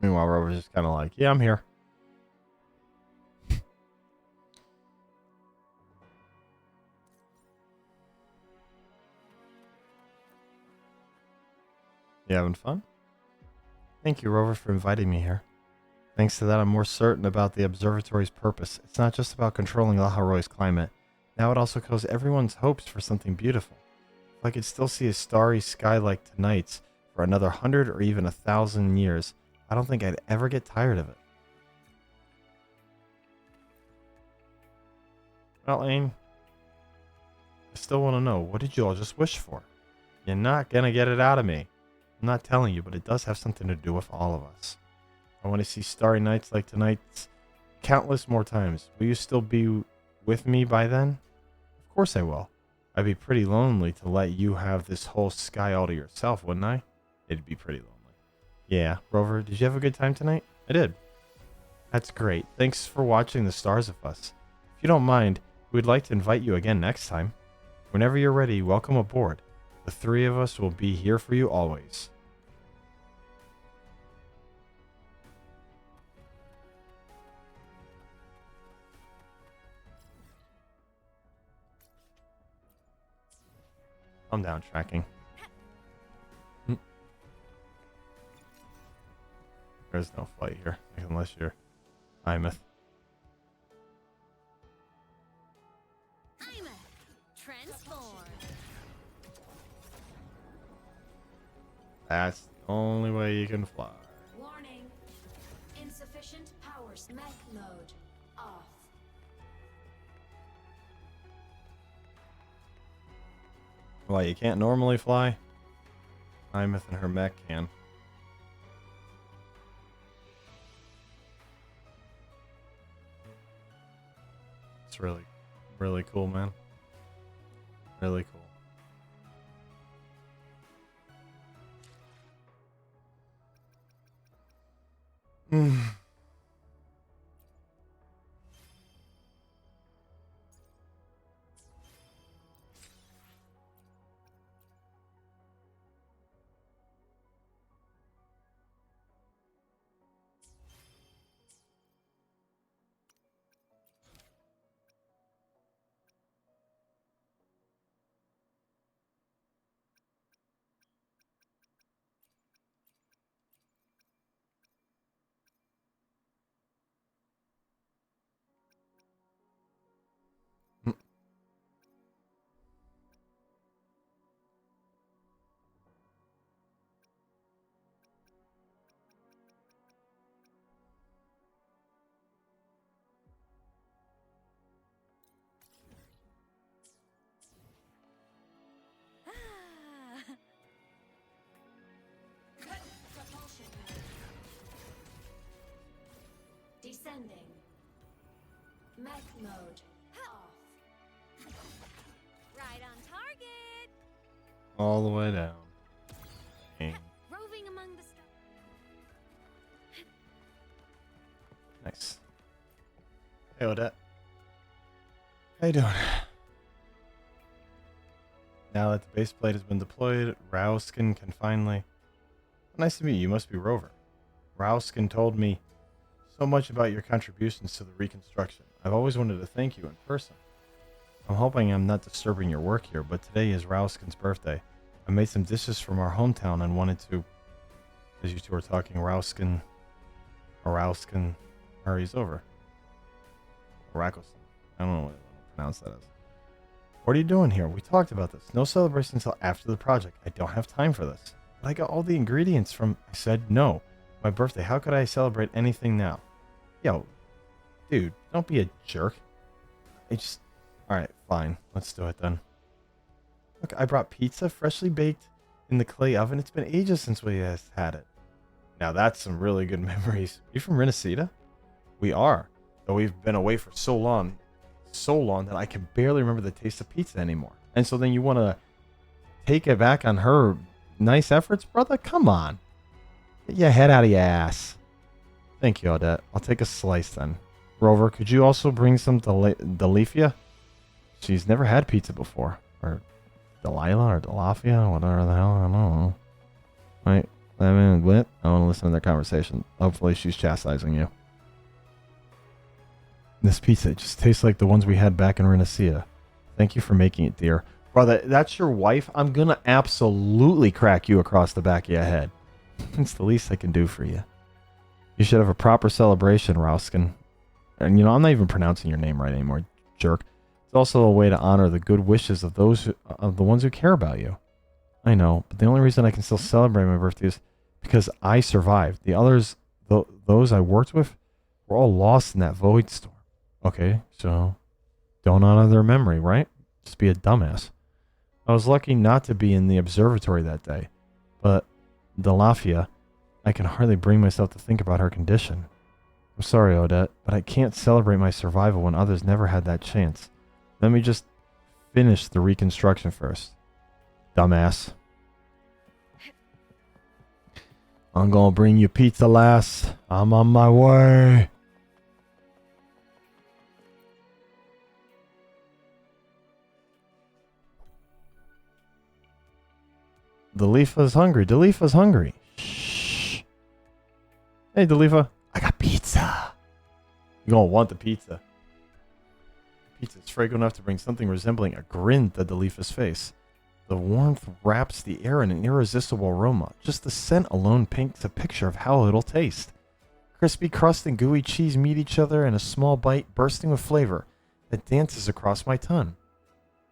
Meanwhile, Rover's just kind of like, yeah, I'm here. You having fun? Thank you, Rover, for inviting me here. Thanks to that, I'm more certain about the observatory's purpose. It's not just about controlling Laharoy's climate. Now it also echoes everyone's hopes for something beautiful. If I could still see a starry sky like tonight's for another 100 or even 1,000 years, I don't think I'd ever get tired of it. Well, Aang, I still want to know, what did you all just wish for? You're not going to get it out of me. I'm not telling you, but it does have something to do with all of us. I want to see starry nights like tonight's countless more times. Will you still be with me by then? Of course I will. I'd be pretty lonely to let you have this whole sky all to yourself, wouldn't I? It'd be pretty lonely. Yeah, Rover, did you have a good time tonight? I did. That's great. Thanks for watching the stars with us. If you don't mind, we'd like to invite you again next time. Whenever you're ready, welcome aboard. The three of us will be here for you always. I'm down tracking. There's no flight here, unless you're Imeth. Transform. That's the only way you can fly. Warning. Insufficient power. Mech mode off. Why, you can't normally fly? Imeth and her mech can. It's really, really cool, man. Really cool. Propulsion. Descending. Mech mode off. Right on target. All the way down. Dang. Roving among the stars. Nice. Hey, Odette. How you doing? Now that the base plate has been deployed, Rauskin can finally... Nice to meet you. You must be Rover. Rauskin told me so much about your contributions to the reconstruction. I've always wanted to thank you in person. I'm hoping I'm not disturbing your work here, but today is Rauskin's birthday. I made some dishes from our hometown and wanted to... As you two were talking, Rauskin hurries over. Rakustan. I don't know what to pronounce that as. What are you doing here? We talked about this. No celebration until after the project. I don't have time for this. But I got all the ingredients from... I said no. My birthday. How could I celebrate anything now? Yo, dude, don't be a jerk. Alright, fine. Let's do it then. Look, I brought pizza freshly baked in the clay oven. It's been ages since we had it. Now that's some really good memories. You from Renacida? We are. Though we've been away for so long that I can barely remember the taste of pizza anymore. And so then you want to take it back on her nice efforts, brother? Come on. Get your head out of your ass. Thank you, Odette. I'll take a slice then. Rover, could you also bring some Delifia? She's never had pizza before. Or Delilah or Delafia, whatever the hell. I don't know. Wait, I mean, what? I want to listen to their conversation. Hopefully she's chastising you. This pizza just tastes like the ones we had back in Renacida. Thank you for making it, dear. Brother, that's your wife? I'm going to absolutely crack you across the back of your head. It's the least I can do for you. You should have a proper celebration, Rauskin. And you know, I'm not even pronouncing your name right anymore, jerk. It's also a way to honor the good wishes of of the ones who care about you. I know, but the only reason I can still celebrate my birthday is because I survived. The others, those I worked with, were all lost in that void storm. Okay, so don't honor their memory, right? Just be a dumbass. I was lucky not to be in the observatory that day, but Delafia, I can hardly bring myself to think about her condition. I'm sorry, Odette, but I can't celebrate my survival when others never had that chance. Let me just finish the reconstruction first. Dumbass. I'm gonna bring you pizza, lass. I'm on my way. Delifa's hungry. Delifa's hungry. Shh. Hey, Delifa. I got pizza. You're gonna want the pizza. Pizza is fragrant enough to bring something resembling a grin to Delifa's face. The warmth wraps the air in an irresistible aroma. Just the scent alone paints a picture of how it'll taste. Crispy crust and gooey cheese meet each other in a small bite bursting with flavor that dances across my tongue.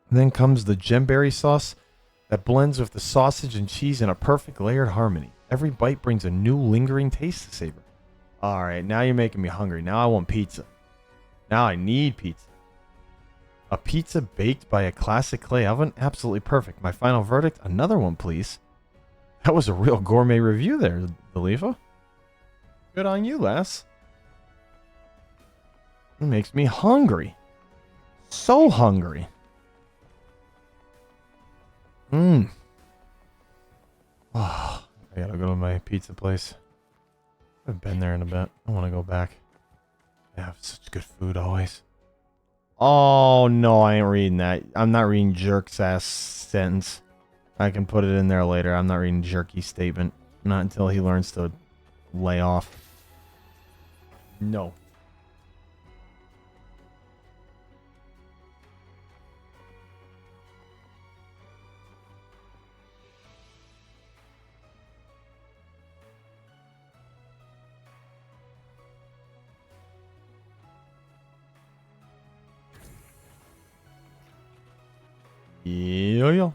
Then comes the gemberry sauce that blends with the sausage and cheese in a perfect layered harmony. Every bite brings a new lingering taste to savor. Alright, now you're making me hungry. Now I want pizza. Now I need pizza. A pizza baked by a classic clay oven? Absolutely perfect. My final verdict? Another one, please. That was a real gourmet review there, Delifa. Good on you, lass. It makes me hungry. So hungry. Oh, I gotta go to my pizza place. I haven't been there in a bit. I want to go back. They have such good food always. Oh, no, I ain't reading that. I'm not reading Jerk's ass sentence. I can put it in there later. I'm not reading Jerky's statement. Not until he learns to lay off. No. Yo.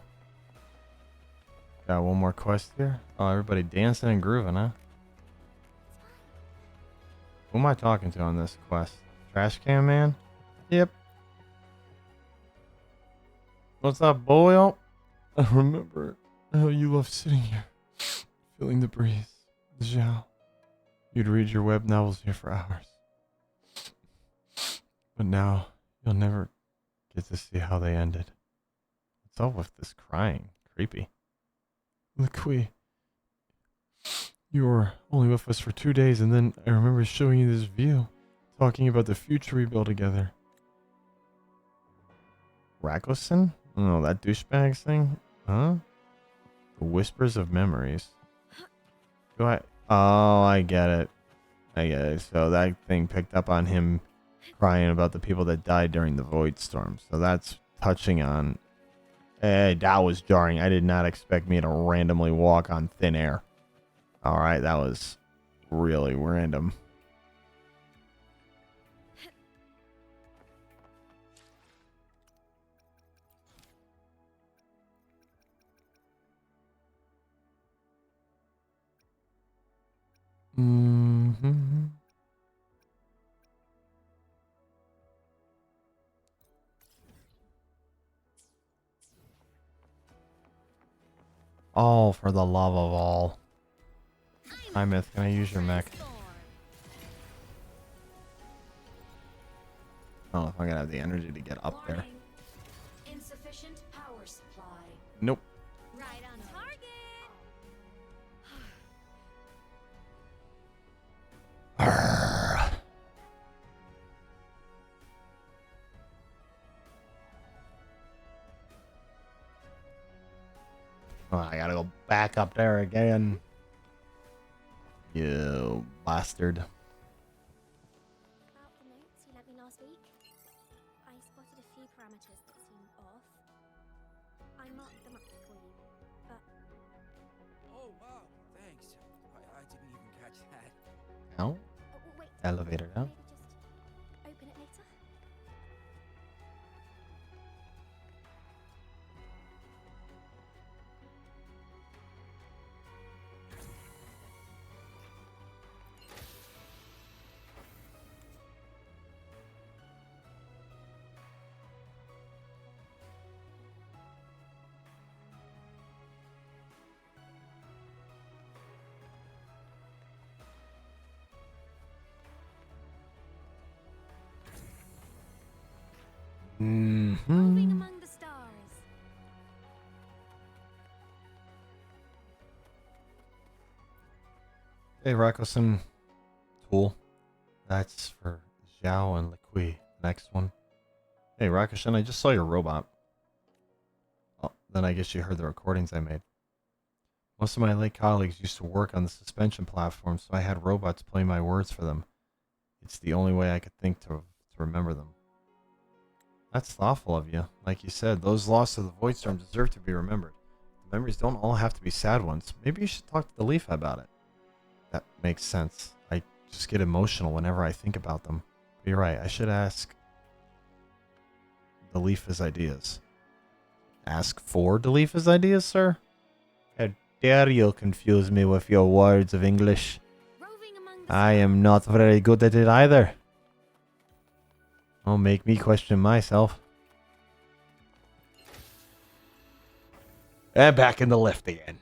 Got one more quest here. Oh, everybody dancing and grooving, huh? Who am I talking to on this quest? Trash can man? Yep. What's up, boy? I remember how you loved sitting here, feeling the breeze, the Zhao. You'd read your web novels here for hours. But now, you'll never get to see how they ended. What's up with this crying? Creepy. Liqui, you were only with us for 2 days, and then I remember showing you this view, talking about the future we built together. Rackleson? Oh, that douchebag thing? Huh? The Whispers of Memories. Do I? Oh, I get it. I get it. So that thing picked up on him crying about the people that died during the Void Storm. So that's touching on... Hey, that was jarring. I did not expect me to randomly walk on thin air. Alright, that was really random. All for the love of all. Hi, Myth. Can I use your mech? I don't know if I'm gonna have the energy to get up there. Insufficient power supply. Nope. Right on target. Arrgh. Oh, I gotta go back up there again. You bastard. About the notes you lent me last week, I spotted a few parameters that seem off. I marked them up for you, but Oh, wow. Thanks. I didn't even catch that. No? wait. Elevator down. Maybe just open it later. Roving Mm-hmm. among the stars. Hey, Rakusen. Tool. That's for Xiao and Liqui. Next one. Hey, Rakusen, I just saw your robot. Oh, then I guess you heard the recordings I made. Most of my late colleagues used to work on the suspension platform, so I had robots play my words for them. It's the only way I could think to remember them. That's thoughtful of you. Like you said, those lost to the Void Storm deserve to be remembered. The memories don't all have to be sad ones. Maybe you should talk to the Leaf about it. That makes sense. I just get emotional whenever I think about them. But you're right, I should ask the Leaf his ideas. Ask for the Leaf his ideas, sir? How dare you confuse me with your words of English? Roving among the I am not very good at it either. Don't make me question myself. And back in the lift again.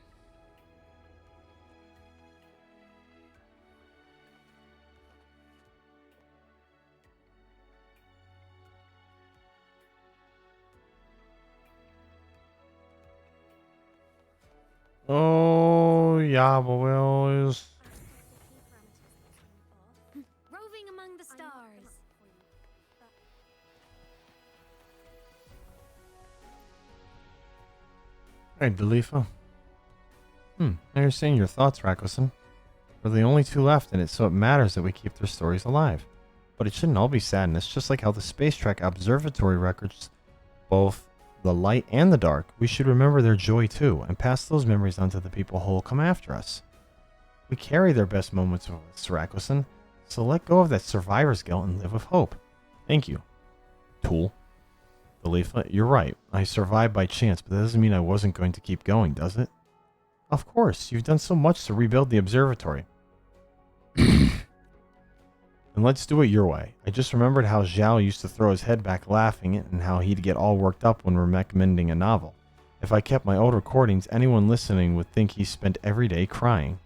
Oh, yeah, boys. Roving among the stars. Hey, Delifa. Now you're saying your thoughts, Rakusen. We're the only two left in it, so it matters that we keep their stories alive. But it shouldn't all be sadness, just like how the Space Trek Observatory records both the light and the dark. We should remember their joy too, and pass those memories on to the people who will come after us. We carry their best moments with us, Rakusen, so let go of that survivor's guilt and live with hope. Thank you, Tool. Delifa, you're right. I survived by chance, but that doesn't mean I wasn't going to keep going, does it? Of course, you've done so much to rebuild the observatory. And let's do it your way. I just remembered how Zhao used to throw his head back laughing and how he'd get all worked up when we're recommending a novel. If I kept my old recordings, anyone listening would think he spent every day crying.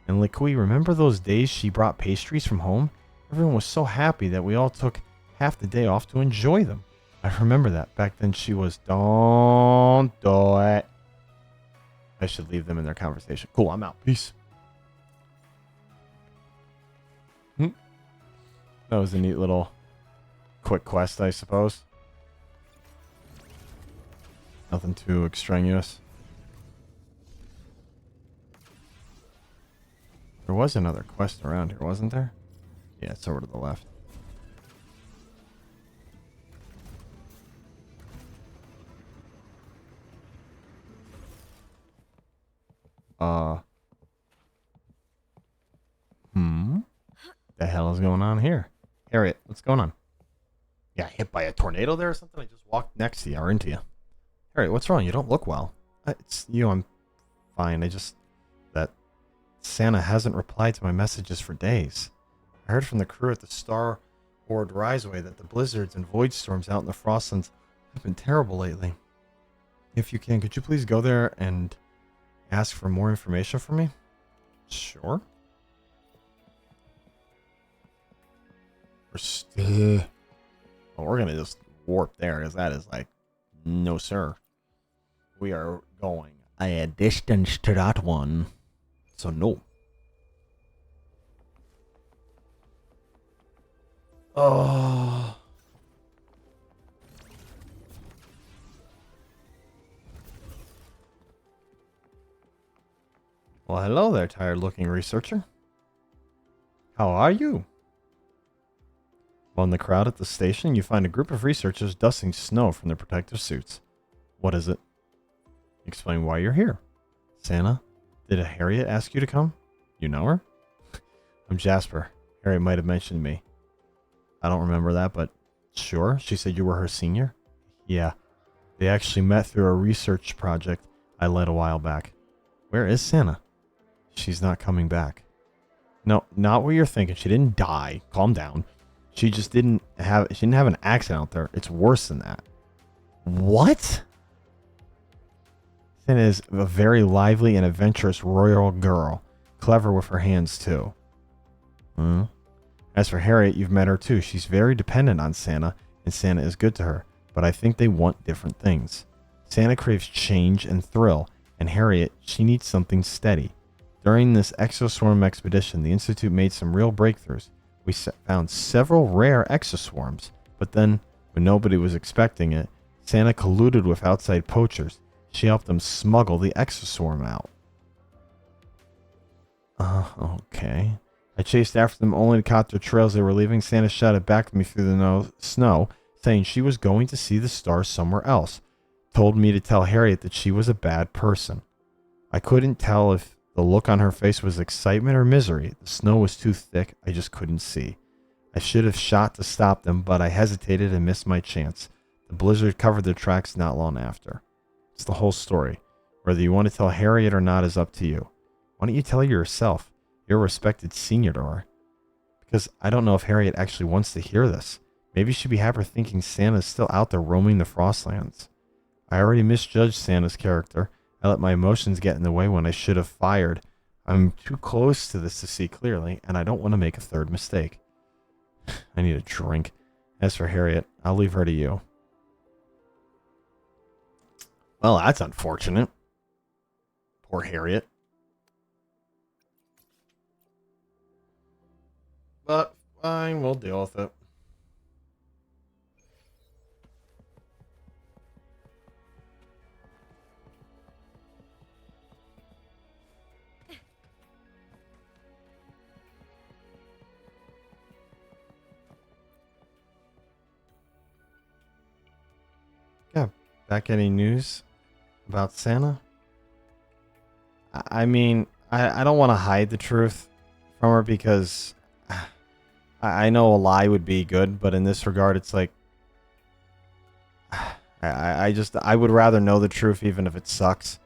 And Liqui, remember those days she brought pastries from home? Everyone was so happy that we all took half the day off to enjoy them. I remember that. Back then she was, don't do it. I should leave them in their conversation. Cool, I'm out. Peace. That was a neat little quick quest, I suppose. Nothing too extraneous. There was another quest around here, wasn't there? Yeah, it's over to the left. The hell is going on here? Harriet, what's going on? Yeah, hit by a tornado there or something? I just walked next to you or into you. Harriet, what's wrong? You don't look well. It's you, I'm fine. That Santa hasn't replied to my messages for days. I heard from the crew at the Star Ward Riseway that the blizzards and void storms out in the Frostlands have been terrible lately. If you can, could you please go there and Ask for more information from me? Sure. Well, we're gonna just warp there, because that is like, no sir. We are going a distance to that one. So no. Oh. Well, hello there, tired-looking researcher. How are you? Well, in the crowd at the station, you find a group of researchers dusting snow from their protective suits. What is it? Explain why you're here. Santa, did Harriet ask you to come? You know her? I'm Jasper. Harriet might have mentioned me. I don't remember that, but sure. She said you were her senior? Yeah. They actually met through a research project I led a while back. Where is Santa? She's not coming back. No, not what you're thinking. She didn't die. Calm down. She didn't have an accident out there. It's worse than that. What? Santa is a very lively and adventurous royal girl. Clever with her hands, too. As for Harriet, you've met her too. She's very dependent on Santa, and Santa is good to her. But I think they want different things. Santa craves change and thrill, and Harriet, she needs something steady. During this exoswarm expedition, the Institute made some real breakthroughs. We found several rare exoswarms, but then, when nobody was expecting it, Santa colluded with outside poachers. She helped them smuggle the exoswarm out. Okay. I chased after them only to cut their trails they were leaving. Santa shouted back at me through the snow, saying she was going to see the stars somewhere else. Told me to tell Harriet that she was a bad person. I couldn't tell if the look on her face was excitement or misery. The snow was too thick. I just couldn't see. I should have shot to stop them, but I hesitated and missed my chance. The blizzard covered their tracks not long after. It's the whole story. Whether you want to tell Harriet or not is up to you. Why don't you tell her yourself? You're a respected senior to her. Because I don't know if Harriet actually wants to hear this. Maybe she'd be happier thinking Santa's still out there roaming the Frostlands. I already misjudged Santa's character. I let my emotions get in the way when I should have fired. I'm too close to this to see clearly, and I don't want to make a third mistake. I need a drink. As for Harriet, I'll leave her to you. Well, that's unfortunate. Poor Harriet. But fine, we'll deal with it. Yeah, back any news about Santa? I mean, I don't want to hide the truth from her because I know a lie would be good, but in this regard, it's like I would rather know the truth even if it sucks.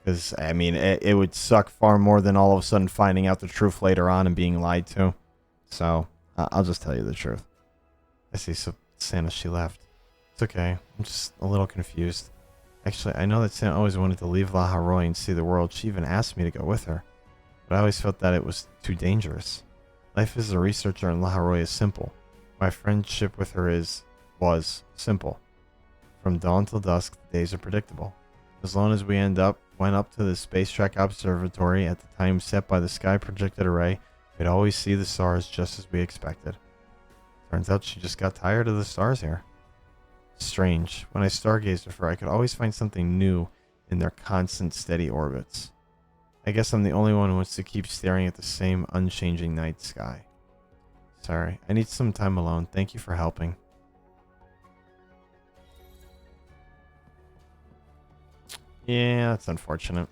Because, I mean, it would suck far more than all of a sudden finding out the truth later on and being lied to. So, I'll just tell you the truth. I see, so Santa, she left. It's okay. I'm just a little confused. Actually, I know that Santa always wanted to leave La Haroy and see the world. She even asked me to go with her. But I always felt that it was too dangerous. Life as a researcher in La Haroy is simple. My friendship with her was simple. From dawn till dusk, the days are predictable. As long as we went up to the Space Track Observatory at the time set by the Sky Projected Array, we'd always see the stars just as we expected. Turns out she just got tired of the stars here. Strange. When I stargazed with her, I could always find something new in their constant, steady orbits. I guess I'm the only one who wants to keep staring at the same unchanging night sky. Sorry, I need some time alone. Thank you for helping. Yeah, that's unfortunate.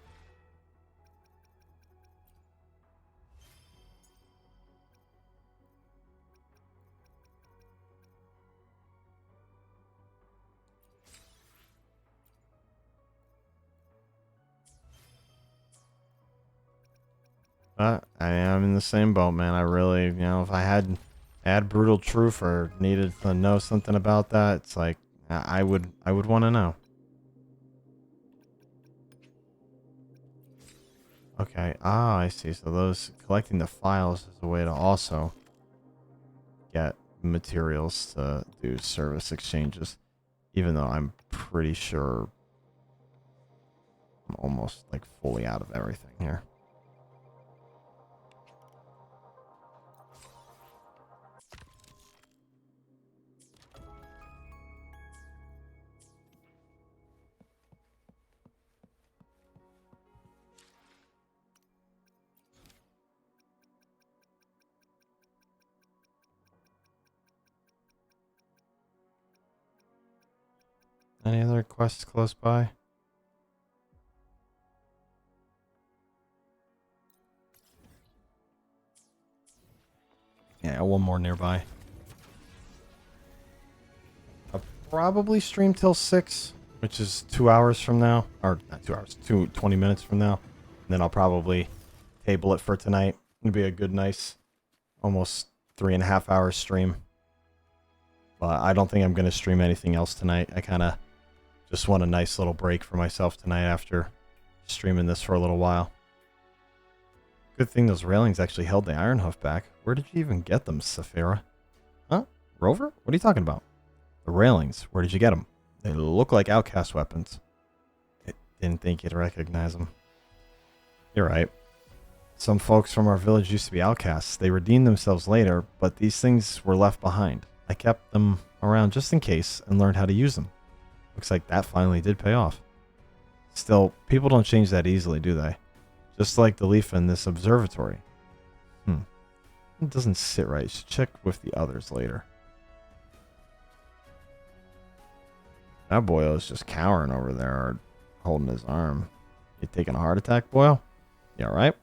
But I am in the same boat, man. I really, if I had brutal truth or needed to know something about that, it's like I would want to know. Okay. Ah, I see. So those collecting the files is a way to also get materials to do service exchanges. Even though I'm pretty sure I'm almost like fully out of everything here. Any other quests close by? Yeah, one more nearby. I'll probably stream till 6, which is 2 hours from now. Or not 2 hours, 20 minutes from now. And then I'll probably table it for tonight. It'll be a good, nice, almost 3.5 hour stream. But I don't think I'm going to stream anything else tonight. I kind of just want a nice little break for myself tonight after streaming this for a little while. Good thing those railings actually held the Iron Hoof back. Where did you even get them, Saphira? Huh? Rover? What are you talking about? The railings. Where did you get them? They look like outcast weapons. I didn't think you'd recognize them. You're right. Some folks from our village used to be outcasts. They redeemed themselves later, but these things were left behind. I kept them around just in case and learned how to use them. Looks like that finally did pay off. Still, people don't change that easily, do they? Just like the leaf in this observatory. It doesn't sit right. You should check with the others later. That boyo's just cowering over there, or holding his arm. You taking a heart attack, boyo? You alright?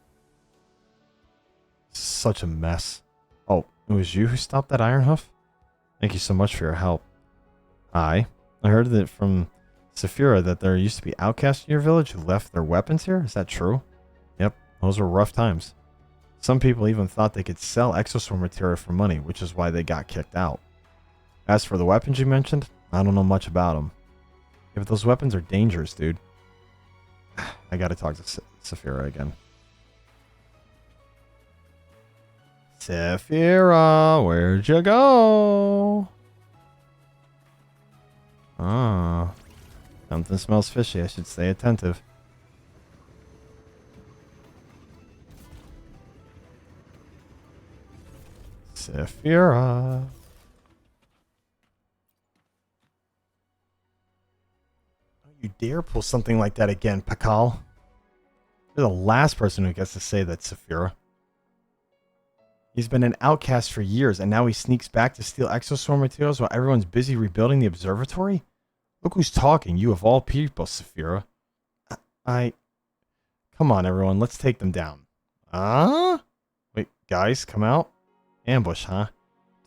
Such a mess. Oh, it was you who stopped that Iron Hoof? Thank you so much for your help. I heard that from Saphira that there used to be outcasts in your village who left their weapons here. Is that true? Yep, those were rough times. Some people even thought they could sell exosword material for money, which is why they got kicked out. As for the weapons you mentioned, I don't know much about them. Yeah, but those weapons are dangerous, dude. I gotta talk to Saphira again. Saphira, where'd you go? Ah, something smells fishy. I should stay attentive. Saphira. Don't you dare pull something like that again, Pakal. You're the last person who gets to say that, Saphira. He's been an outcast for years, and now he sneaks back to steal exoswarm materials while everyone's busy rebuilding the observatory? Look who's talking, you of all people, Saphira. Come on, everyone, let's take them down. Wait, guys, come out? Ambush, huh?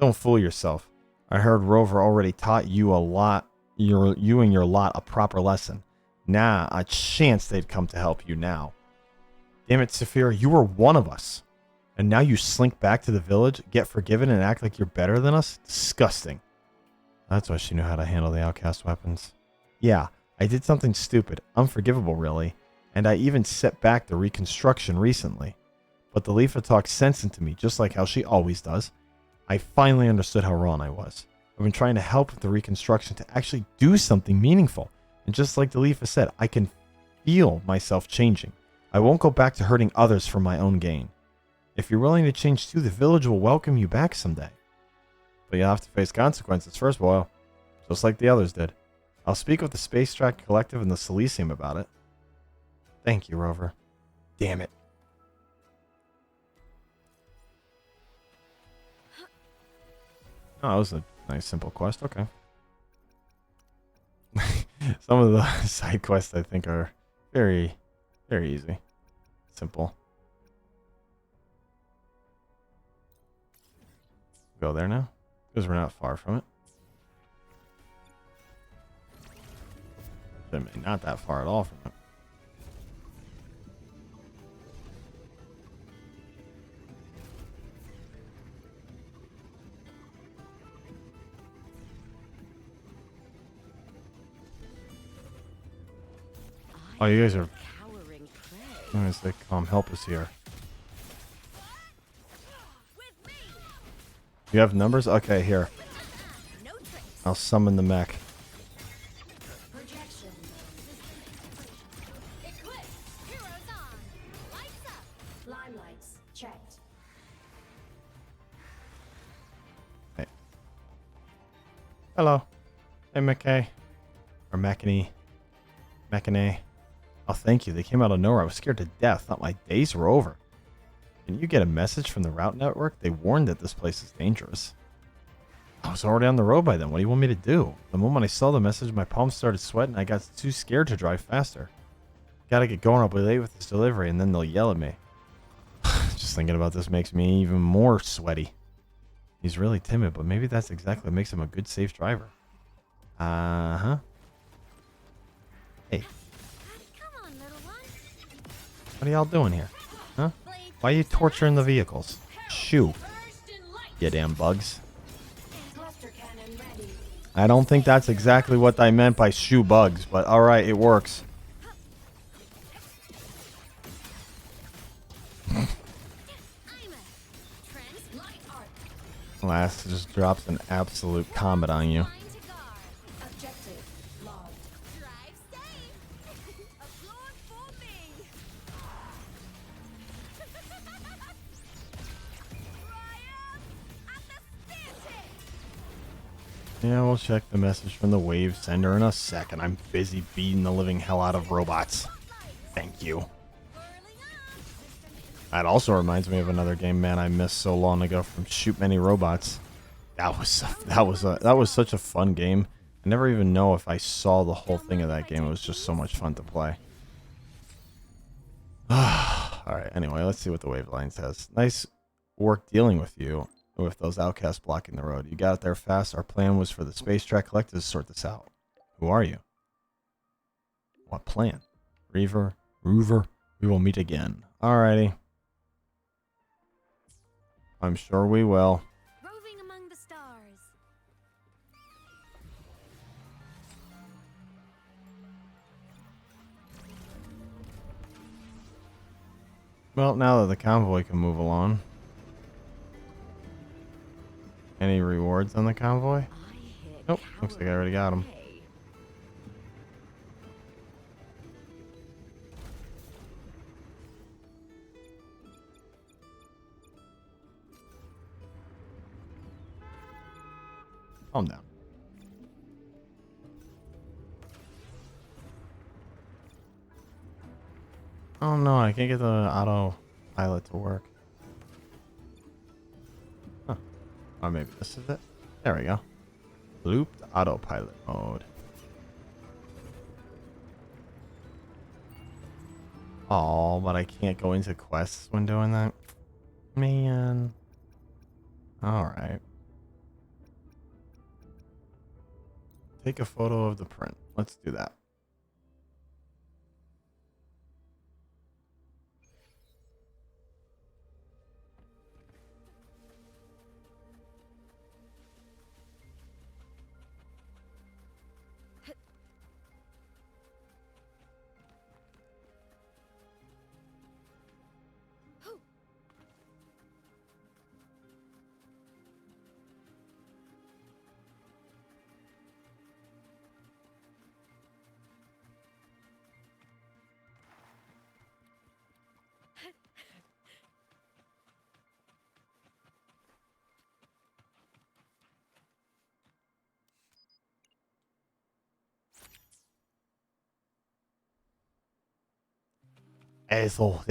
Don't fool yourself. I heard Rover already taught you a lot, you and your lot a proper lesson. Nah, a chance they'd come to help you now. Damn it, Saphira, you were one of us. And now you slink back to the village, get forgiven, and act like you're better than us? Disgusting. That's why she knew how to handle the outcast weapons. Yeah, I did something stupid, unforgivable really, and I even set back the reconstruction recently. But the Leafa talked sense into me, just like how she always does. I finally understood how wrong I was. I've been trying to help with the reconstruction to actually do something meaningful. And just like the Leafa said, I can feel myself changing. I won't go back to hurting others for my own gain. If you're willing to change too, the village will welcome you back someday. But you'll have to face consequences first, Boyle. Just like the others did. I'll speak with the Space Track Collective and the Silesium about it. Thank you, Rover. Damn it. Oh, that was a nice, simple quest. Okay. Some of the side quests, I think, are very, very easy. Simple. Go there now? Because we're not far from it. I mean, not that far at all from it. Oh, you guys are... Cowering prey. As they come help us here. You have numbers? Okay, here. No tricks. I'll summon the mech. Projection. Eclipse. Heroes on. Lights up. Limelights checked. Hey. Hello. Hey, McKay. Or Mechany. Mechany. Oh, thank you. They came out of nowhere. I was scared to death. Thought my days were over. Can you get a message from the route network? They warned that this place is dangerous. I was already on the road by then. What do you want me to do? The moment I saw the message, my palms started sweating. I got too scared to drive faster. Gotta get going. I'll be late with this delivery, and then they'll yell at me. Just thinking about this makes me even more sweaty. He's really timid, but maybe that's exactly what makes him a good, safe driver. Uh-huh. Hey, Come on, little one. what are y'all doing here? Huh? Why are you torturing the vehicles? Shoo. You damn bugs. Cluster cannon ready. I don't think that's exactly what I meant by shoe bugs, but alright, it works. I'm a Trent. Light arc. Last just drops an absolute comet on you. Line to guard. Objective logged. Drive safe. Applaud for me. Triumph at the spear tip. Yeah, we'll check the message from the wave sender in a second. I'm busy beating the living hell out of robots. Thank you. Whirling on. That also reminds me of another game, man, I missed so long ago from Shoot Many Robots. That was such a fun game. I never even know if I saw the whole thing of that game. It was just so much fun to play. Alright, anyway, let's see what the Waveline says. Nice work dealing with you, with those outcasts blocking the road. You got it there fast. Our plan was for the Space Track Collective to sort this out. Who are you? What plan? Reaver? We will meet again. Alrighty. I'm sure we will. Roving among the stars. Well, now that the convoy can move along. Any rewards on the convoy? Nope, looks like I already got them. Calm down. Oh no, I can't get the autopilot to work. Huh. Or maybe this is it. There we go. Looped autopilot mode. Oh, but I can't go into quests when doing that. Man. Alright. Take a photo of the print. Let's do that. Eso,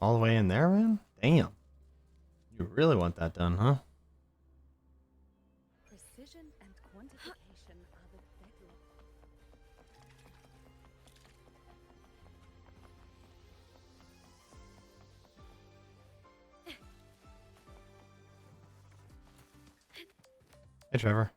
all the way in there, man? Damn. You really want that done, huh? Precision and quantification are the bedrock. Hey, Trevor.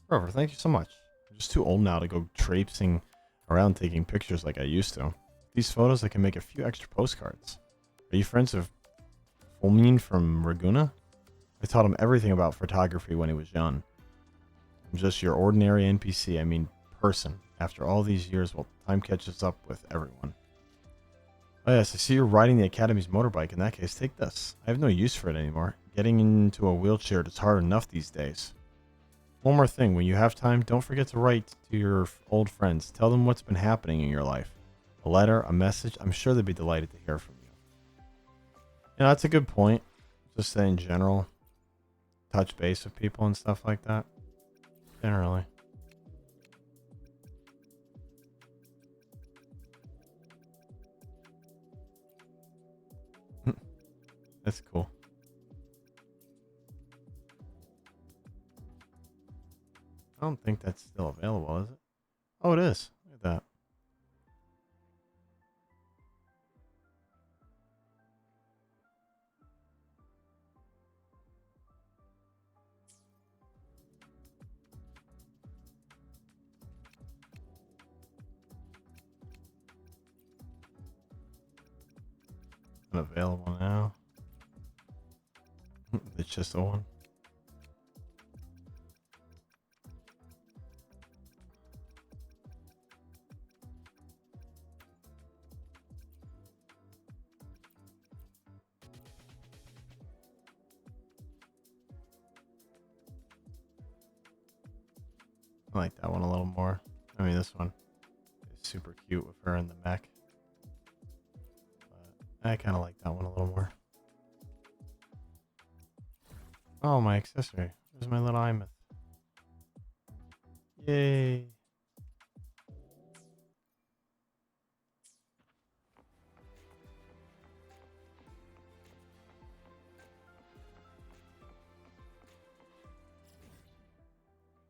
Trevor, thank you so much. I'm just too old now to go traipsing around taking pictures like I used to. These photos, I can make a few extra postcards. Are you friends of Fulmin from Raguna? I taught him everything about photography when he was young. I'm just your ordinary NPC, I mean person. after all these years, well, time catches up with everyone. Oh yes, I see you're riding the Academy's motorbike. In that case, take this. I have no use for it anymore. Getting into a wheelchair is hard enough these days. One more thing, when you have time, don't forget to write to your old friends. Tell them what's been happening in your life. A letter, a message, I'm sure they'd be delighted to hear from you. You know, that's a good point. Just say in general, touch base with people and stuff like that. Generally. That's cool. I don't think that's still available, is it? Oh, it is. Look at that. Unavailable now. It's just the one. I like that one a little more. I mean, this one is super cute with her in the mech. But I kind of like that one a little more. Oh, my accessory. There's my little iMyth. Yay.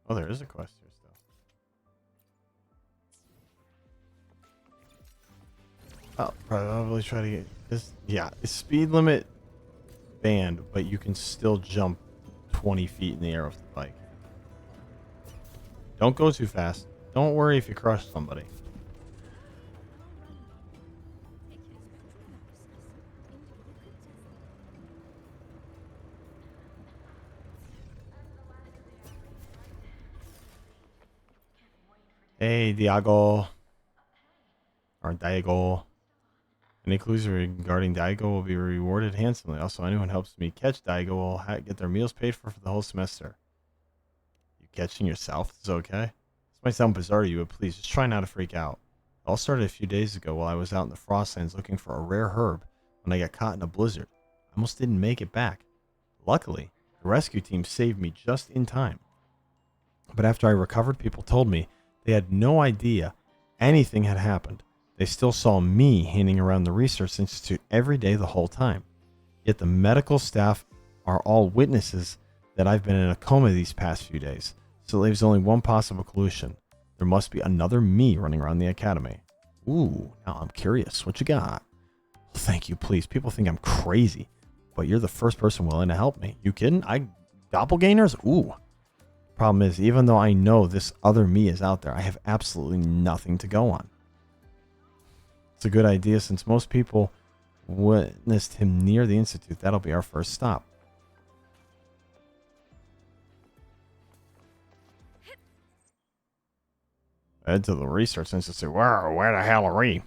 Oh, there is a quest here still. I'll probably try to get this. Yeah, it's speed limit banned, but you can still jump 20 feet in the air with the bike. Don't go too fast. Don't worry if you crush somebody. Hey, Diago. Or Diago. Any clues regarding Daigo will be rewarded handsomely. Also, anyone who helps me catch Daigo will get their meals paid for the whole semester. You catching yourself is okay? This might sound bizarre to you, but please, just try not to freak out. It all started a few days ago while I was out in the Frostlands looking for a rare herb when I got caught in a blizzard. I almost didn't make it back. Luckily, the rescue team saved me just in time. But after I recovered, people told me they had no idea anything had happened. They still saw me handing around the Research Institute every day the whole time. Yet the medical staff are all witnesses that I've been in a coma these past few days. So it leaves only one possible conclusion. There must be another me running around the academy. Ooh, now I'm curious. What you got? Thank you, please. People think I'm crazy, but you're the first person willing to help me. You kidding? Doppelgangers? Ooh. Problem is, even though I know this other me is out there, I have absolutely nothing to go on. It's a good idea since most people witnessed him near the Institute. That'll be our first stop. Head to the Research Institute. Where the hell are we?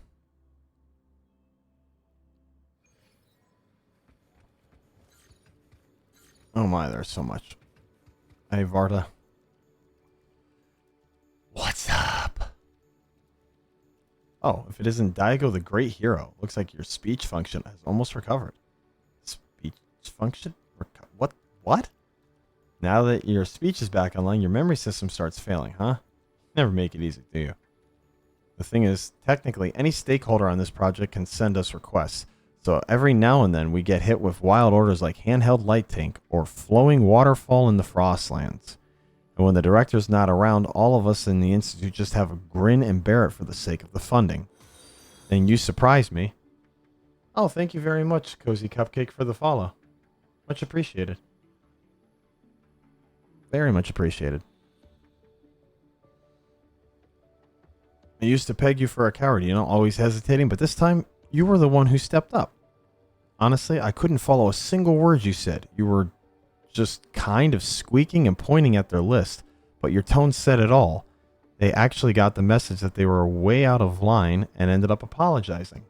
Oh my, there's so much. Hey, Varda. What's up? Oh, if it isn't Daigo the Great Hero, looks like your speech function has almost recovered. Speech function? What? Now that your speech is back online, your memory system starts failing, huh? Never make it easy, do you? The thing is, technically, any stakeholder on this project can send us requests. So every now and then we get hit with wild orders like handheld light tank or flowing waterfall in the Frostlands. And when the director's not around, all of us in the Institute just have a grin and bear it for the sake of the funding. Then you surprise me. Oh, thank you very much, Cozy Cupcake, for the follow. Much appreciated. Very much appreciated. I used to peg you for a coward, always hesitating, but this time you were the one who stepped up. Honestly, I couldn't follow a single word you said. You were just kind of squeaking and pointing at their list, but your tone said it all. They actually got the message that they were way out of line and ended up apologizing.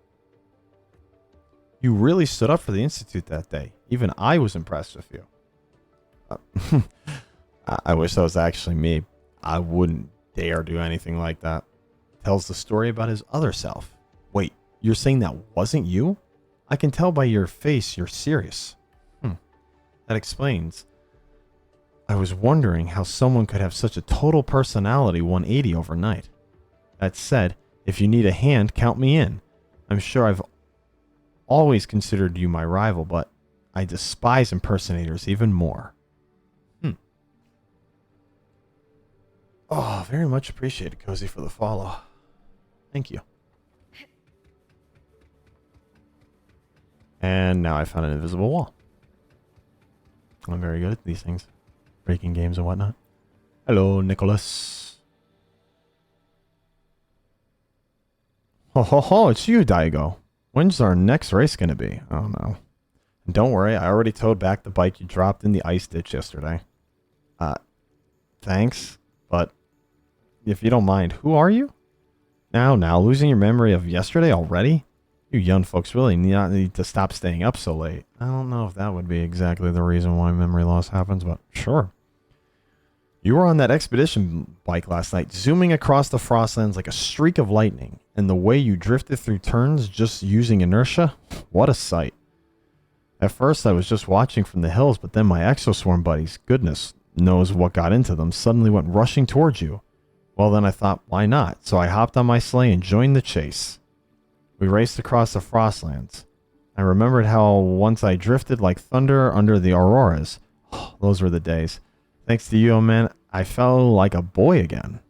You really stood up for the Institute that day. Even I was impressed with you. I wish that was actually me. I wouldn't dare do anything like that. Tells the story about his other self. Wait, you're saying that wasn't you? I can tell by your face you're serious. That explains. I was wondering how someone could have such a total personality 180 overnight. That said, if you need a hand, count me in. I'm sure I've always considered you my rival, but I despise impersonators even more. Oh, very much appreciated, Cozy, for the follow. Thank you. And now I found an invisible wall. I'm very good at these things. Breaking games and whatnot. Hello, Nicholas. Ho ho ho, it's you, Daigo. When's our next race going to be? Oh no. And don't worry, I already towed back the bike you dropped in the ice ditch yesterday. Thanks, but if you don't mind, who are you? Now, losing your memory of yesterday already? You young folks really need to stop staying up so late. I don't know if that would be exactly the reason why memory loss happens, but sure. You were on that expedition bike last night, zooming across the Frostlands like a streak of lightning, and the way you drifted through turns just using inertia, what a sight. At first I was just watching from the hills, but then my exoswarm buddies, goodness knows what got into them, suddenly went rushing towards you. Well then I thought, why not? So I hopped on my sleigh and joined the chase. We raced across the Frostlands. I remembered how once I drifted like thunder under the auroras. Those were the days. Thanks to you, oh man, I felt like a boy again.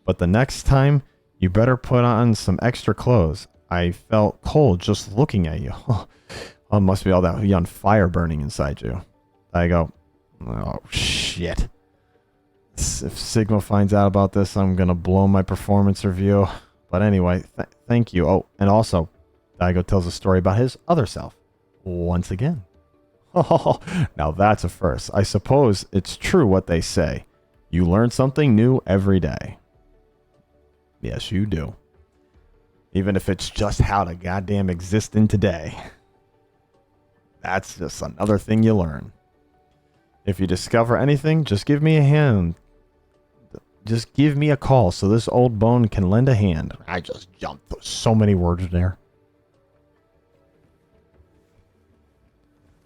But the next time, you better put on some extra clothes. I felt cold just looking at you. Oh, it must be all that young fire burning inside you. I go, oh shit. If Sigma finds out about this, I'm going to blow my performance review. But anyway, thank you. Oh, and also, Daigo tells a story about his other self. Once again. Oh, now that's a first. I suppose it's true what they say. You learn something new every day. Yes, you do. Even if it's just how to goddamn exist in today. That's just another thing you learn. If you discover anything, just give me a hand. Just give me a call so this old bone can lend a hand. I just jumped so many words there.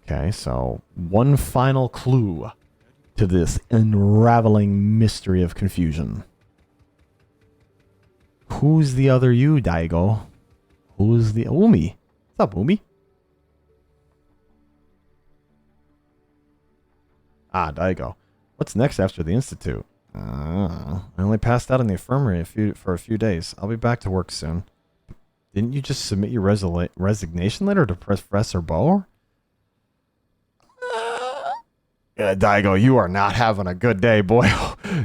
Okay, so one final clue to this unraveling mystery of confusion. Who's the other you, Daigo? Who's the Umi? What's up, Umi? Ah, Daigo. What's next after the Institute? I only passed out in the infirmary for a few days. I'll be back to work soon. Didn't you just submit your resignation letter to Professor Bo? Yeah, Daigo, you are not having a good day, boy.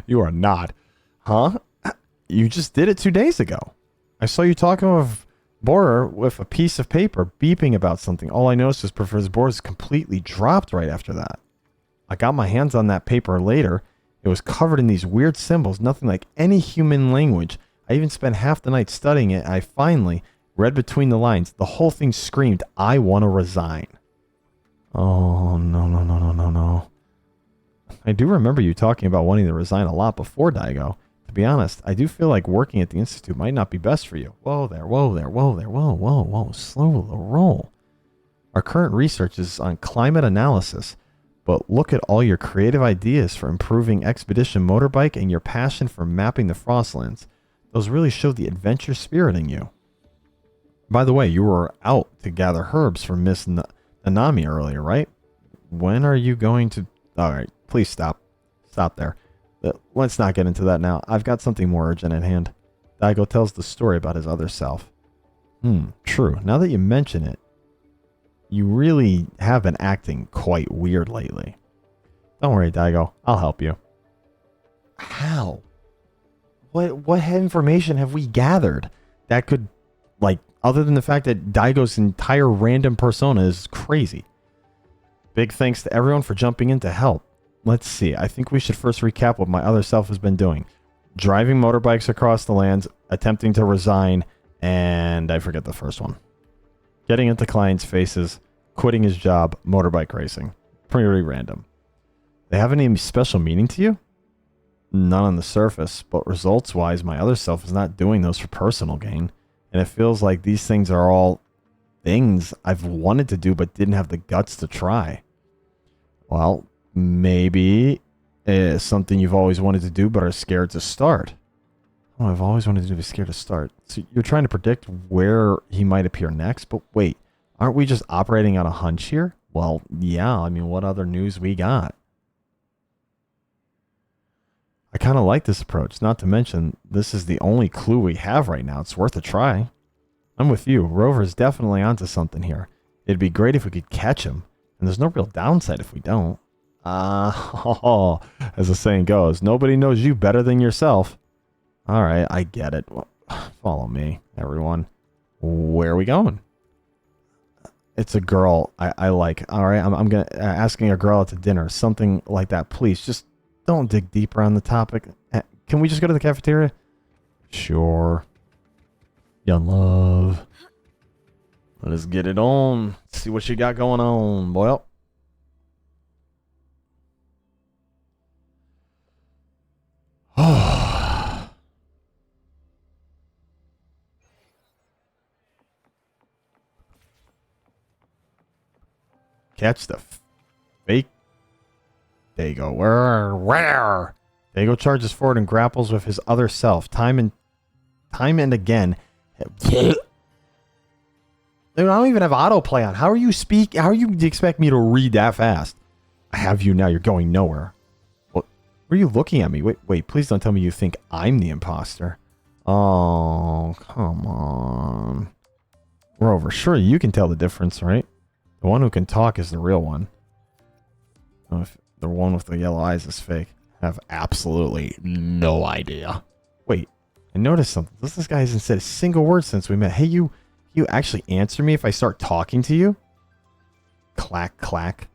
You are not. Huh? You just did it 2 days ago. I saw you talking with Borer with a piece of paper beeping about something. All I noticed is Professor Borer completely dropped right after that. I got my hands on that paper later. It was covered in these weird symbols, nothing like any human language. I even spent half the night studying it. I finally read between the lines. The whole thing screamed, I want to resign. Oh, no. I do remember you talking about wanting to resign a lot before, Daigo. To be honest, I do feel like working at the Institute might not be best for you. Whoa there. Slow the roll. Our current research is on climate analysis. But look at all your creative ideas for improving expedition motorbike and your passion for mapping the Frostlands. Those really show the adventure spirit in you. By the way, you were out to gather herbs for Miss Nanami earlier, right? When are you going to... Alright, please stop. Stop there. Let's not get into that now. I've got something more urgent at hand. Daigo tells the story about his other self. True. Now that you mention it, you really have been acting quite weird lately. Don't worry, Daigo. I'll help you. How? What information have we gathered that could, like, other than the fact that Daigo's entire random persona is crazy? Big thanks to everyone for jumping in to help. Let's see. I think we should first recap what my other self has been doing. driving motorbikes across the lands, attempting to resign, and I forget the first one. Getting into clients' faces, quitting his job, motorbike racing. Pretty random. They have any special meaning to you? None on the surface, but results-wise, my other self is not doing those for personal gain. And it feels like these things are all things I've wanted to do but didn't have the guts to try. Well, maybe it's something you've always wanted to do but are scared to start. Oh, I've always wanted to do but scared to start. So you're trying to predict where he might appear next, but wait, aren't we just operating on a hunch here? Well, yeah, I mean, what other news we got? I kind of like this approach, not to mention this is the only clue we have right now. It's worth a try. I'm with you. Rover's definitely onto something here. It'd be great if we could catch him, and there's no real downside if we don't. As the saying goes, nobody knows you better than yourself. All right, I get it. Well, follow me, everyone. Where are we going? It's a girl I like. All right, I'm gonna asking a girl out to dinner, something like that. Please, just don't dig deeper on the topic. Can we just go to the cafeteria? Sure. Young love. Let us get it on. See what you got going on, boy. Catch the fake. There you go. Where? Dago charges forward and grapples with his other self. Time and again. Dude, I don't even have autoplay on. How are you expect me to read that fast? I have you now. You're going nowhere. What? Were you looking at me? Wait. Please don't tell me you think I'm the imposter. Oh, come on. Rover, sure, you can tell the difference, right? The one who can talk is the real one. Oh, if the one with the yellow eyes is fake. I have absolutely no idea. Wait, I noticed something. This guy hasn't said a single word since we met. Hey, you actually answer me if I start talking to you? Clack, clack.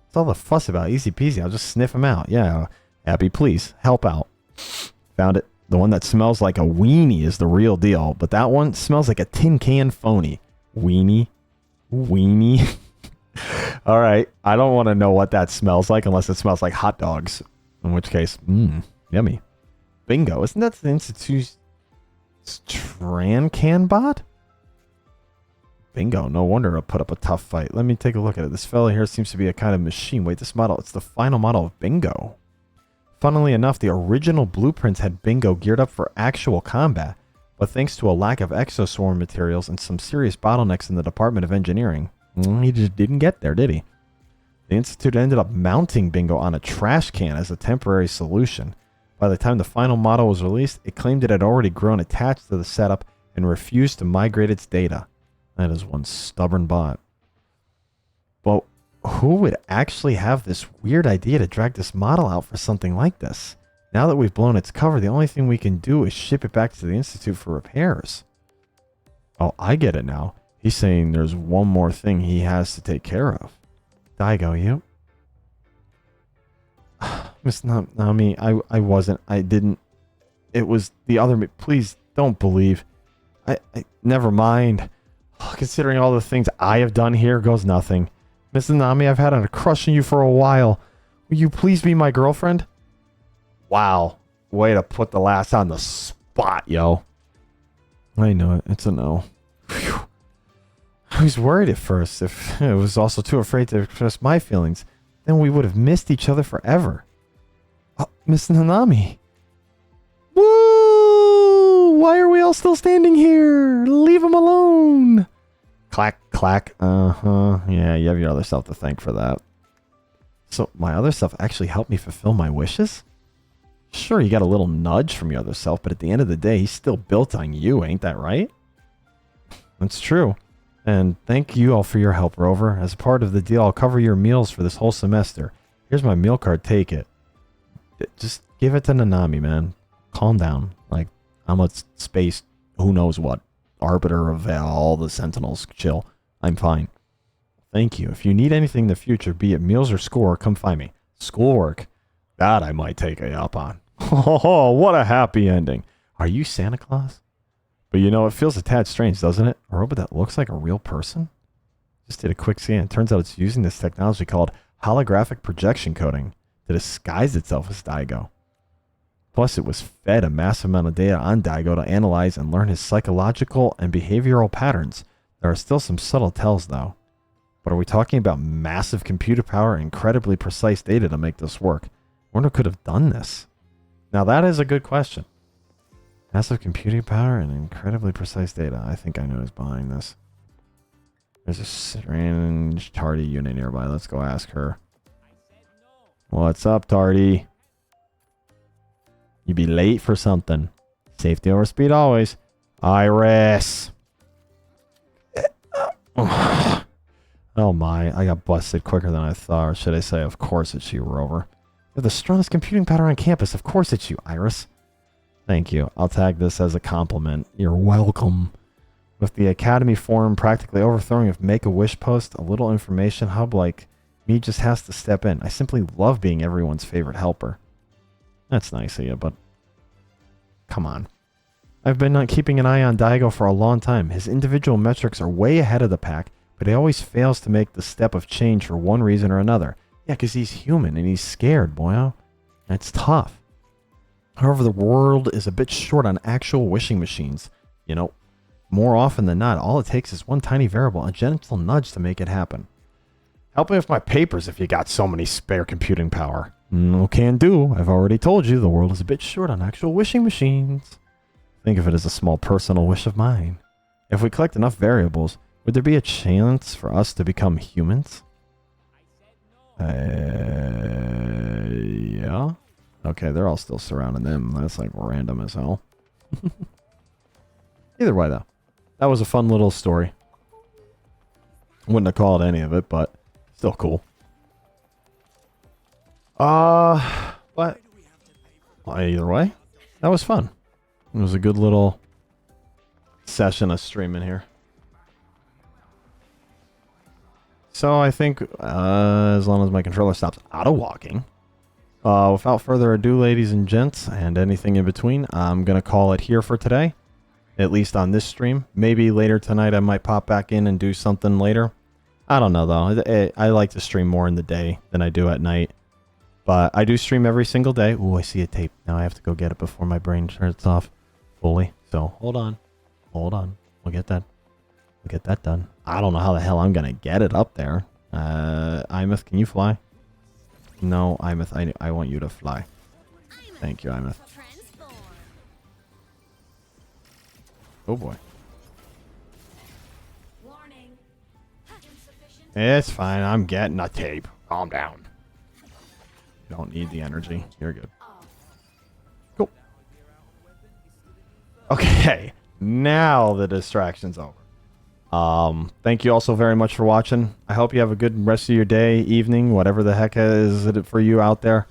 What's all the fuss about? Easy peasy. I'll just sniff him out. Yeah, Abby, please, help out. Found it. The one that smells like a weenie is the real deal, but that one smells like a tin can phony. Weenie. All right. I don't want to know what that smells like unless it smells like hot dogs. In which case, yummy. Bingo. Isn't that the Institute's YGBOT? Bingo. No wonder it'll put up a tough fight. Let me take a look at it. This fella here seems to be a kind of machine. Wait, this model, it's the final model of Bingo. Funnily enough, the original blueprints had Bingo geared up for actual combat, but thanks to a lack of exoswarm materials and some serious bottlenecks in the Department of Engineering, he just didn't get there, did he? The Institute ended up mounting Bingo on a trash can as a temporary solution. By the time the final model was released, it claimed it had already grown attached to the setup and refused to migrate its data. That is one stubborn bot. But who would actually have this weird idea to drag this model out for something like this? Now that we've blown its cover, the only thing we can do is ship it back to the Institute for repairs. Oh, I get it now. He's saying there's one more thing he has to take care of. Daigo, you? Miss Nami, I wasn't. I didn't. It was the other. Please don't believe. I never mind. Considering all the things I have done here goes nothing. Miss Nami, I've had a crush on you for a while. Will you please be my girlfriend? Wow. Way to put the last on the spot, yo. I know it. It's a no. Whew. I was worried at first. If I was also too afraid to express my feelings, then we would have missed each other forever. Oh, Miss Nanami. Woo! Why are we all still standing here? Leave him alone. Clack, clack. Uh-huh. Yeah, you have your other self to thank for that. So my other self actually helped me fulfill my wishes? Sure, you got a little nudge from your other self, but at the end of the day, he's still built on you, ain't that right? That's true. And thank you all for your help, Rover. As a part of the deal, I'll cover your meals for this whole semester. Here's my meal card. Take it. Just give it to Nanami, man. Calm down. Like, I'm a space, who knows what, arbiter of all the Sentinels. Chill. I'm fine. Thank you. If you need anything in the future, be it meals or school, come find me. Schoolwork. That I might take you up on. Oh, what a happy ending. Are you Santa Claus? But you know, it feels a tad strange, doesn't it? A robot that looks like a real person? Just did a quick scan. Turns out it's using this technology called holographic projection coding to disguise itself as Daigo. Plus, it was fed a massive amount of data on Daigo to analyze and learn his psychological and behavioral patterns. There are still some subtle tells, though. But are we talking about massive computer power and incredibly precise data to make this work? I wonder who could have done this. Now, that is a good question. Massive computing power and incredibly precise data. I think I know who's behind this. There's a strange tardy unit nearby. Let's go ask her. What's up, tardy? You be late for something. Safety over speed always. Iris. Oh my, I got busted quicker than I thought. Or should I say, of course it's you, Rover. You have the strongest computing power on campus. Of course it's you, Iris. Thank you. I'll tag this as a compliment. You're welcome. With the Academy Forum practically overthrowing of Make-A-Wish post, a little information hub like me just has to step in. I simply love being everyone's favorite helper. That's nice of you, but come on. I've been keeping an eye on Daigo for a long time. His individual metrics are way ahead of the pack, but he always fails to make the step of change for one reason or another. Yeah, because he's human and he's scared, boyo. That's tough. However, the world is a bit short on actual wishing machines. You know, more often than not, all it takes is one tiny variable, a gentle nudge to make it happen. Help me with my papers if you got so many spare computing power. No can do. I've already told you the world is a bit short on actual wishing machines. Think of it as a small personal wish of mine. If we collect enough variables, would there be a chance for us to become humans? Yeah. Okay, they're all still surrounding them. That's like random as hell. Either way, though. That was a fun little story. Wouldn't have called any of it, but still cool. But either way, that was fun. It was a good little session of streaming here. So I think as long as my controller stops auto-walking, without further ado, ladies and gents, and anything in between, I'm going to call it here for today. At least on this stream. Maybe later tonight I might pop back in and do something later. I don't know, though. I like to stream more in the day than I do at night. But I do stream every single day. Ooh, I see a tape. Now I have to go get it before my brain turns off fully. So, hold on. Hold on. We'll get that. We'll get that done. I don't know how the hell I'm going to get it up there. Imeth, can you fly? No, Imeth, I want you to fly. Thank you, Imeth. Oh boy. Warning. Insufficient. It's fine. I'm getting a tape. Calm down. You don't need the energy. You're good. Cool. Okay. Now the distraction's over. Thank you all so very much for watching. I hope you have a good rest of your day, evening, whatever the heck is it for you out there.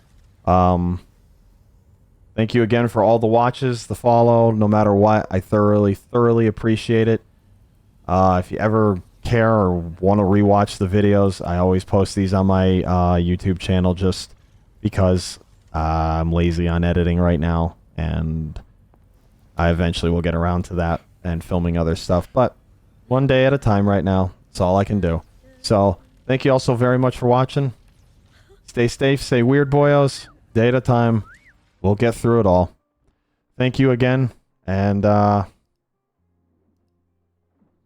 Thank you again for all the watches, the follow, no matter what. I thoroughly appreciate it. If you ever care or want to rewatch the videos, I always post these on my YouTube channel just because I'm lazy on editing right now, and I eventually will get around to that and filming other stuff. But one day at a time right now. That's all I can do. So, thank you all so very much for watching. Stay safe, stay weird, boyos. Day at a time. We'll get through it all. Thank you again, and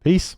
peace.